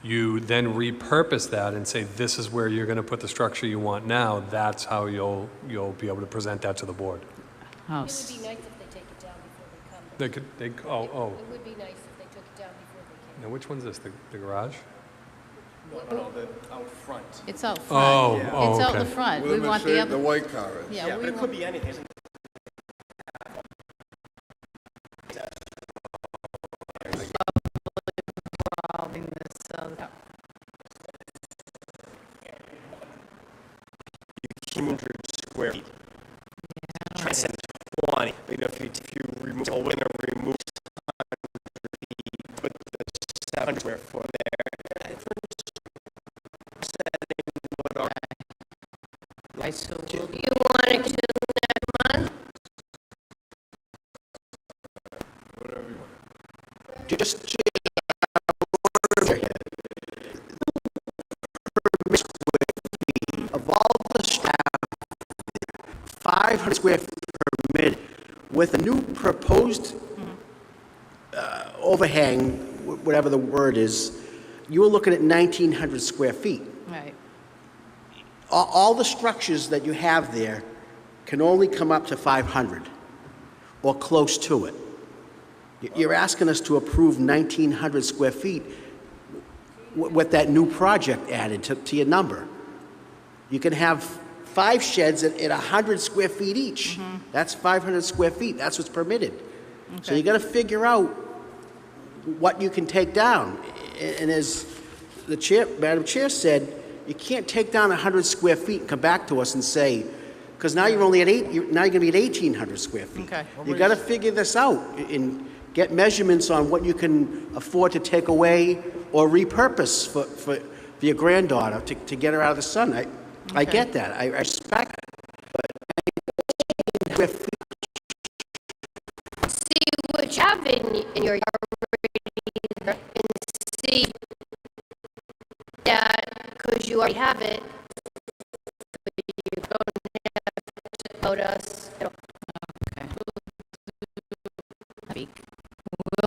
Speaker 9: you then repurpose that and say, this is where you're going to put the structure you want now, that's how you'll be able to present that to the board.
Speaker 20: Oh.
Speaker 1: It would be nice if they take it down before they come.
Speaker 9: It
Speaker 1: would be nice if they took it down before they came.
Speaker 9: Now, which one's this, the garage?
Speaker 3: No, the out front.
Speaker 20: It's out front.
Speaker 9: Oh,
Speaker 20: It's out
Speaker 9: okay.
Speaker 20: the front.
Speaker 21: Well,
Speaker 20: We want the other.
Speaker 21: the white car is.
Speaker 20: Yeah,
Speaker 3: But
Speaker 20: we
Speaker 3: it could
Speaker 20: want,
Speaker 3: be anything.
Speaker 20: involving this other.
Speaker 3: 200 square feet. Try to send 20, but if you remove, a winner removes 100 feet, put the 700 square foot there.
Speaker 20: Right, so we'll be
Speaker 1: You want to do next month?
Speaker 7: Just of all the staff, 500 square feet permitted, with a new proposed overhang, whatever the word is, you were looking at 1,900 square feet.
Speaker 20: Right.
Speaker 7: All the structures that you have there can only come up to 500 or close to it. You're asking us to approve 1,900 square feet with that new project added to your number. You can have 5 sheds at 100 square feet each. That's 500 square feet. That's what's permitted. So you got to figure out what you can take down. And as the chair, Madam Chair said, you can't take down 100 square feet and come back to us and say, because now you're only at now you're going to be at 1,800 square feet.
Speaker 20: Okay.
Speaker 7: You got to figure this out and get measurements on what you can afford to take away or repurpose for for your granddaughter to get her out of the sun. I get that. I respect it. But with
Speaker 1: See what you have in your yard and see that, because you already have it, you don't have to go to us.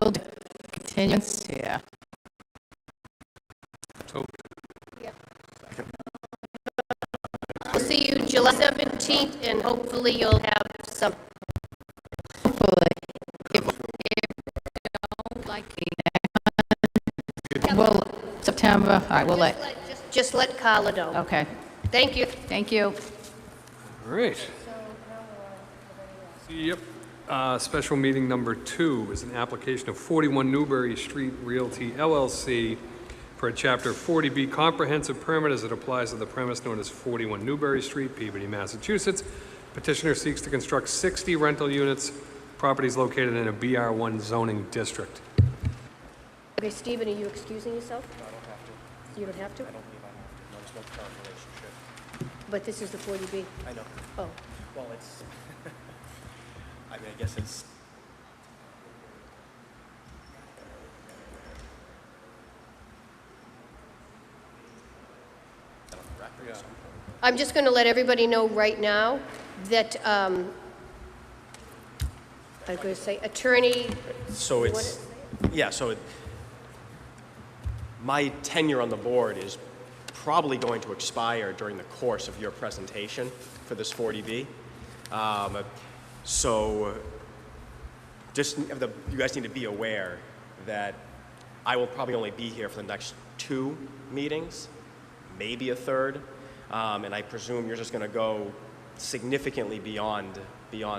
Speaker 20: We'll do continuance, yeah.
Speaker 1: We'll see you July 17th, and hopefully you'll have some.
Speaker 20: Well, September, all right, we'll let.
Speaker 1: Just let Carla know.
Speaker 20: Okay.
Speaker 1: Thank you.
Speaker 20: Thank you.
Speaker 9: All right. Yep. Special meeting number 2 is an application of 41 Newbury Street Realty LLC for a Chapter 40B comprehensive permit as it applies to the premise known as 41 Newbury Street, Peabody, Massachusetts. Petitioner seeks to construct 60 rental units, properties located in a BR1 zoning district.
Speaker 1: Okay, Stephen, are you excusing yourself?
Speaker 3: No, I don't have to.
Speaker 1: You don't have to?
Speaker 3: I don't believe I have to. No, there's no current relationship.
Speaker 1: But this is the 40B.
Speaker 3: I know.
Speaker 1: Oh.
Speaker 3: Well, it's, I mean, I guess it's,
Speaker 1: I'm just going to let everybody know right now that, I'm going to say, attorney.
Speaker 3: so it's, yeah, so my tenure on the board is probably going to expire during the course of your presentation for this 40B. So just you guys need to be aware that I will probably only be here for the next 2 meetings, maybe a third, and I presume you're just going to go significantly beyond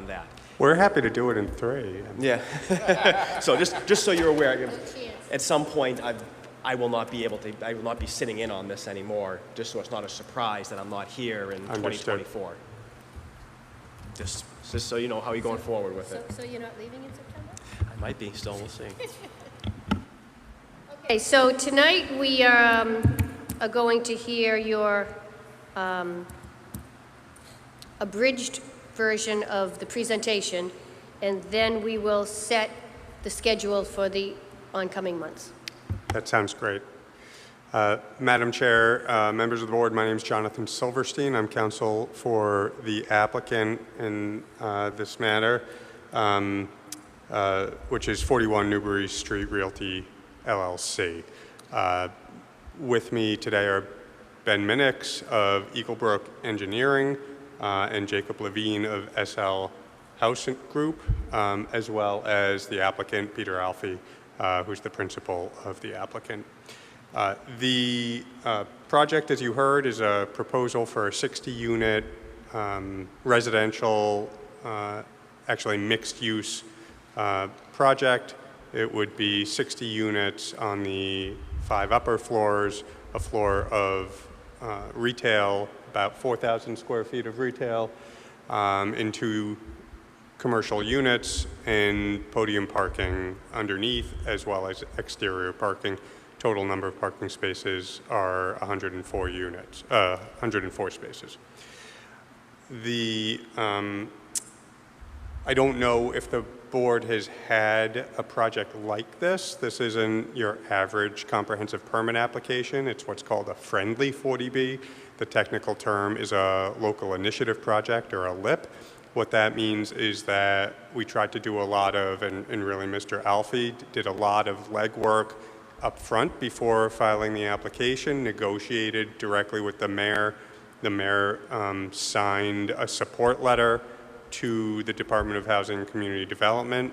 Speaker 3: that.
Speaker 12: We're happy to do it in 3.
Speaker 3: Yeah. So just so you're aware, at some point I will not be sitting in on this anymore, just so it's not a surprise that I'm not here in 2024. Just so you know how you're going forward with it.
Speaker 1: So you're not leaving in September?
Speaker 3: I might be, still, we'll see.
Speaker 1: Okay, so tonight we are going to hear your abridged version of the presentation, and then we will set the schedule for the oncoming months.
Speaker 12: That sounds great. Madam Chair, members of the board, my name is Jonathan Silverstein. I'm counsel for the applicant in this matter, which is 41 Newbury Street Realty LLC. With me today are Ben Minix of Eaglebrook Engineering and Jacob Levine of SL House Group, as well as the applicant, Peter Alfie, who's the principal of the applicant. The project, as you heard, is a proposal for a 60-unit residential, actually mixed-use project. It would be 60 units on the 5 upper floors, a floor of retail, about 4,000 square feet of retail, in 2 commercial units, and podium parking underneath, as well as exterior parking. Total number of parking spaces are 104 units, 104 spaces. I don't know if the board has had a project like this. This isn't your average comprehensive permit application. It's what's called a friendly 40B. The technical term is a local initiative project, or a LIP. What that means is that we tried to do a lot of, and really Mr. Alfie did a lot of legwork up front before filing the application, negotiated directly with the mayor. The mayor signed a support letter to the Department of Housing and Community Development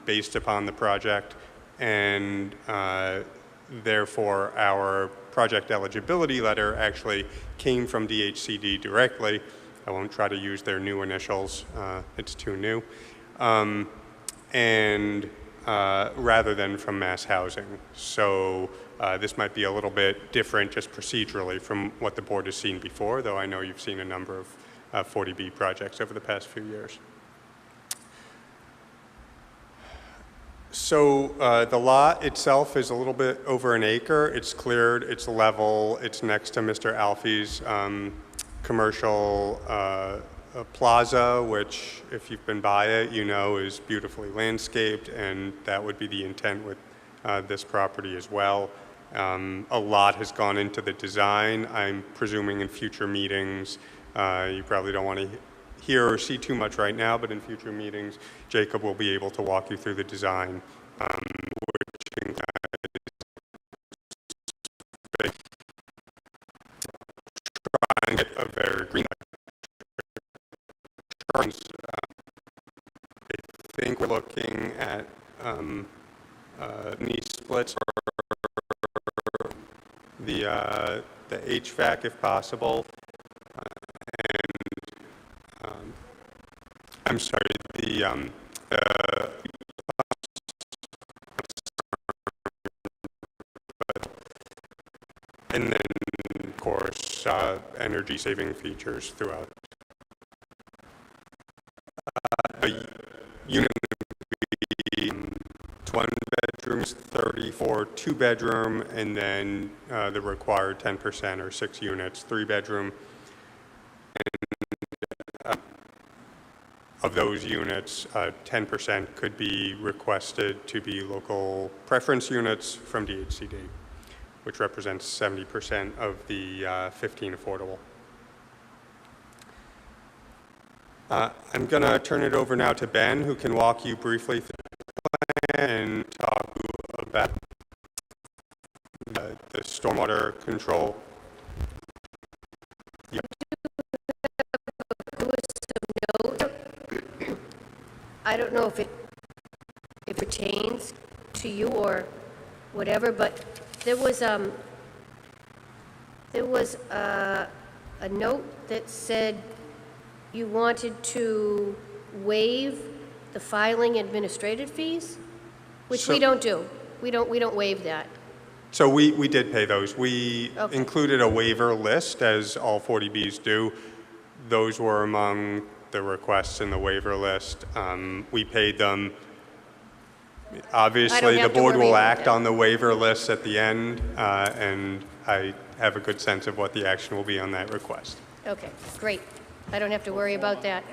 Speaker 12: based upon the project, and therefore our project eligibility letter actually came from DHCD directly. I won't try to use their new initials, it's too new, and rather than from Mass Housing. So this might be a little bit different just procedurally from what the board has seen before, though I know you've seen a number of 40B projects over the past few years.
Speaker 2: So the lot itself is a little bit over an acre. It's cleared, it's level, it's next to Mr. Alfie's commercial plaza, which if you've been by it, you know is beautifully landscaped, and that would be the intent with this property as well. A lot has gone into the design. I'm presuming in future meetings, you probably don't want to hear or see too much right now, but in future meetings, Jacob will be able to walk you through the design, which includes trying to get a very green turns. I think we're looking at knee splits for the HVAC if possible. I'm sorry, and then, of course, energy-saving features throughout. A unit would be 1 bedrooms, 34 2-bedroom, and then the required 10% or 6 units, 3-bedroom. Of those units, 10% could be requested to be local preference units from DHCD, which represents 70% of the 15 affordable. I'm going to turn it over now to Ben, who can walk you briefly through the plan and talk about the stormwater control. Yep.
Speaker 1: I don't know if it pertains to you or whatever, but there was a note that said you wanted to waive the filing administrative fees, which we don't do. We don't waive that.
Speaker 2: So we did pay those. We
Speaker 1: Okay.
Speaker 2: included a waiver list, as all 40Bs do. Those were among the requests in the waiver list. We paid them. Obviously, the board will act on the waiver list at the end, and I have a good sense of what the action will be on that request.
Speaker 1: Okay, great. I don't have to worry about that.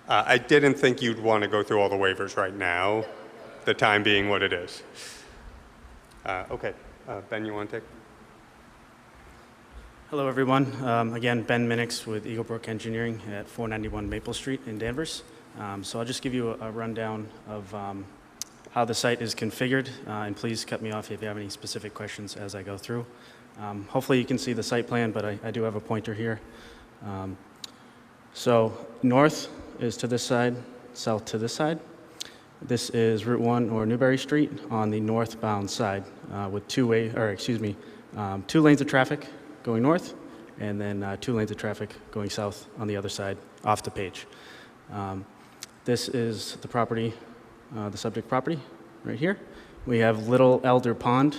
Speaker 2: I didn't think you'd want to go through all the waivers right now, the time being what it is. Okay, Ben, you want to take?
Speaker 22: Hello, everyone. Again, Ben Minix with Eagle Brook Engineering at 491 Maple Street in Danvers. So I'll just give you a rundown of how the site is configured, and please cut me off if you have any specific questions as I go through. Hopefully you can see the site plan, but I do have a pointer here. So north is to this side, south to this side. This is Route 1 or Newberry Street on the northbound side with two lanes of traffic going north, and then 2 lanes of traffic going south on the other side off the page. This is the property, the subject property right here. We have Little Elder Pond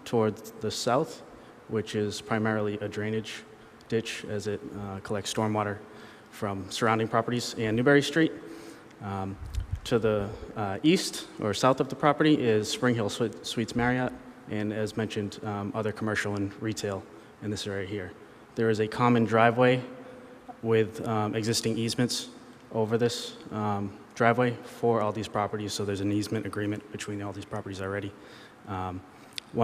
Speaker 22: towards the south, which is primarily a drainage ditch as it collects stormwater from surrounding properties and Newberry Street. To the east or south of the property is Spring Hill Suites Marriott, and as mentioned, other commercial and retail in this area here. There is a common driveway with existing easements over this driveway for all these properties, so there's an easement agreement between all these properties already. 1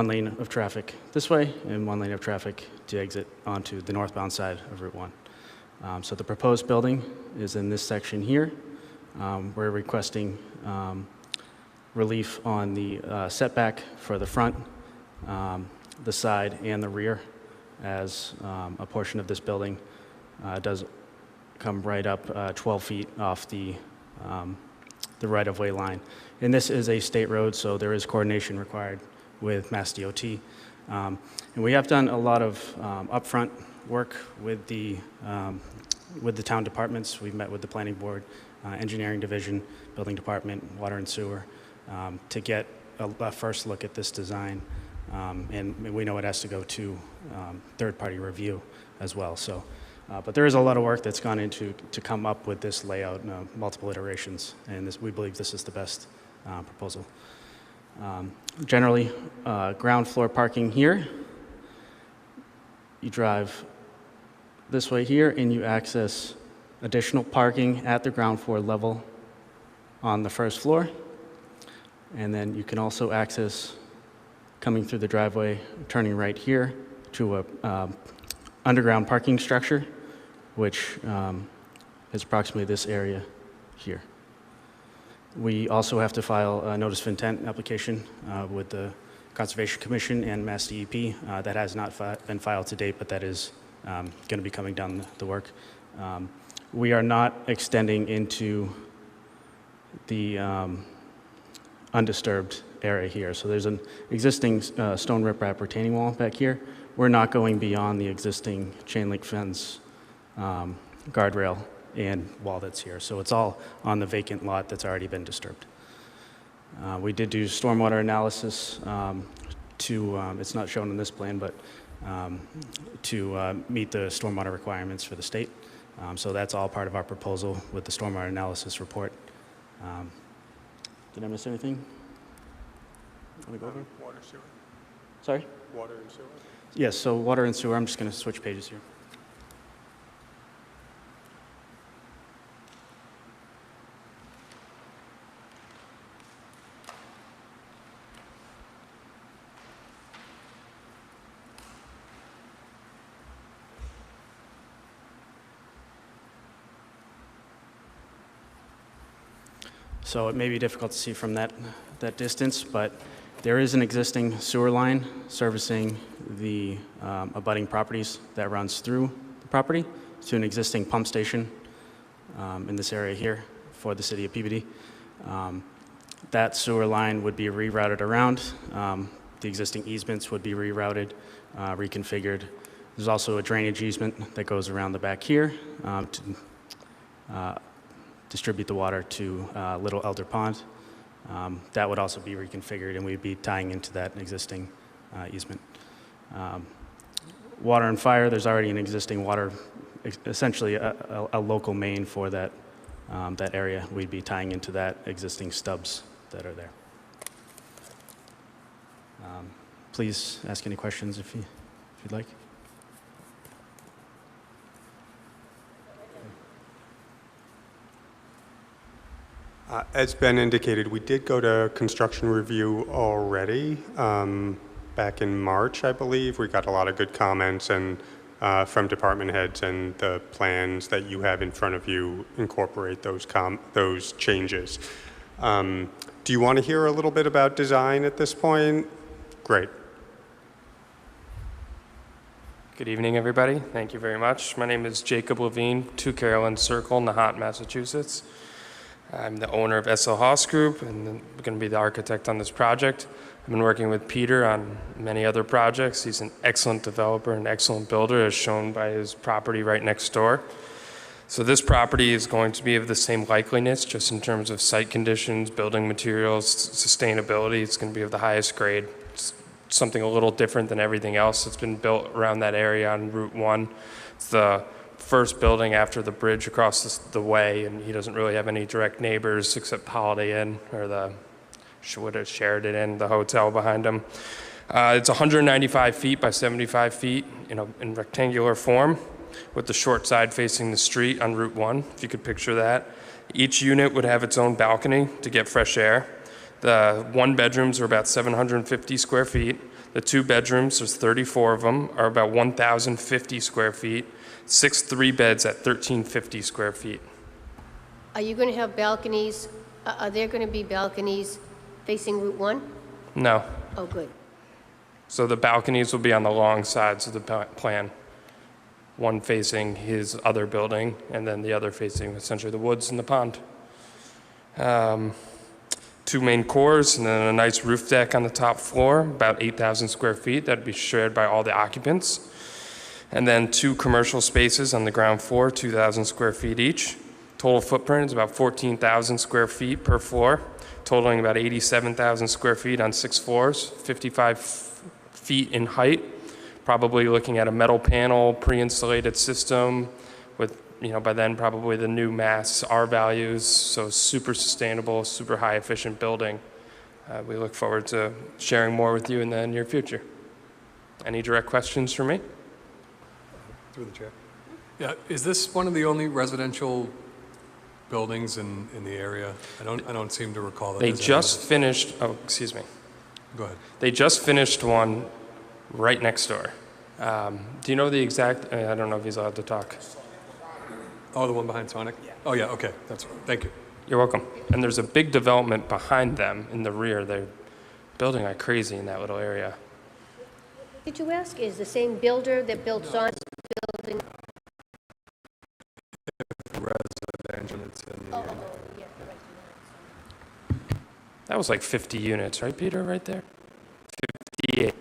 Speaker 22: lane of traffic this way and 1 lane of traffic to exit onto the northbound side of Route 1. So the proposed building is in this section here. We're requesting relief on the setback for the front, the side, and the rear, as a portion of this building does come right up 12 feet off the right-of-way line. And this is a state road, so there is coordination required with Mass DOT. And we have done a lot of upfront work with the town departments. We've met with the planning board, engineering division, building department, water and sewer, to get a first look at this design. And we know it has to go to third-party review as well. So But there is a lot of work that's gone into to come up with this layout, multiple iterations, and we believe this is the best proposal. Generally, ground floor parking here. You drive this way here, and you access additional parking at the ground floor level on the first floor. And then you can also access, coming through the driveway, turning right here to a underground parking structure, which is approximately this area here. We also have to file a notice of intent application with the Conservation Commission and Mass DEP. That has not been filed to date, but that is going to be coming down the work. We are not extending into the undisturbed area here. So there's an existing stone riprap retaining wall back here. We're not going beyond the existing chain link fence, guardrail, and wall that's here. So it's all on the vacant lot that's already been disturbed. We did do stormwater analysis it's not shown in this plan, but to meet the stormwater requirements for the state. So that's all part of our proposal with the stormwater analysis report. Did I miss anything? Want to go over?
Speaker 2: Water, sewer.
Speaker 22: Sorry?
Speaker 2: Water and sewer.
Speaker 22: Yes, so water and sewer. I'm just going to switch pages here. So it may be difficult to see from that distance, but there is an existing sewer line servicing the abutting properties that runs through the property to an existing pump station in this area here for the city of Peabody. That sewer line would be rerouted around. The existing easements would be rerouted, reconfigured. There's also a drainage easement that goes around the back here to distribute the water to Little Elder Pond. That would also be reconfigured, and we'd be tying into that existing easement. Water and fire, there's already an existing water, essentially a local main for that, that area. We'd be tying into that existing stubs that are there. Please ask any questions if you'd like.
Speaker 2: As Ben indicated, we did go to construction review already back in March, I believe. We got a lot of good comments and from department heads, and the plans that you have in front of you incorporate those changes. Do you want to hear a little bit about design at this point? Great.
Speaker 6: Good evening, everybody. Thank you very much. My name is Jacob Levine, 2 Carolyn Circle, Nahat, Massachusetts. I'm the owner of SL Haas Group, and I'm going to be the architect on this project. I've been working with Peter on many other projects. He's an excellent developer, an excellent builder, as shown by his property right next door. So this property is going to be of the same likeliness, just in terms of site conditions, building materials, sustainability. It's going to be of the highest grade. It's something a little different than everything else that's been built around that area on Route 1. It's the first building after the bridge across the way, and he doesn't really have any direct neighbors except Holiday Inn, or the Sheraton Inn, the hotel behind him. It's 195 feet by 75 feet in rectangular form, with the short side facing the street on Route 1, if you could picture that. Each unit would have its own balcony to get fresh air. The 1 bedrooms are about 750 square feet. The 2 bedrooms, there's 34 of them, are about 1,050 square feet. 6 3-beds at 1,350 square feet.
Speaker 1: Are you going to have balconies? Are there going to be balconies facing Route 1?
Speaker 6: No.
Speaker 1: Oh, good.
Speaker 6: So the balconies will be on the long sides of the plan. One facing his other building, and then the other facing essentially the woods and the pond. 2 main cores, and then a nice roof deck on the top floor, about 8,000 square feet. That'd be shared by all the occupants. And then 2 commercial spaces on the ground floor, 2,000 square feet each. Total footprint is about 14,000 square feet per floor, totaling about 87,000 square feet on 6 floors, 55 feet in height, probably looking at a metal panel, pre-insulated system with, by then probably the new mass R values, so super sustainable, super high efficient building. We look forward to sharing more with you in the near future. Any direct questions for me?
Speaker 9: Through the chair. Yeah, is this one of the only residential buildings in the area? I don't seem to recall that.
Speaker 6: They just finished, oh, excuse me.
Speaker 9: Go ahead.
Speaker 6: They just finished one right next door. Do you know the exact, I don't know if he's allowed to talk.
Speaker 9: Oh, the one behind Sonic? Yeah. Oh, yeah, okay, that's right. Thank you.
Speaker 6: You're welcome. And there's a big development behind them in the rear. They're building like crazy in that little area.
Speaker 1: Did you ask, is the same builder that built Sonic's building?
Speaker 9: Residential, it's in the area.
Speaker 6: That was like 50 units, right, Peter, right there? 58.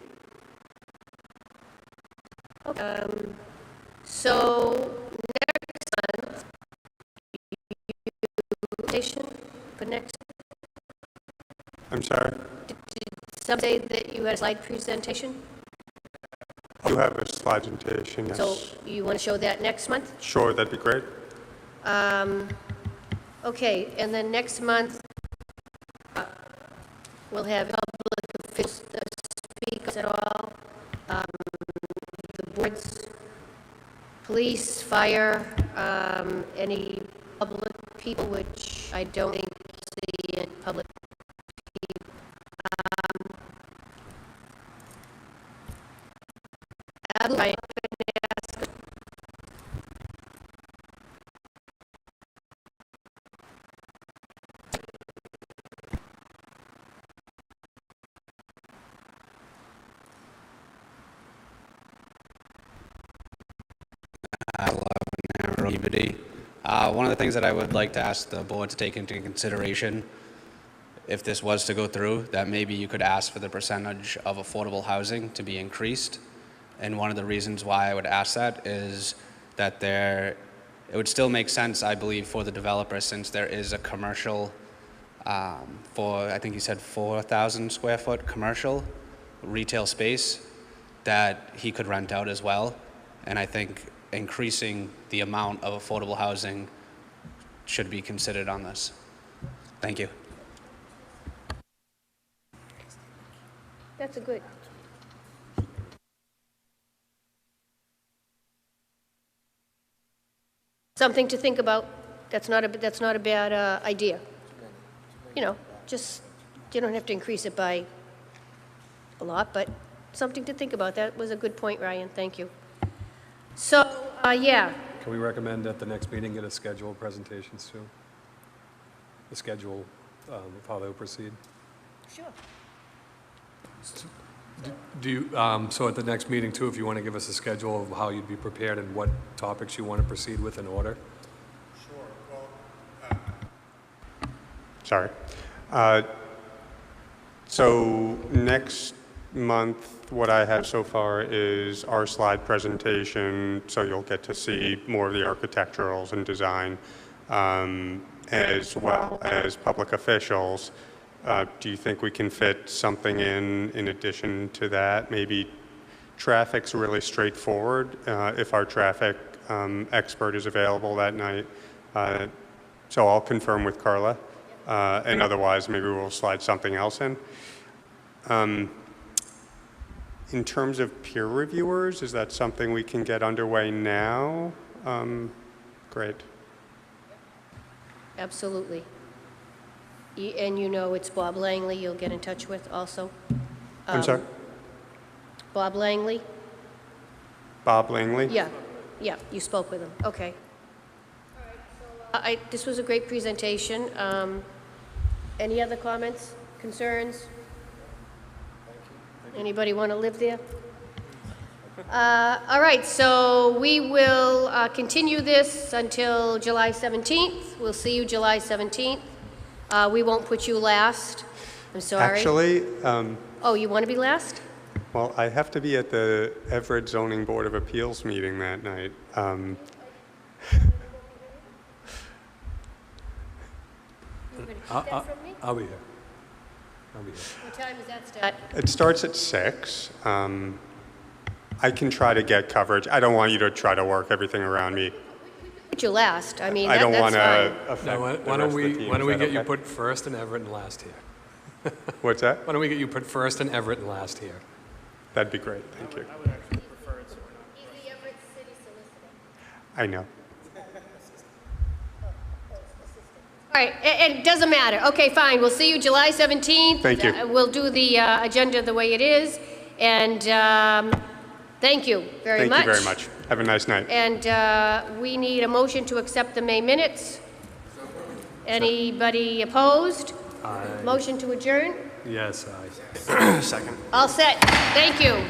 Speaker 1: So next month, presentation for next.
Speaker 2: I'm sorry?
Speaker 1: Did some say that you had a slide presentation?
Speaker 2: You have a slide presentation, yes.
Speaker 1: So you want to show that next month?
Speaker 2: Sure, that'd be great.
Speaker 1: Okay, and then next month, we'll have public officials speak at all. The boards, police, fire, any public people, which I don't think see in public people. I
Speaker 17: Peabody. One of the things that I would like to ask the board to take into consideration, if this was to go through, that maybe you could ask for the percentage of affordable housing to be increased. And one of the reasons why I would ask that is that it would still make sense, I believe, for the developer, since there is a commercial, I think you said 4,000 square foot commercial retail space that he could rent out as well. And I think increasing the amount of affordable housing should be considered on this. Thank you.
Speaker 1: That's a good. Something to think about. That's not a bad idea. Just you don't have to increase it by a lot, but something to think about. That was a good point, Ryan. Thank you. So, yeah.
Speaker 9: Can we recommend at the next meeting get a schedule of presentations too? The schedule of how they'll proceed?
Speaker 1: Sure.
Speaker 9: Do you, so at the next meeting too, if you want to give us a schedule of how you'd be prepared and what topics you want to proceed with in order?
Speaker 2: Sure. Sorry. So next month, what I have so far is our slide presentation, so you'll get to see more of the architecturals and design, as well as public officials. Do you think we can fit something in addition to that? Maybe traffic's really straightforward, if our traffic expert is available that night. So I'll confirm with Carla, and otherwise maybe we'll slide something else in. In terms of peer reviewers, is that something we can get underway now? Great.
Speaker 1: Absolutely. And it's Bob Langley you'll get in touch with also.
Speaker 2: I'm sorry?
Speaker 1: Bob Langley?
Speaker 2: Bob Langley?
Speaker 1: Yeah, you spoke with him. Okay. All right, so this was a great presentation. Any other comments, concerns? Anybody want to live there? All right, so we will continue this until July 17th. We'll see you July 17th. We won't put you last. I'm sorry.
Speaker 2: Actually,
Speaker 1: oh, you want to be last?
Speaker 2: well, I have to be at the Everett Zoning Board of Appeals meeting that night.
Speaker 9: I'll be here. I'll be here.
Speaker 1: What time does that start?
Speaker 2: It starts at 6. I can try to get coverage. I don't want you to try to work everything around me.
Speaker 1: Put you last. I mean,
Speaker 2: I don't
Speaker 1: that's
Speaker 2: want
Speaker 1: fine.
Speaker 2: to affect
Speaker 9: Now,
Speaker 2: the
Speaker 9: why don't
Speaker 2: rest of the team.
Speaker 9: why don't we
Speaker 2: Is that
Speaker 9: get you
Speaker 2: okay?
Speaker 9: put first and Everett and last here?
Speaker 2: What's that?
Speaker 9: Why don't we get you put first and Everett and last here?
Speaker 2: That'd be great. Thank you. I know.
Speaker 1: All right, it doesn't matter. Okay, fine, we'll see you July 17th.
Speaker 2: Thank you.
Speaker 1: We'll do the agenda the way it is, and thank you very much.
Speaker 2: Thank you very much. Have a nice night.
Speaker 1: And we need a motion to accept the May minutes. Anybody opposed? Motion to adjourn?
Speaker 9: Yes, aye.
Speaker 3: Second.
Speaker 1: All set. Thank you.